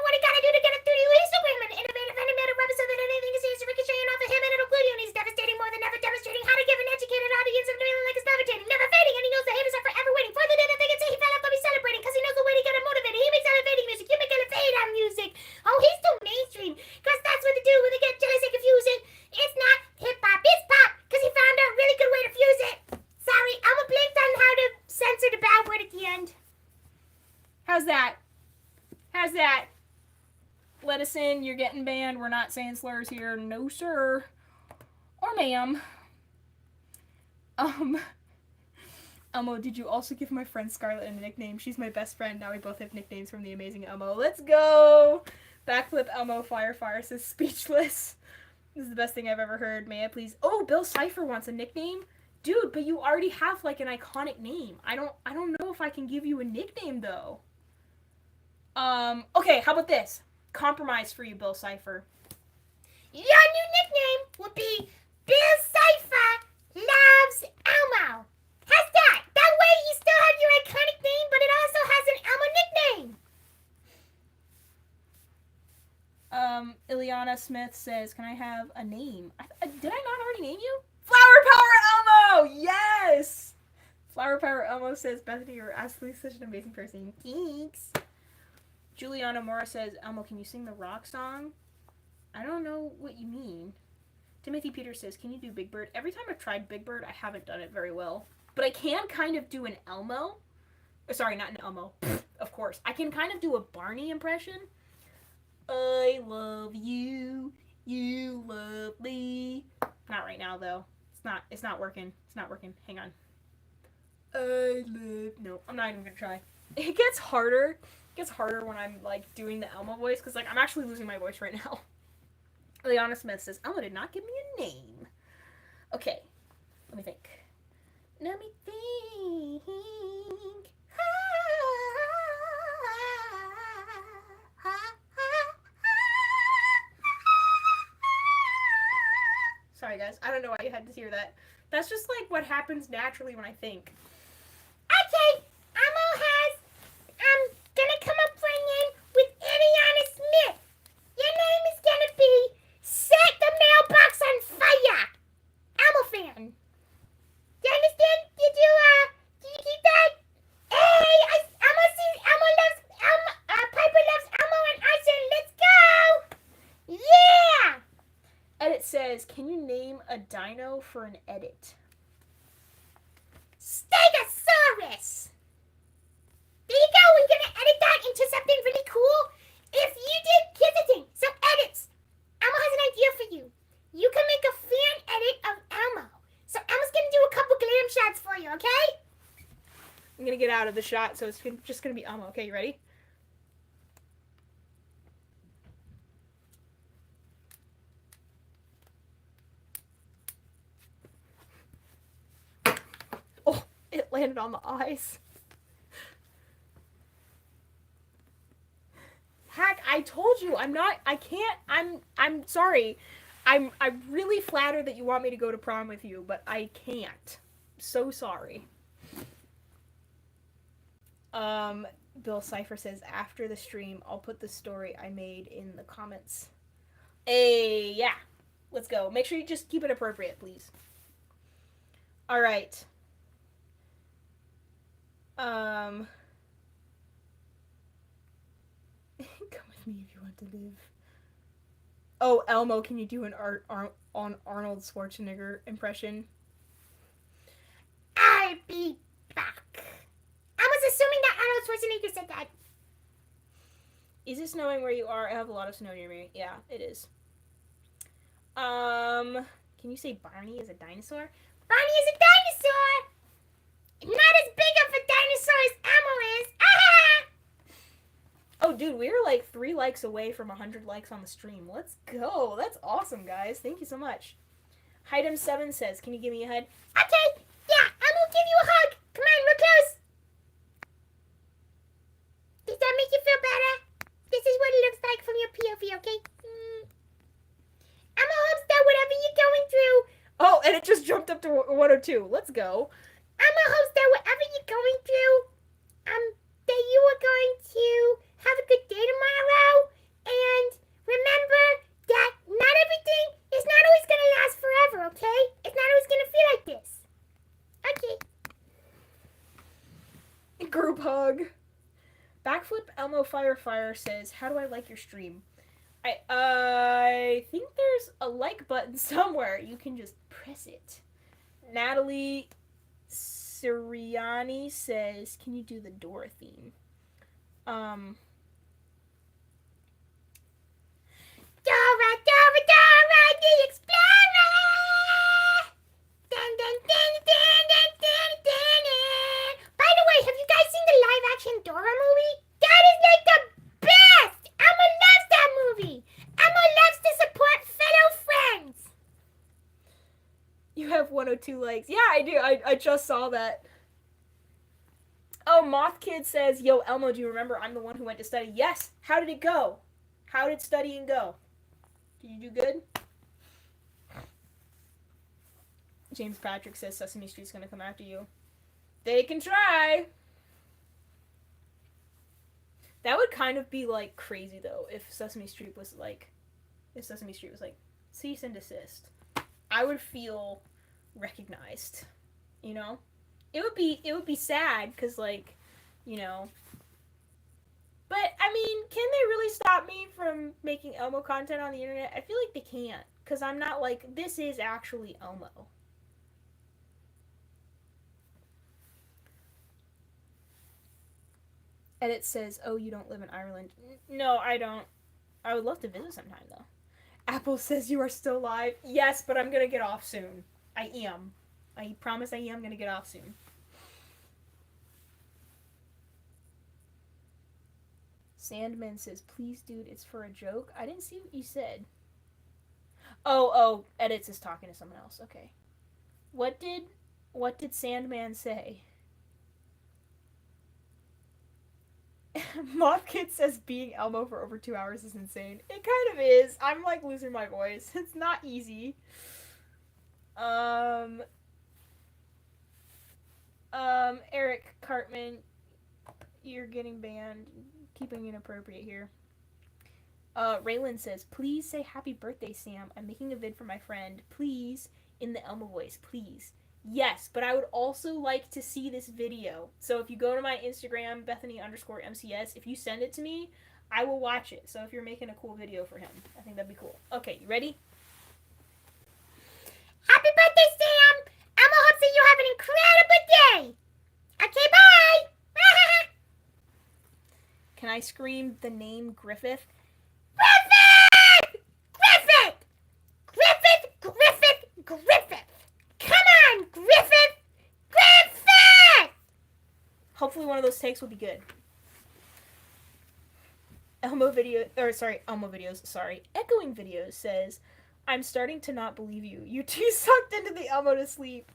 What he gotta do to get it through to you? He's Superman, innovative, animated weapon so that anything is used to ricocheting off of him and it'll glue you. And he's devastating more than ever, demonstrating how to give an educated audience of feeling like it's levitating, never fading, and he knows the haters are forever waiting. Further than they can say he fell off, but he's celebrating because he knows the way to get him motivated. He makes elevating music, you make elevator music. Oh, he's too mainstream because that's what they do when they get jealous and confusing. It's not hip hop, it's pop because he found a really good way to fuse it. Sorry, I'm a blinked on how to censor the bad word at the end. How's that? How's that? Let us in. You're getting banned. We're not saying slurs here. No, sir. Or ma'am. Elmo, did you also give my friend Scarlett a nickname? She's my best friend. Now we both have nicknames from the amazing Elmo. Let's go! Backflip Elmo Fire says speechless. This is the best thing I've ever heard. May I please? Oh, Bill Cipher wants a nickname? Dude, but you already have like an iconic name. I don't know if I can give you a nickname though. Okay, how about this? Compromise for you, Bill Cipher. Your new nickname would be Bill Cipher Loves Elmo. How's that? That way you still have your iconic name, but it also has an Elmo nickname. Ileana Smith says, can I have a name? Did I not already name you? Flower Power Elmo! Yes! Flower Power Elmo says, Bethany, you're absolutely such an amazing person. Thanks. Juliana Mora says, Elmo, can you sing the rock song? I don't know what you mean. Timothy Peters says, can you do Big Bird? Every time I've tried Big Bird, I haven't done it very well. But I can kind of do an Elmo. Sorry, not an Elmo. Of course. I can kind of do a Barney impression. I love you. You love me. Not right now, though. It's not working. It's not working. Hang on. No, I'm not even gonna try. It gets harder. It gets harder when I'm like doing the Elmo voice because like I'm actually losing my voice right now. Liana Smith says, Elmo did not give me a name. Okay, let me think. Let me think. Sorry guys, I don't know why you had to hear that. That's just like what happens naturally when I think. Okay, Elmo has, gonna come up for a name with Ileana Smith. Your name is gonna be Set the Mailbox on Fire. Elmo fan. says, can you name a dino for an edit? Stegosaurus! There you go, we're gonna edit that into something really cool. If you did, here's the thing, so edits. Elmo has an idea for you. You can make a fan edit of Elmo. So Elmo's gonna do a couple glam shots for you, okay? I'm gonna get out of the shot, so it's just gonna be Elmo. Okay, you ready? Oh, it landed on the eyes. Heck, I told you, I can't, I'm sorry. I'm really flattered that you want me to go to prom with you, but I can't. So sorry. Bill Cipher says, after the stream, I'll put the story I made in the comments. Hey, yeah. Let's go. Make sure you just keep it appropriate, please. Alright. Come with me if you want to live. Oh, Elmo, can you do an on Arnold Schwarzenegger impression? I'll be back. I was assuming that Arnold Schwarzenegger said that. Is it snowing where you are? I have a lot of snow near me. Yeah, it is. Can you say Barney is a dinosaur? Barney is a dinosaur! Not as big of a dinosaur as Elmo is. Ah! Oh, dude, we are like 3 likes away from 100 likes on the stream. Let's go. That's awesome, guys. Thank you so much. Hydem7 says, can you give me a hug? Okay, yeah, I'm gonna give you a hug. Come on, real close. Does that make you feel better? This is what it looks like from your POV, okay? Elmo hopes that whatever you're going through. Oh, and it just jumped up to 102. Let's go. Elmo hopes that whatever you're going through, that you are going to have a good day tomorrow. And remember that not everything is not always going to last forever, okay? It's not always going to feel like this. Okay. Group hug. Backflip Elmo Fire says, how do I like your stream? I think there's a like button somewhere. You can just press it. Natalie Siriani says, can you do the Dora theme? Dora, Dora, Dora, the Explorer! Dun, dun, dun, dun, dun, dun, dun, dun. By the way, have you guys seen the live-action Dora movie? That is like the best! Elmo loves that movie! Elmo loves to support fellow friends! You have 102 likes. Yeah, I do. I just saw that. Oh, Moth Kid says, yo, Elmo, do you remember I'm the one who went to study? Yes. How did it go? How did studying go? Did you do good? James Patrick says Sesame Street's gonna come after you. They can try. That would kind of be like crazy though if Sesame Street was like cease and desist. I would feel recognized, you know? It would be sad cuz like, you know. But I mean, can they really stop me from making Elmo content on the internet? I feel like they can't cuz I'm not like this is actually Elmo. And it says, oh, you don't live in Ireland. No, I don't. I would love to visit sometime, though. Apple says you are still live. Yes, but I'm going to get off soon. I am. I promise I am going to get off soon. Sandman says, please, dude, it's for a joke. I didn't see what you said. Oh, Edits is talking to someone else. Okay. What did Sandman say? Moth Kid says being Elmo for over 2 hours is insane. It kind of is. I'm like losing my voice. It's not easy. Eric Cartman, you're getting banned. Keeping inappropriate here. Raylan says, please say happy birthday, Sam. I'm making a vid for my friend. Please, in the Elmo voice, please. Yes, but I would also like to see this video. So if you go to my Instagram, Bethany_MCS, if you send it to me, I will watch it. So if you're making a cool video for him, I think that'd be cool. Okay, you ready? I scream the name Griffith. Griffith! Griffith! Griffith! Griffith! Griffith! Come on, Griffith! Griffith! Hopefully one of those takes will be good. Echoing Videos says, I'm starting to not believe you. You two sucked into the Elmo to sleep.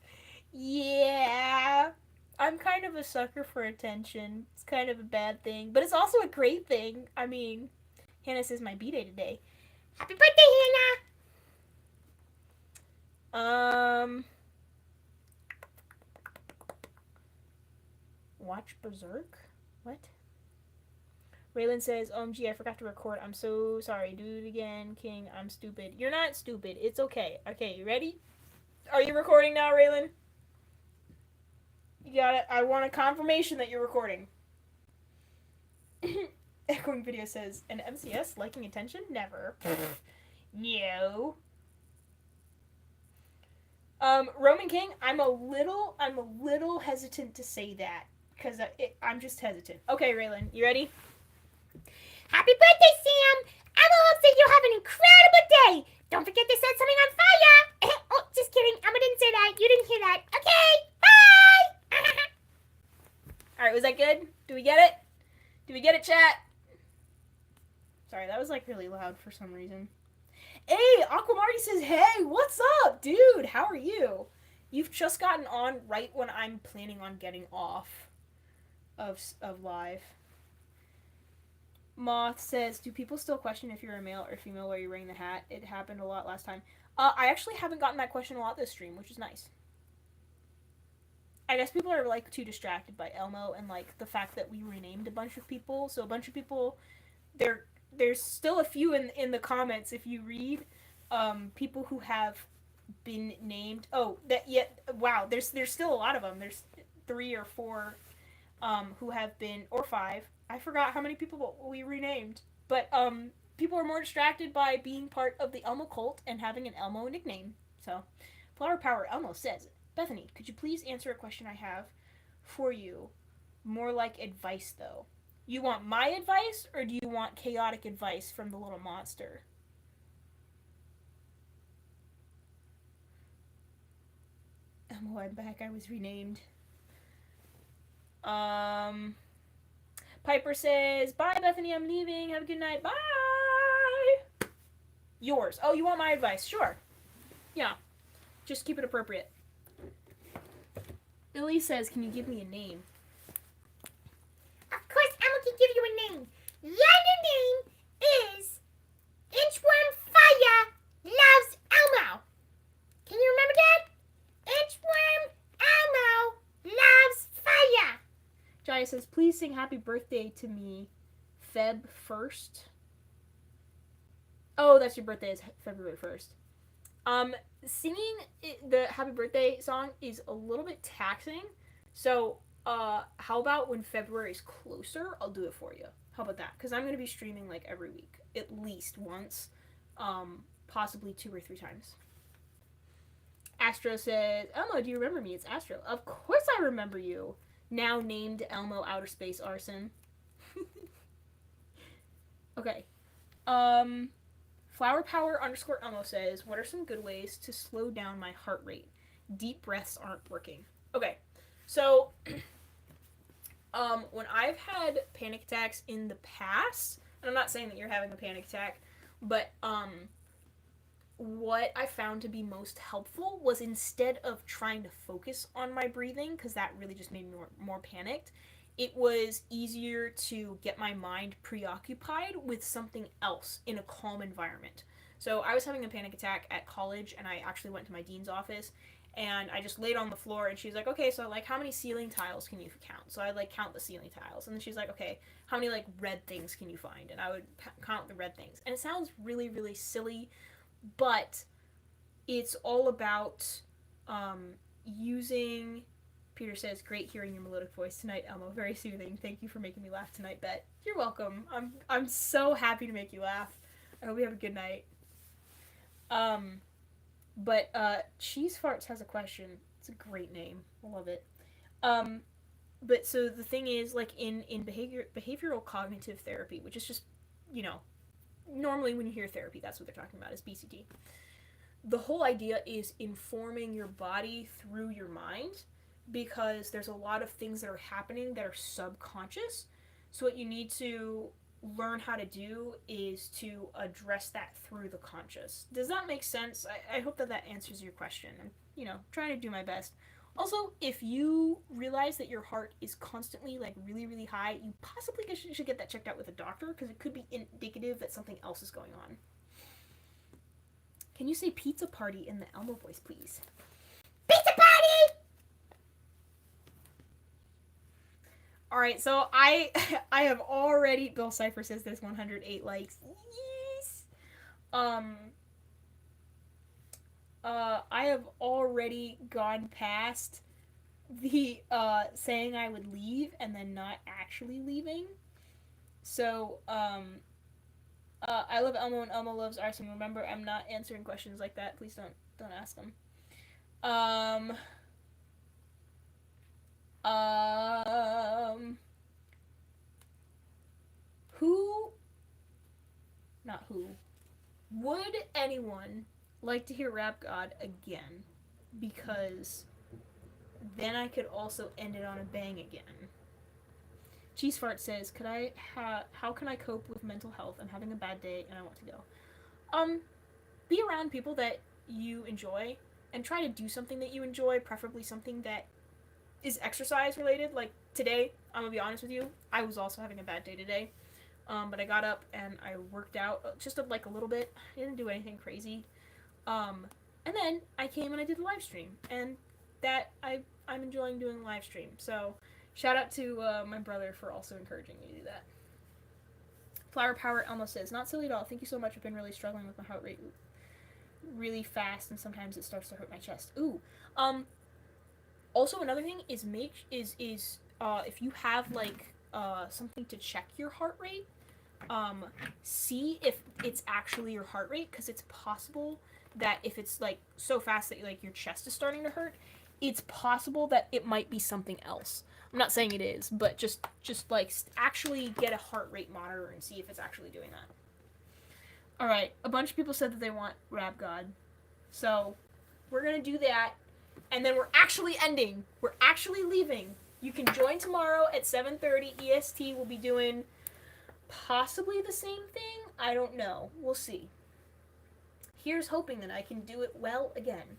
Yeah. I'm kind of a sucker for attention. It's kind of a bad thing, but it's also a great thing. I mean, Hannah says my B-day today. Happy birthday, Hannah! Watch Berserk? What? Raylan says, OMG, I forgot to record. I'm so sorry. Do it again, King. I'm stupid. You're not stupid. It's okay. Okay, you ready? Are you recording now, Raylan? You got it. I want a confirmation that you're recording. Echoing Video says, an MCS liking attention? Never. No. Roman King, I'm a little hesitant to say that because I'm just hesitant. Okay, Raylan, you ready? Happy birthday, Sam! Emma hopes that you'll have an incredible day! Don't forget to set something on fire! Oh, just kidding. Emma didn't say that. You didn't hear that. Okay, bye! Alright, was that good? Do we get it? Do we get it, chat? Sorry, that was like really loud for some reason. Hey, Aquamarty says, hey, what's up, dude? How are you? You've just gotten on right when I'm planning on getting off of live. Moth says, do people still question if you're a male or female while you're wearing the hat? It happened a lot last time. I actually haven't gotten that question a lot this stream, which is nice. I guess people are like too distracted by Elmo and like the fact that we renamed a bunch of people. So a bunch of people, there's still a few in the comments if you read, people who have been named. Oh, wow. There's still a lot of them. There's 3 or 4, who have been, or 5. I forgot how many people we renamed, but people are more distracted by being part of the Elmo cult and having an Elmo nickname. So, Flower Power Elmo says, Bethany, could you please answer a question I have for you? More like advice, though. You want my advice, or do you want chaotic advice from the little monster? Elmo, I'm back. I was renamed. Piper says, bye, Bethany, I'm leaving. Have a good night. Bye! Yours. Oh, you want my advice? Sure. Yeah. Just keep it appropriate. Lily says, can you give me a name? Of course, Emma can give you a name. Your new name is Inchworm Fire Loves Elmo. Can you remember that? Inchworm Elmo Loves Fire. Jaya says, please sing happy birthday to me, Feb 1st. Oh, that's your birthday is February 1st. Singing the happy birthday song is a little bit taxing. So, how about when February's closer, I'll do it for you. How about that? Because I'm going to be streaming like every week, at least once, possibly 2 or 3 times. Astro says, Elmo, do you remember me? It's Astro. Of course I remember you. Now named Elmo Outer Space Arson. Okay. Flower Power _ Elmo says, what are some good ways to slow down my heart rate? Deep breaths aren't working. Okay. So, when I've had panic attacks in the past, and I'm not saying that you're having a panic attack, but, what I found to be most helpful was instead of trying to focus on my breathing, because that really just made me more panicked, it was easier to get my mind preoccupied with something else in a calm environment. So I was having a panic attack at college, and I actually went to my dean's office, and I just laid on the floor, and she's like, okay, so, like, how many ceiling tiles can you count? So I, like, count the ceiling tiles, and then she's like, okay, how many, like, red things can you find? And I would count the red things. And it sounds really, really silly, but it's all about using... Peter says, great hearing your melodic voice tonight, Elmo. Very soothing. Thank you for making me laugh tonight, Bet. You're welcome. I'm so happy to make you laugh. I hope you have a good night. Cheese Farts has a question. It's a great name. I love it. but so the thing is, like in behavioral cognitive therapy, which is just, you know, normally when you hear therapy, that's what they're talking about is BCT. The whole idea is informing your body through your mind, because there's a lot of things that are happening that are subconscious. So what you need to learn how to do is to address that through the conscious. Does that make sense? I hope that that answers your question. I'm, you know, trying to do my best. Also, if you realize that your heart is constantly like really, really high, you possibly should get that checked out with a doctor, because it could be indicative that something else is going on. Can you say pizza party in the Elmo voice, please? Pizza party! All right, so I have already. Bill Cipher says there's 108 likes. Yes. Um. I have already gone past the saying I would leave and then not actually leaving. So I love Elmo and Elmo loves Arson. Remember, I'm not answering questions like that. Please don't ask them. Um. Um. Who? Not who. Would anyone like to hear Rap God again? Because then I could also end it on a bang again. Cheese Fart says, "Could I? How can I cope with mental health? I'm having a bad day and I want to go." Um, be around people that you enjoy and try to do something that you enjoy, preferably something that is exercise related. Like today, I'm gonna be honest with you, I was also having a bad day today. But I got up and I worked out just like a little bit. I didn't do anything crazy. And then I came and I did the live stream, and that I'm enjoying doing live stream. So shout out to my brother for also encouraging me to do that. Flower Power Elmo says, "Not silly at all. Thank you so much. I've been really struggling with my heart rate really fast, and sometimes it starts to hurt my chest." Ooh. Also another thing is if you have like something to check your heart rate, see if it's actually your heart rate, because it's possible that if it's like so fast that like your chest is starting to hurt, it's possible that it might be something else. I'm not saying it is, but just like actually get a heart rate monitor and see if it's actually doing that. All right, a bunch of people said that they want Rap God, so we're gonna do that, and then we're actually ending. We're actually leaving. You can join tomorrow at 7:30 EST. We'll be doing possibly the same thing. I don't know. We'll see. Here's hoping that I can do it well again.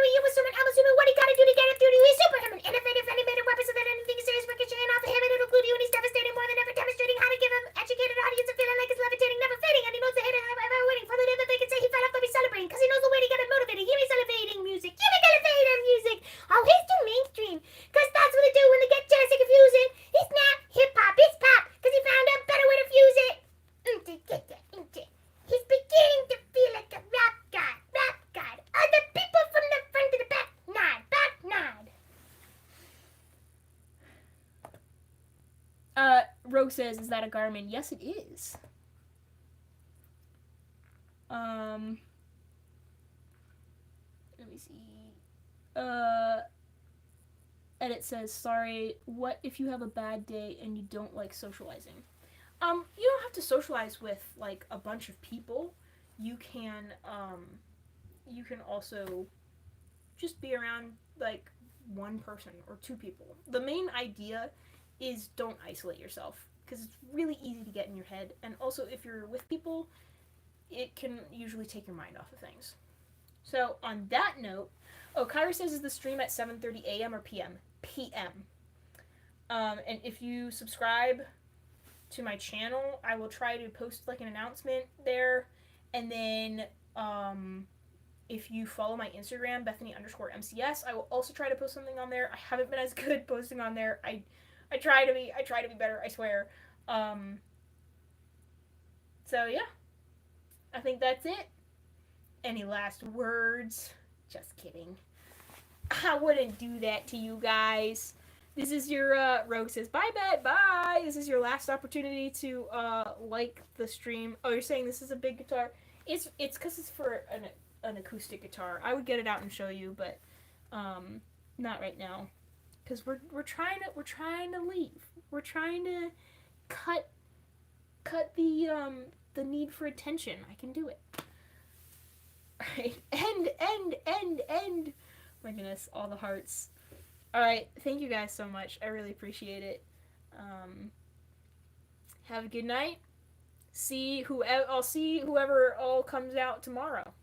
You assuming I'm assuming what he gotta do to get it through to his superhuman innovative animated weapon so that anything serious ricocheting off of him and it'll glue to you, and he's devastating more than ever, demonstrating how to give him educated audience a feeling like it's levitating, never fading, and he knows the hate ever waiting for the day that they can say he fell off, they'll be celebrating, because he knows the way to get him motivated. Give me elevating music. Give me elevator music. Oh, he's too mainstream, because that's what they do when they get jealous and confusing. It's not hip-hop, it's pop, because he found a better way to fuse it. He's beginning to feel like a rap god. Rap god. Are the people from the front to the back? Nod. Back nod. Rogue says, "Is that a Garmin?" Yes, it is. Let me see. Edit says, "Sorry, what if you have a bad day and you don't like socializing?" You don't have to socialize with like a bunch of people. You can also just be around like one person or two people. The main idea is don't isolate yourself, because it's really easy to get in your head, and also if you're with people, it can usually take your mind off of things. So on that note, Kyra says, "Is the stream at 7:30 a.m. or p.m.?" p.m. And if you subscribe to my channel, I will try to post like an announcement there, and then if you follow my Instagram, Bethany_MCS, I will also try to post something on there. I haven't been as good posting on there. I try to be better, I swear. So yeah, I think that's it. Any last words? Just kidding. I wouldn't do that to you guys. This is your Rogue says, "Bye, Bet. Bye. This is your last opportunity to like the stream." Oh, you're saying this is a big guitar? It's because it's for an acoustic guitar. I would get it out and show you, but Not right now, because we're trying to leave. We're trying to cut the need for attention. I can do it. Alright. End. My goodness, all the hearts. Alright, thank you guys so much. I really appreciate it. Have a good night. I'll see whoever all comes out tomorrow.